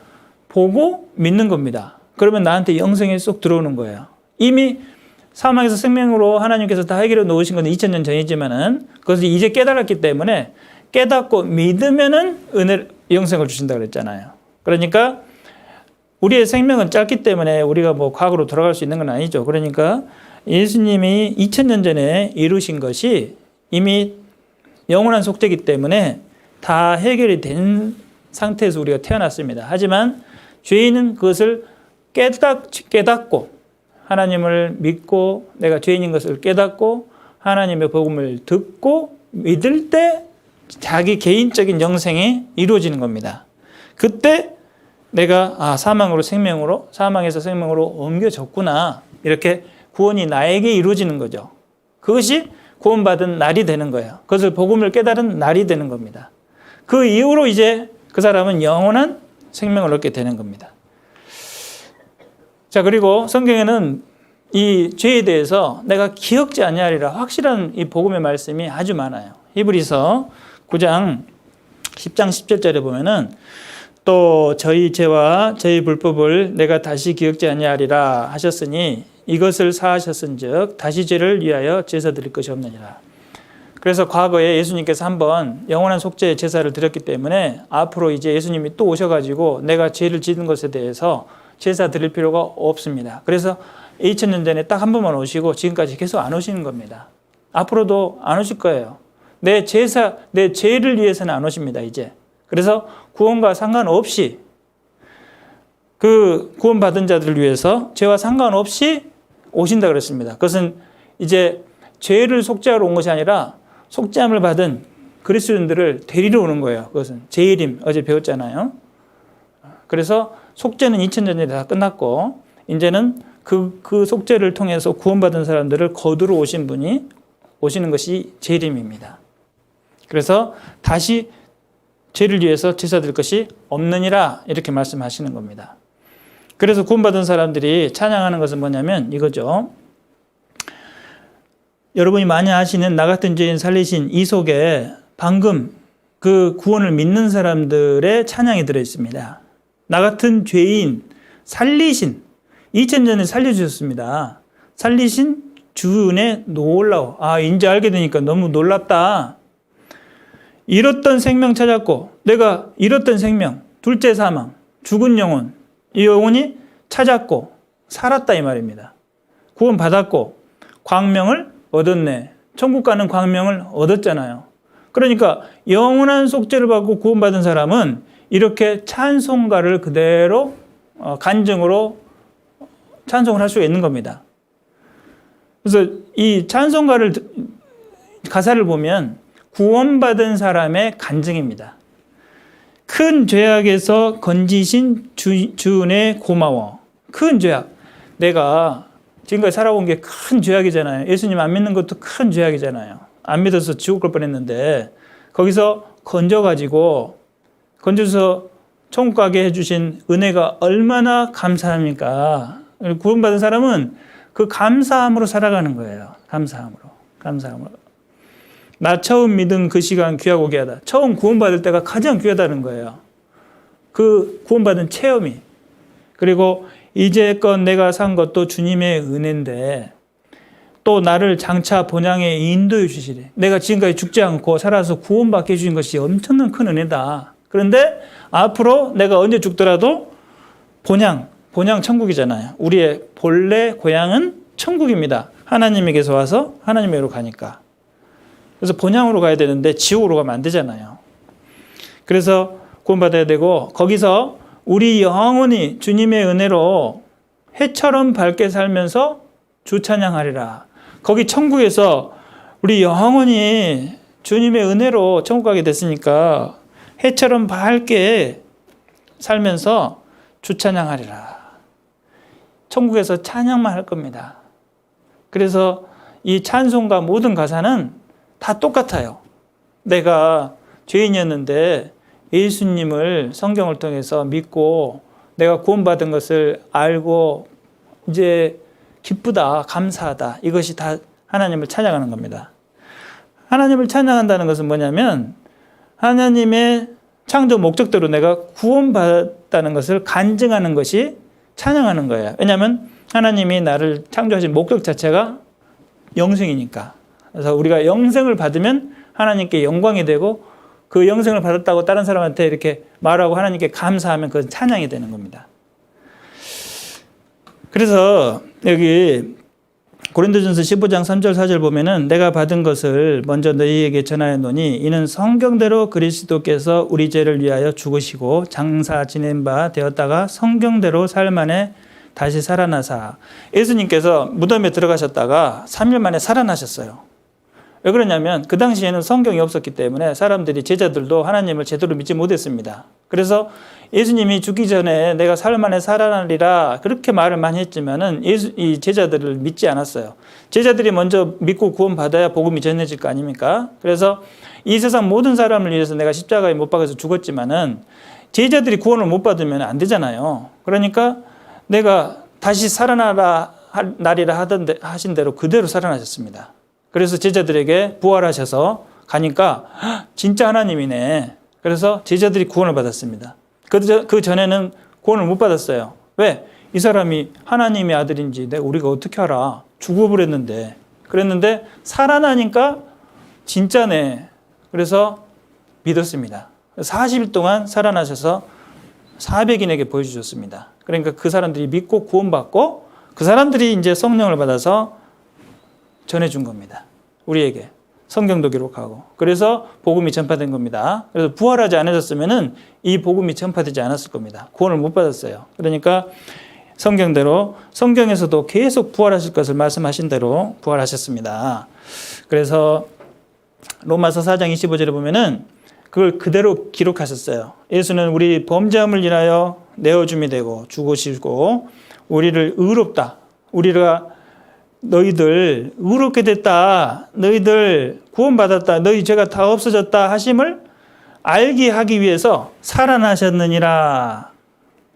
보고 믿는 겁니다. 그러면 나한테 영생에 쏙 들어오는 거예요. 이미 사망에서 생명으로 하나님께서 다 해결해 놓으신 건 2000년 전이지만은 그것을 이제 깨달았기 때문에 깨닫고 믿으면은 영생을 주신다 그랬잖아요. 그러니까 우리의 생명은 짧기 때문에 우리가 뭐 과거로 돌아갈 수 있는 건 아니죠. 그러니까 예수님이 2000년 전에 이루신 것이 이미 영원한 속죄이기 때문에 다 해결이 된 상태에서 우리가 태어났습니다. 하지만 죄인은 그것을 깨닫고 하나님을 믿고 내가 죄인인 것을 깨닫고 하나님의 복음을 듣고 믿을 때 자기 개인적인 영생이 이루어지는 겁니다. 그때 내가 사망으로 생명으로 사망에서 생명으로 옮겨졌구나 이렇게 구원이 나에게 이루어지는 거죠. 그것이 구원받은 날이 되는 거예요. 그것을 복음을 깨달은 날이 되는 겁니다. 그 이후로 이제 그 사람은 영원한 생명을 얻게 되는 겁니다. 자, 그리고 성경에는 이 죄에 대해서 내가 기억지 아니하리라 확실한 이 복음의 말씀이 아주 많아요. 히브리서 9장 10장 17절에 보면은 또 저희 죄와 저희 불법을 내가 다시 기억지 아니하리라 하셨으니 이것을 사하셨은즉 다시 죄를 위하여 제사 드릴 것이 없느니라. 그래서 과거에 예수님께서 한번 영원한 속죄 제사를 드렸기 때문에 앞으로 이제 예수님이 또 오셔가지고 내가 죄를 지은 것에 대해서 제사 드릴 필요가 없습니다. 그래서 2000년 전에 딱 한 번만 오시고 지금까지 계속 안 오시는 겁니다. 앞으로도 안 오실 거예요. 내 죄를 위해서는 안 오십니다, 이제. 그래서 구원과 상관없이 그 구원받은 자들을 위해서 죄와 상관없이 오신다 그랬습니다. 그것은 이제 죄를 속죄하러 온 것이 아니라 속죄함을 받은 그리스도인들을 데리러 오는 거예요. 그것은 재림 어제 배웠잖아요. 그래서 속죄는 2000년 전에 다 끝났고 이제는 그 속죄를 통해서 구원받은 사람들을 거두러 오신 분이 오시는 것이 재림입니다. 그래서 다시 죄를 위해서 제사 드릴 것이 없느니라 이렇게 말씀하시는 겁니다. 그래서 구원받은 사람들이 찬양하는 것은 뭐냐면 이거죠. 여러분이 많이 아시는 나 같은 죄인 살리신 이 속에 방금 그 구원을 믿는 사람들의 찬양이 들어있습니다. 나 같은 죄인 살리신 2000년에 살려주셨습니다. 살리신 주 은혜 놀라워. 이제 알게 되니까 너무 놀랍다. 잃었던 생명 찾았고 내가 잃었던 생명 둘째 사망 죽은 영혼 이 영혼이 찾았고 살았다 이 말입니다. 구원 받았고 광명을 얻었네. 천국 가는 광명을 얻었잖아요. 그러니까 영원한 속죄를 받고 구원받은 사람은 이렇게 찬송가를 그대로 간증으로 찬송을 할 수가 있는 겁니다. 그래서 이 찬송가를 가사를 보면 구원받은 사람의 간증입니다. 큰 죄악에서 건지신 주 은혜 고마워. 큰 죄악. 내가 지금까지 살아온 게 큰 죄악이잖아요. 예수님 안 믿는 것도 큰 죄악이잖아요. 안 믿어서 지옥 갈 뻔했는데 거기서 건져서 천국 가게 해주신 은혜가 얼마나 감사합니까? 구원받은 사람은 그 감사함으로 살아가는 거예요. 감사함으로. 나 처음 믿은 그 시간 귀하고 귀하다. 처음 구원받을 때가 가장 귀하다는 거예요. 그 구원받은 체험이. 그리고 이제껏 내가 산 것도 주님의 은혜인데 또 나를 장차 본향에 인도해 주시래. 내가 지금까지 죽지 않고 살아서 구원받게 해주신 것이 엄청난 큰 은혜다. 그런데 앞으로 내가 언제 죽더라도 본향 천국이잖아요. 우리의 본래 고향은 천국입니다. 하나님에게서 와서 하나님에게로 가니까. 그래서 본향으로 가야 되는데 지옥으로 가면 안 되잖아요. 그래서 구원받아야 되고 거기서 우리 영혼이 주님의 은혜로 해처럼 밝게 살면서 주 찬양하리라. 거기 천국에서 우리 영혼이 주님의 은혜로 천국 가게 됐으니까 해처럼 밝게 살면서 주 찬양하리라. 천국에서 찬양만 할 겁니다. 그래서 이 찬송가 모든 가사는 다 똑같아요. 내가 죄인이었는데 예수님을 성경을 통해서 믿고 내가 구원받은 것을 알고 이제 기쁘다, 감사하다. 이것이 다 하나님을 찬양하는 겁니다. 하나님을 찬양한다는 것은 뭐냐면 하나님의 창조 목적대로 내가 구원받았다는 것을 간증하는 것이 찬양하는 거예요. 왜냐하면 하나님이 나를 창조하신 목적 자체가 영생이니까. 그래서 우리가 영생을 받으면 하나님께 영광이 되고 그 영생을 받았다고 다른 사람한테 이렇게 말하고 하나님께 감사하면 그건 찬양이 되는 겁니다. 그래서 여기 고린도전서 15장 3절 4절 보면은 내가 받은 것을 먼저 너희에게 전하였노니 이는 성경대로 그리스도께서 우리 죄를 위하여 죽으시고 장사 지낸 바 되었다가 성경대로 살만에 다시 살아나사. 예수님께서 무덤에 들어가셨다가 3일 만에 살아나셨어요. 왜 그러냐면 그 당시에는 성경이 없었기 때문에 사람들이 제자들도 하나님을 제대로 믿지 못했습니다. 그래서 예수님이 죽기 전에 내가 사흘 만에 살아나리라 그렇게 말을 많이 했지만은 이 제자들을 믿지 않았어요. 제자들이 먼저 믿고 구원받아야 복음이 전해질 거 아닙니까? 그래서 이 세상 모든 사람을 위해서 내가 십자가에 못 박아서 죽었지만은 제자들이 구원을 못 받으면 안 되잖아요. 그러니까 내가 다시 살아나리라 하신 대로 그대로 살아나셨습니다. 그래서 제자들에게 부활하셔서 가니까 진짜 하나님이네. 그래서 제자들이 구원을 받았습니다. 그 전에는 구원을 못 받았어요. 왜? 이 사람이 하나님의 아들인지 우리가 어떻게 알아? 죽어버렸는데. 그랬는데 살아나니까 진짜네. 그래서 믿었습니다. 40일 동안 살아나셔서 400인에게 보여주셨습니다. 그러니까 그 사람들이 믿고 구원받고 그 사람들이 이제 성령을 받아서 전해준 겁니다. 우리에게. 성경도 기록하고. 그래서 복음이 전파된 겁니다. 그래서 부활하지 않으셨으면은 이 복음이 전파되지 않았을 겁니다. 구원을 못 받았어요. 그러니까 성경대로 성경에서도 계속 부활하실 것을 말씀하신 대로 부활하셨습니다. 그래서 로마서 4장 25절에 보면은 그걸 그대로 기록하셨어요. 예수는 우리 범죄함을 인하여 내어줌이 되고 죽으시고 우리를 의롭다. 우리가 너희들 의롭게 됐다. 너희들 구원받았다. 너희 죄가 다 없어졌다 하심을 알게 하기 위해서 살아나셨느니라.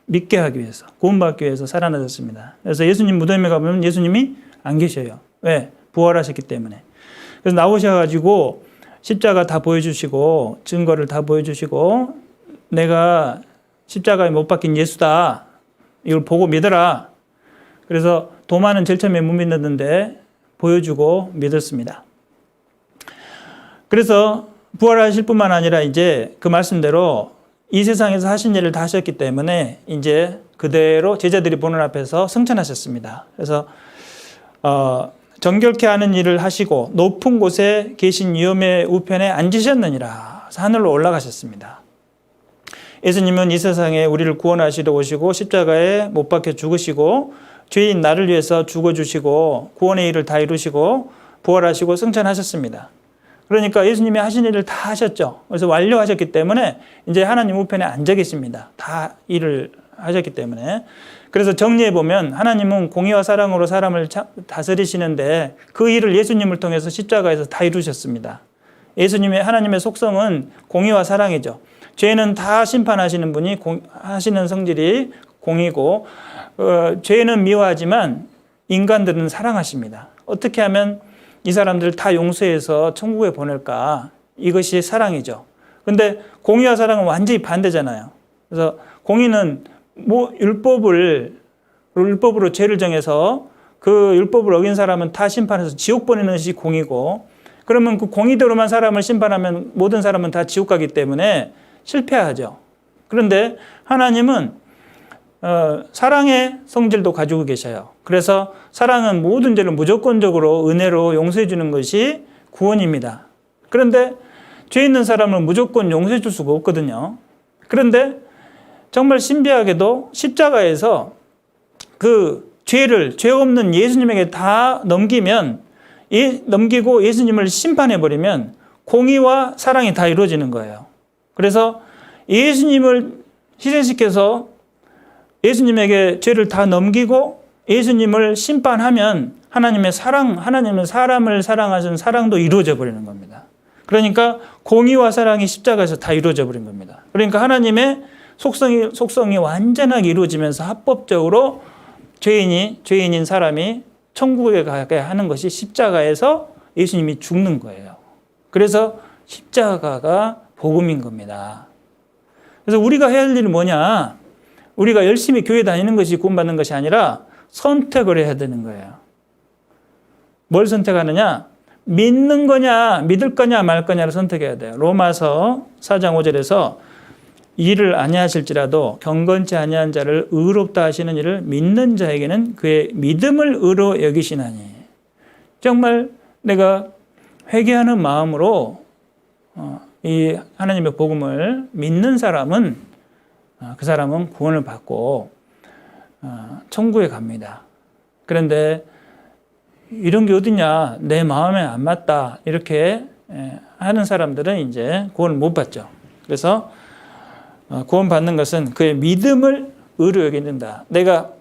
믿게 하기 위해서, 구원받기 위해서 살아나셨습니다. 그래서 예수님 무덤에 가보면 예수님이 안 계셔요. 왜? 부활하셨기 때문에. 그래서 나오셔가지고 십자가 다 보여주시고 증거를 다 보여주시고 내가 십자가에 못 박힌 예수다. 이걸 보고 믿어라. 그래서 도마는 제일 처음에 못 믿었는데 보여주고 믿었습니다. 그래서 부활하실 뿐만 아니라 이제 그 말씀대로 이 세상에서 하신 일을 다 하셨기 때문에 이제 그대로 제자들이 보는 앞에서 승천하셨습니다. 그래서 정결케 하는 일을 하시고 높은 곳에 계신 위엄의 우편에 앉으셨느니라. 하늘로 올라가셨습니다. 예수님은 이 세상에 우리를 구원하시러 오시고 십자가에 못 박혀 죽으시고 죄인 나를 위해서 죽어주시고 구원의 일을 다 이루시고 부활하시고 승천하셨습니다. 그러니까 예수님이 하신 일을 다 하셨죠. 그래서 완료하셨기 때문에 이제 하나님 우편에 앉아 계십니다. 다 일을 하셨기 때문에. 그래서 정리해 보면 하나님은 공의와 사랑으로 사람을 다스리시는데 그 일을 예수님을 통해서 십자가에서 다 이루셨습니다. 하나님의 속성은 공의와 사랑이죠. 죄는 다 심판하시는 분이 하시는 성질이 공의고 죄는 미워하지만 인간들은 사랑하십니다. 어떻게 하면 이 사람들을 다 용서해서 천국에 보낼까? 이것이 사랑이죠. 근데 공의와 사랑은 완전히 반대잖아요. 그래서 공의는 율법으로 죄를 정해서 그 율법을 어긴 사람은 다 심판해서 지옥 보내는 것이 공의고, 그러면 그 공의대로만 사람을 심판하면 모든 사람은 다 지옥 가기 때문에 실패하죠. 그런데 하나님은 사랑의 성질도 가지고 계셔요. 그래서 사랑은 모든 죄를 무조건적으로 은혜로 용서해 주는 것이 구원입니다. 그런데 죄 있는 사람을 무조건 용서해 줄 수가 없거든요. 그런데 정말 신비하게도 십자가에서 그 죄를 죄 없는 예수님에게 다 넘기고 예수님을 심판해 버리면 공의와 사랑이 다 이루어지는 거예요. 그래서 예수님을 희생시켜서 예수님에게 죄를 다 넘기고 예수님을 심판하면 하나님은 사람을 사랑하신 사랑도 이루어져 버리는 겁니다. 그러니까 공의와 사랑이 십자가에서 다 이루어져 버린 겁니다. 그러니까 하나님의 속성이 완전하게 이루어지면서 합법적으로 죄인인 사람이 천국에 가게 하는 것이 십자가에서 예수님이 죽는 거예요. 그래서 십자가가 복음인 겁니다. 그래서 우리가 해야 할 일은 뭐냐? 우리가 열심히 교회 다니는 것이 구원받는 것이 아니라 선택을 해야 되는 거예요. 뭘 선택하느냐? 믿는 거냐, 믿을 거냐, 말 거냐를 선택해야 돼요. 로마서 4장 5절에서 일을 아니하실지라도 경건치 아니한 자를 의롭다 하시는 일을 믿는 자에게는 그의 믿음을 의로 여기시나니. 정말 내가 회개하는 마음으로 이 하나님의 복음을 믿는 사람은 그 사람은 구원을 받고 천국에 갑니다. 그런데 이런 게 어디냐, 내 마음에 안 맞다 이렇게 하는 사람들은 이제 구원을 못 받죠. 그래서 구원 받는 것은 그의 믿음을 의로 여기는다. 내가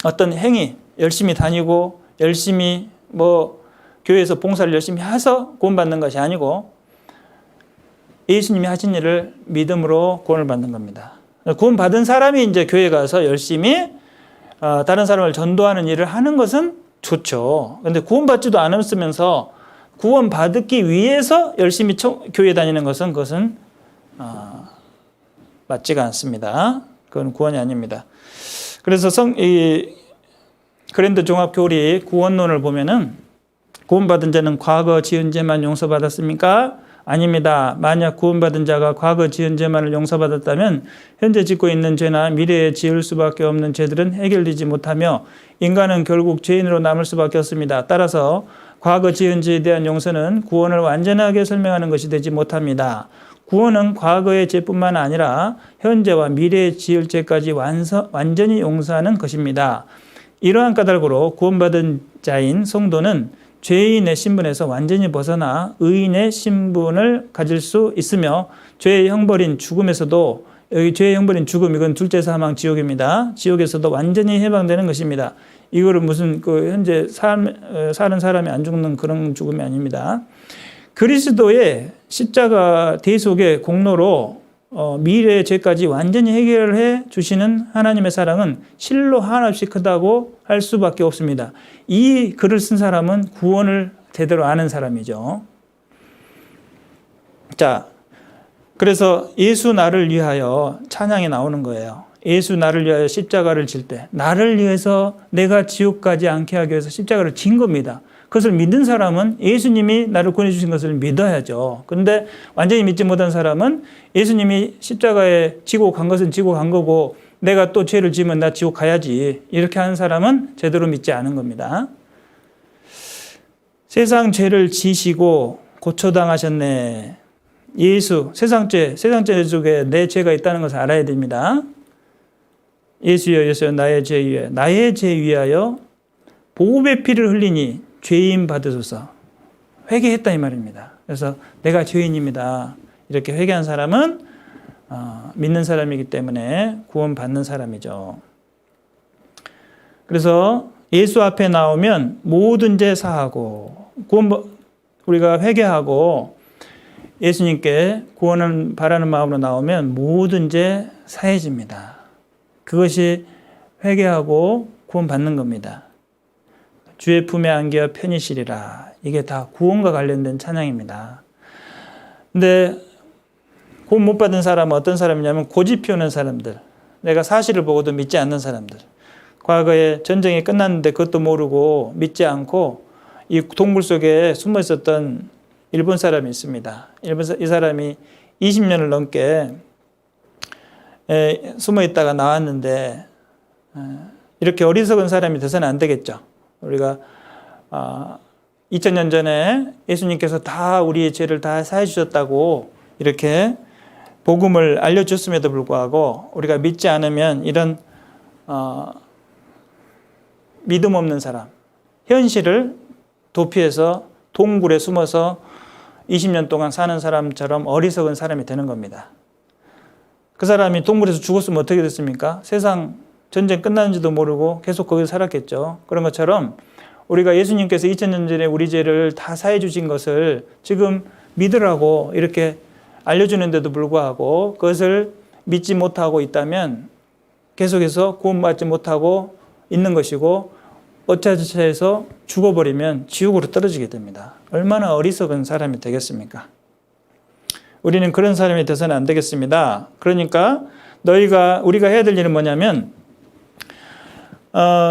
어떤 행위 열심히 다니고 열심히 교회에서 봉사를 열심히 해서 구원 받는 것이 아니고 예수님이 하신 일을 믿음으로 구원을 받는 겁니다. 구원 받은 사람이 이제 교회 가서 열심히 다른 사람을 전도하는 일을 하는 것은 좋죠. 그런데 구원 받지도 않았으면서 구원 받기 위해서 열심히 교회 다니는 그것은 맞지가 않습니다. 그건 구원이 아닙니다. 그래서 그랜드 종합교리 구원론을 보면은 구원받은 자는 과거 지은 죄만 용서받았습니까? 아닙니다. 만약 구원받은 자가 과거 지은 죄만을 용서받았다면 현재 짓고 있는 죄나 미래에 지을 수밖에 없는 죄들은 해결되지 못하며 인간은 결국 죄인으로 남을 수밖에 없습니다. 따라서 과거 지은 죄에 대한 용서는 구원을 완전하게 설명하는 것이 되지 못합니다. 구원은 과거의 죄뿐만 아니라 현재와 미래에 지을 죄까지 완전히 용서하는 것입니다. 이러한 까닭으로 구원받은 자인 성도는 죄인의 신분에서 완전히 벗어나 의인의 신분을 가질 수 있으며 죄의 형벌인 죽음에서도 여기 죄의 형벌인 죽음 이건 둘째 사망 지옥입니다. 지옥에서도 완전히 해방되는 것입니다. 이거를 무슨 현재 사는 사람이 안 죽는 그런 죽음이 아닙니다. 그리스도의 십자가 대속의 공로로 미래의 죄까지 완전히 해결해 주시는 하나님의 사랑은 실로 한없이 크다고 할 수밖에 없습니다. 이 글을 쓴 사람은 구원을 제대로 아는 사람이죠. 자, 그래서 예수 나를 위하여 찬양이 나오는 거예요. 예수 나를 위하여 십자가를 질 때 나를 위해서 내가 지옥 가지 않게 하기 위해서 십자가를 진 겁니다. 그것을 믿는 사람은 예수님이 나를 구원해 주신 것을 믿어야죠. 그런데 완전히 믿지 못한 사람은 예수님이 십자가에 지고 간 것은 지고 간 거고 내가 또 죄를 지으면 나 지옥 가야지 이렇게 하는 사람은 제대로 믿지 않은 겁니다. 세상 죄를 지시고 고초당하셨네. 예수, 세상 죄 속에 내 죄가 있다는 것을 알아야 됩니다. 예수여 예수여 나의 죄 위하여 보배 피를 흘리니 죄인 받으소서. 회개했다 이 말입니다. 그래서 내가 죄인입니다. 이렇게 회개한 사람은 믿는 사람이기 때문에 구원받는 사람이죠. 그래서 예수 앞에 나오면 모든 죄 사하고 우리가 회개하고 예수님께 구원을 바라는 마음으로 나오면 모든 죄 사해집니다. 그것이 회개하고 구원받는 겁니다. 주의 품에 안겨 편히 쉬리라. 이게 다 구원과 관련된 찬양입니다. 근데 구원 못 받은 사람은 어떤 사람이냐면 고집 피우는 사람들. 내가 사실을 보고도 믿지 않는 사람들. 과거에 전쟁이 끝났는데 그것도 모르고 믿지 않고 이 동굴 속에 숨어 있었던 일본 사람이 있습니다. 이 사람이 20년을 넘게 숨어 있다가 나왔는데 이렇게 어리석은 사람이 돼서는 안 되겠죠. 우리가 2000년 전에 예수님께서 다 우리의 죄를 다 사해 주셨다고 이렇게 복음을 알려줬음에도 불구하고 우리가 믿지 않으면 이런 믿음 없는 사람, 현실을 도피해서 동굴에 숨어서 20년 동안 사는 사람처럼 어리석은 사람이 되는 겁니다. 그 사람이 동굴에서 죽었으면 어떻게 됐습니까? 세상 전쟁 끝났는지도 모르고 계속 거기서 살았겠죠. 그런 것처럼 우리가 예수님께서 2000년 전에 우리 죄를 다 사해 주신 것을 지금 믿으라고 이렇게 알려주는데도 불구하고 그것을 믿지 못하고 있다면 계속해서 구원받지 못하고 있는 것이고 어차저차해서 죽어버리면 지옥으로 떨어지게 됩니다. 얼마나 어리석은 사람이 되겠습니까? 우리는 그런 사람이 돼서는 안 되겠습니다. 그러니까 우리가 해야 될 일은 뭐냐면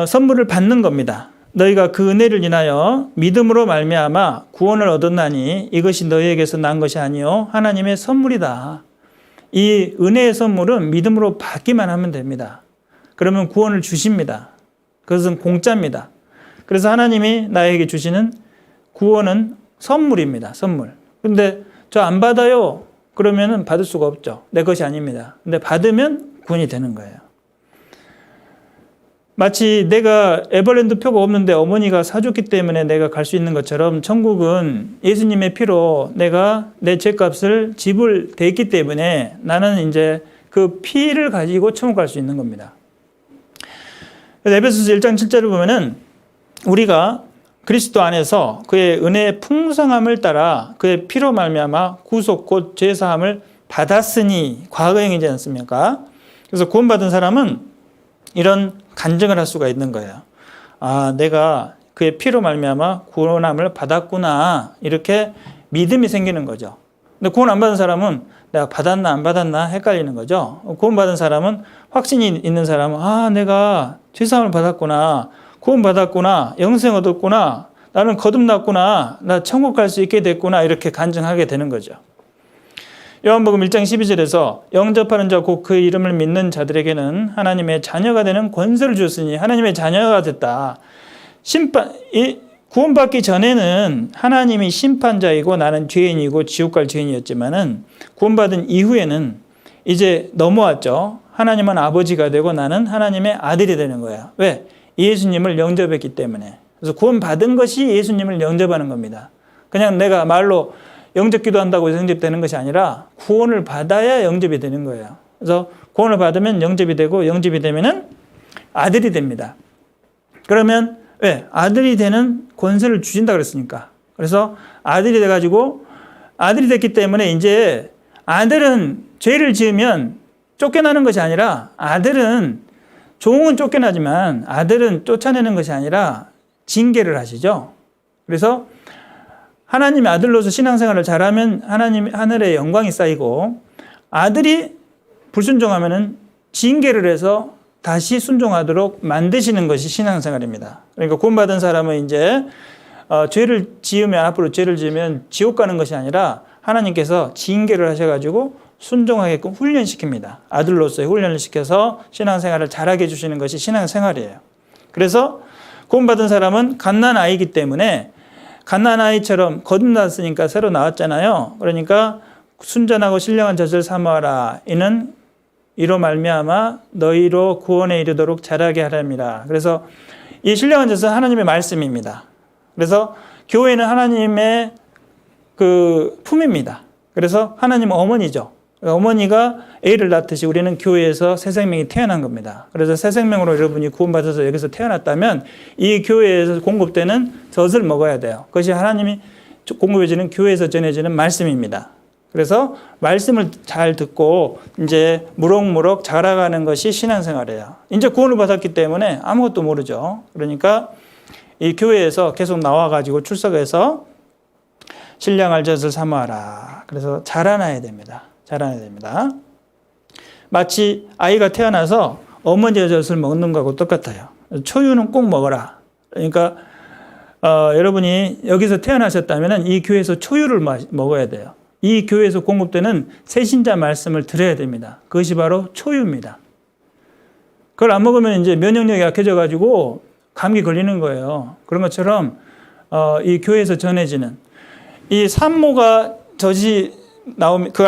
선물을 받는 겁니다. 너희가 그 은혜를 인하여 믿음으로 말미암아 구원을 얻었나니 이것이 너희에게서 난 것이 아니요 하나님의 선물이다. 이 은혜의 선물은 믿음으로 받기만 하면 됩니다. 그러면 구원을 주십니다. 그것은 공짜입니다. 그래서 하나님이 나에게 주시는 구원은 선물입니다. 선물. 근데 저 안 받아요. 그러면은 받을 수가 없죠. 내 것이 아닙니다. 근데 받으면 구원이 되는 거예요. 마치 내가 에버랜드 표가 없는데 어머니가 사줬기 때문에 내가 갈 수 있는 것처럼 천국은 예수님의 피로 내가 내 죄값을 지불됐기 때문에 나는 이제 그 피를 가지고 천국 갈 수 있는 겁니다. 에베소서 1장 7절을 보면은 우리가 그리스도 안에서 그의 은혜의 풍성함을 따라 그의 피로 말미암아 구속 곧 죄 사함을 받았으니 과거형이지 않습니까? 그래서 구원받은 사람은 이런 간증을 할 수가 있는 거예요. 아, 내가 그의 피로 말미암아 구원함을 받았구나. 이렇게 믿음이 생기는 거죠. 근데 구원 안 받은 사람은 내가 받았나 안 받았나 헷갈리는 거죠. 구원 받은 사람은 확신이 있는 사람은 아, 내가 죄사함을 받았구나. 구원 받았구나. 영생 얻었구나. 나는 거듭났구나. 나 천국 갈 수 있게 됐구나. 이렇게 간증하게 되는 거죠. 요한복음 1장 12절에서 영접하는 자 곧 그 이름을 믿는 자들에게는 하나님의 자녀가 되는 권세를 주었으니 하나님의 자녀가 됐다. 구원받기 전에는 하나님이 심판자이고 나는 죄인이고 지옥 갈 죄인이었지만은 구원받은 이후에는 이제 넘어왔죠. 하나님은 아버지가 되고 나는 하나님의 아들이 되는 거예요. 왜? 예수님을 영접했기 때문에. 그래서 구원받은 것이 예수님을 영접하는 겁니다. 그냥 내가 말로 영접 기도한다고 영접되는 것이 아니라 구원을 받아야 영접이 되는 거예요. 그래서 구원을 받으면 영접이 되고 영접이 되면은 아들이 됩니다. 그러면 왜? 아들이 되는 권세를 주신다 그랬으니까. 그래서 아들이 돼가지고 아들이 됐기 때문에 이제 아들은 죄를 지으면 쫓겨나는 것이 아니라 아들은 종은 쫓겨나지만 아들은 쫓아내는 것이 아니라 징계를 하시죠. 그래서 하나님의 아들로서 신앙생활을 잘하면 하나님 하늘의 영광이 쌓이고 아들이 불순종하면은 징계를 해서 다시 순종하도록 만드시는 것이 신앙생활입니다. 그러니까 구원받은 사람은 이제 죄를 지으면 앞으로 죄를 지으면 지옥 가는 것이 아니라 하나님께서 징계를 하셔가지고 순종하게끔 훈련시킵니다. 아들로서의 훈련을 시켜서 신앙생활을 잘하게 해주시는 것이 신앙생활이에요. 그래서 구원받은 사람은 갓난아이이기 때문에 갓난아이처럼 거듭났으니까 새로 나왔잖아요. 그러니까 순전하고 신령한 젖을 삼아라. 이는 이로 말미암아 너희로 구원에 이르도록 자라게 하랍니다. 그래서 이 신령한 젖은 하나님의 말씀입니다. 그래서 교회는 하나님의 그 품입니다. 그래서 하나님 어머니죠. 어머니가 애를 낳듯이 우리는 교회에서 새 생명이 태어난 겁니다. 그래서 새 생명으로 여러분이 구원받아서 여기서 태어났다면 이 교회에서 공급되는 젖을 먹어야 돼요. 그것이 하나님이 공급해주는 교회에서 전해지는 말씀입니다. 그래서 말씀을 잘 듣고 이제 무럭무럭 자라가는 것이 신앙생활이에요. 이제 구원을 받았기 때문에 아무것도 모르죠. 그러니까 이 교회에서 계속 나와가지고 출석해서 신령할 젖을 삼아라. 그래서 자라나야 됩니다. 자라나야 됩니다. 마치 아이가 태어나서 어머니의 젖을 먹는 거하고 똑같아요. 초유는 꼭 먹어라. 그러니까 여러분이 여기서 태어나셨다면 이 교회에서 초유를 먹어야 돼요. 이 교회에서 공급되는 새신자 말씀을 들어야 됩니다. 그것이 바로 초유입니다. 그걸 안 먹으면 이제 면역력이 약해져 가지고 감기 걸리는 거예요. 그런 것처럼 이 교회에서 전해지는 이 산모가 젖이 나오면 그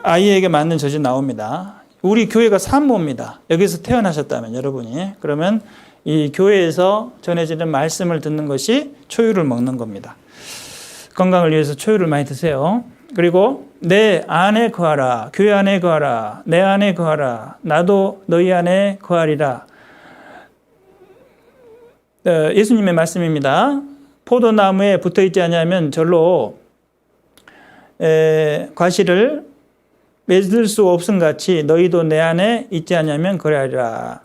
아이에게 맞는 젖이 나옵니다. 우리 교회가 산모입니다. 여기서 태어나셨다면 여러분이 그러면 이 교회에서 전해지는 말씀을 듣는 것이 초유를 먹는 겁니다. 건강을 위해서 초유를 많이 드세요. 그리고 내 안에 거하라. 교회 안에 거하라. 내 안에 거하라. 나도 너희 안에 거하리라. 예수님의 말씀입니다. 포도나무에 붙어있지 않으면 절로 과실을 맺을 수 없음 같이 너희도 내 안에 있지 않으면 그러하리라.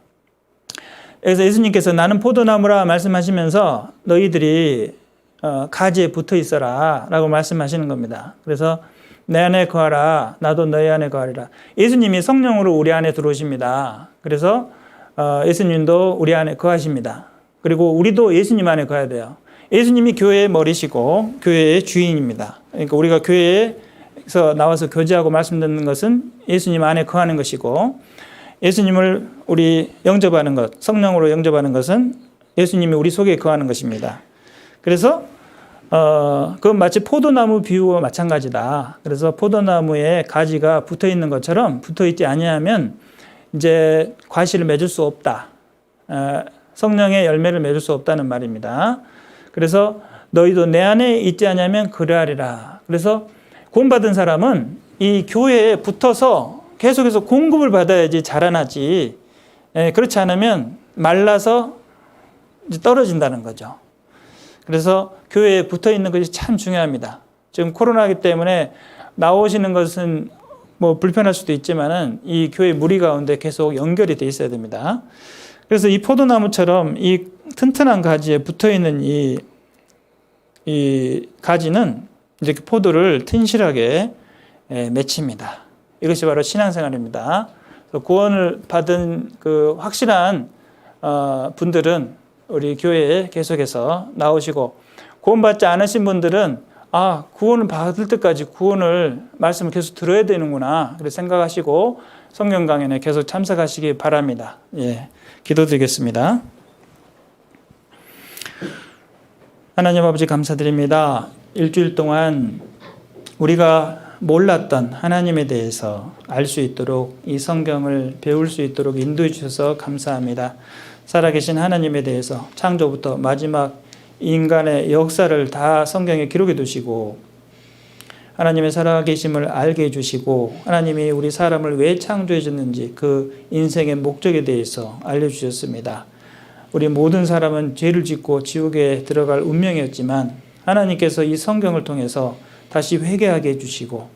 그래서 예수님께서 나는 포도나무라 말씀하시면서 너희들이 가지에 붙어 있어라 라고 말씀하시는 겁니다. 그래서 내 안에 거하라. 나도 너희 안에 거하리라. 예수님이 성령으로 우리 안에 들어오십니다. 그래서 예수님도 우리 안에 거하십니다. 그리고 우리도 예수님 안에 거해야 돼요. 예수님이 교회의 머리시고 교회의 주인입니다. 그러니까 우리가 교회에서 나와서 교제하고 말씀 듣는 것은 예수님 안에 거하는 것이고 예수님을 우리 영접하는 것, 성령으로 영접하는 것은 예수님이 우리 속에 거하는 것입니다. 그래서 그건 마치 포도나무 비유와 마찬가지다. 그래서 포도나무에 가지가 붙어 있는 것처럼 붙어 있지 아니하면 이제 과실을 맺을 수 없다. 성령의 열매를 맺을 수 없다는 말입니다. 그래서 너희도 내 안에 있지 않으면 그러하리라. 그래서 구원받은 사람은 이 교회에 붙어서 계속해서 공급을 받아야지 자라나지. 그렇지 않으면 말라서 이제 떨어진다는 거죠. 그래서 교회에 붙어 있는 것이 참 중요합니다. 지금 코로나이기 때문에 나오시는 것은 뭐 불편할 수도 있지만은 이 교회 무리 가운데 계속 연결이 돼 있어야 됩니다. 그래서 이 포도나무처럼 이 튼튼한 가지에 붙어 있는 이 가지는 이제 포도를 튼실하게 맺힙니다. 이것이 바로 신앙생활입니다. 구원을 받은 그 확실한 분들은 우리 교회에 계속해서 나오시고 구원받지 않으신 분들은 구원을 받을 때까지 구원을 말씀을 계속 들어야 되는구나 그렇게 생각하시고 성경 강연에 계속 참석하시기 바랍니다. 예, 기도드리겠습니다. 하나님 아버지 감사드립니다. 일주일 동안 우리가 몰랐던 하나님에 대해서 알 수 있도록 이 성경을 배울 수 있도록 인도해 주셔서 감사합니다. 살아계신 하나님에 대해서 창조부터 마지막 인간의 역사를 다 성경에 기록해 두시고 하나님의 살아계심을 알게 해주시고 하나님이 우리 사람을 왜 창조해 줬는지 그 인생의 목적에 대해서 알려주셨습니다. 우리 모든 사람은 죄를 짓고 지옥에 들어갈 운명이었지만 하나님께서 이 성경을 통해서 다시 회개하게 해주시고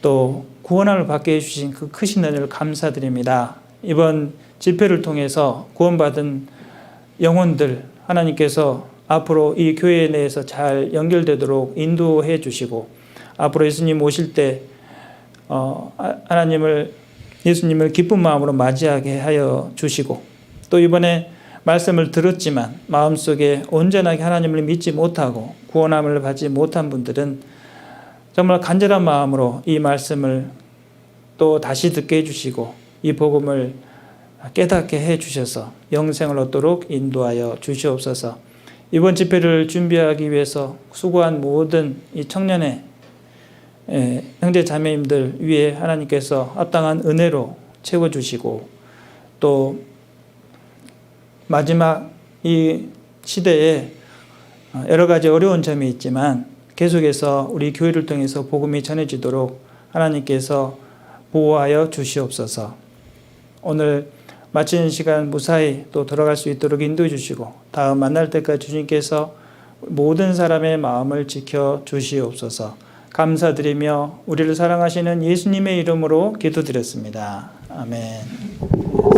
또 구원함을 받게 해주신 그 크신 은혜를 감사드립니다. 이번 집회를 통해서 구원받은 영혼들 하나님께서 앞으로 이 교회 내에서 잘 연결되도록 인도해 주시고 앞으로 예수님 오실 때 예수님을 기쁜 마음으로 맞이하게 하여 주시고 또 이번에 말씀을 들었지만 마음속에 온전하게 하나님을 믿지 못하고 구원함을 받지 못한 분들은 정말 간절한 마음으로 이 말씀을 또 다시 듣게 해주시고 이 복음을 깨닫게 해주셔서 영생을 얻도록 인도하여 주시옵소서. 이번 집회를 준비하기 위해서 수고한 모든 이 청년의 형제 자매님들 위에 하나님께서 합당한 은혜로 채워주시고 또 마지막 이 시대에 여러 가지 어려운 점이 있지만 계속해서 우리 교회를 통해서 복음이 전해지도록 하나님께서 보호하여 주시옵소서. 오늘 마치는 시간 무사히 또 돌아갈 수 있도록 인도해 주시고 다음 만날 때까지 주님께서 모든 사람의 마음을 지켜 주시옵소서. 감사드리며 우리를 사랑하시는 예수님의 이름으로 기도드렸습니다. 아멘.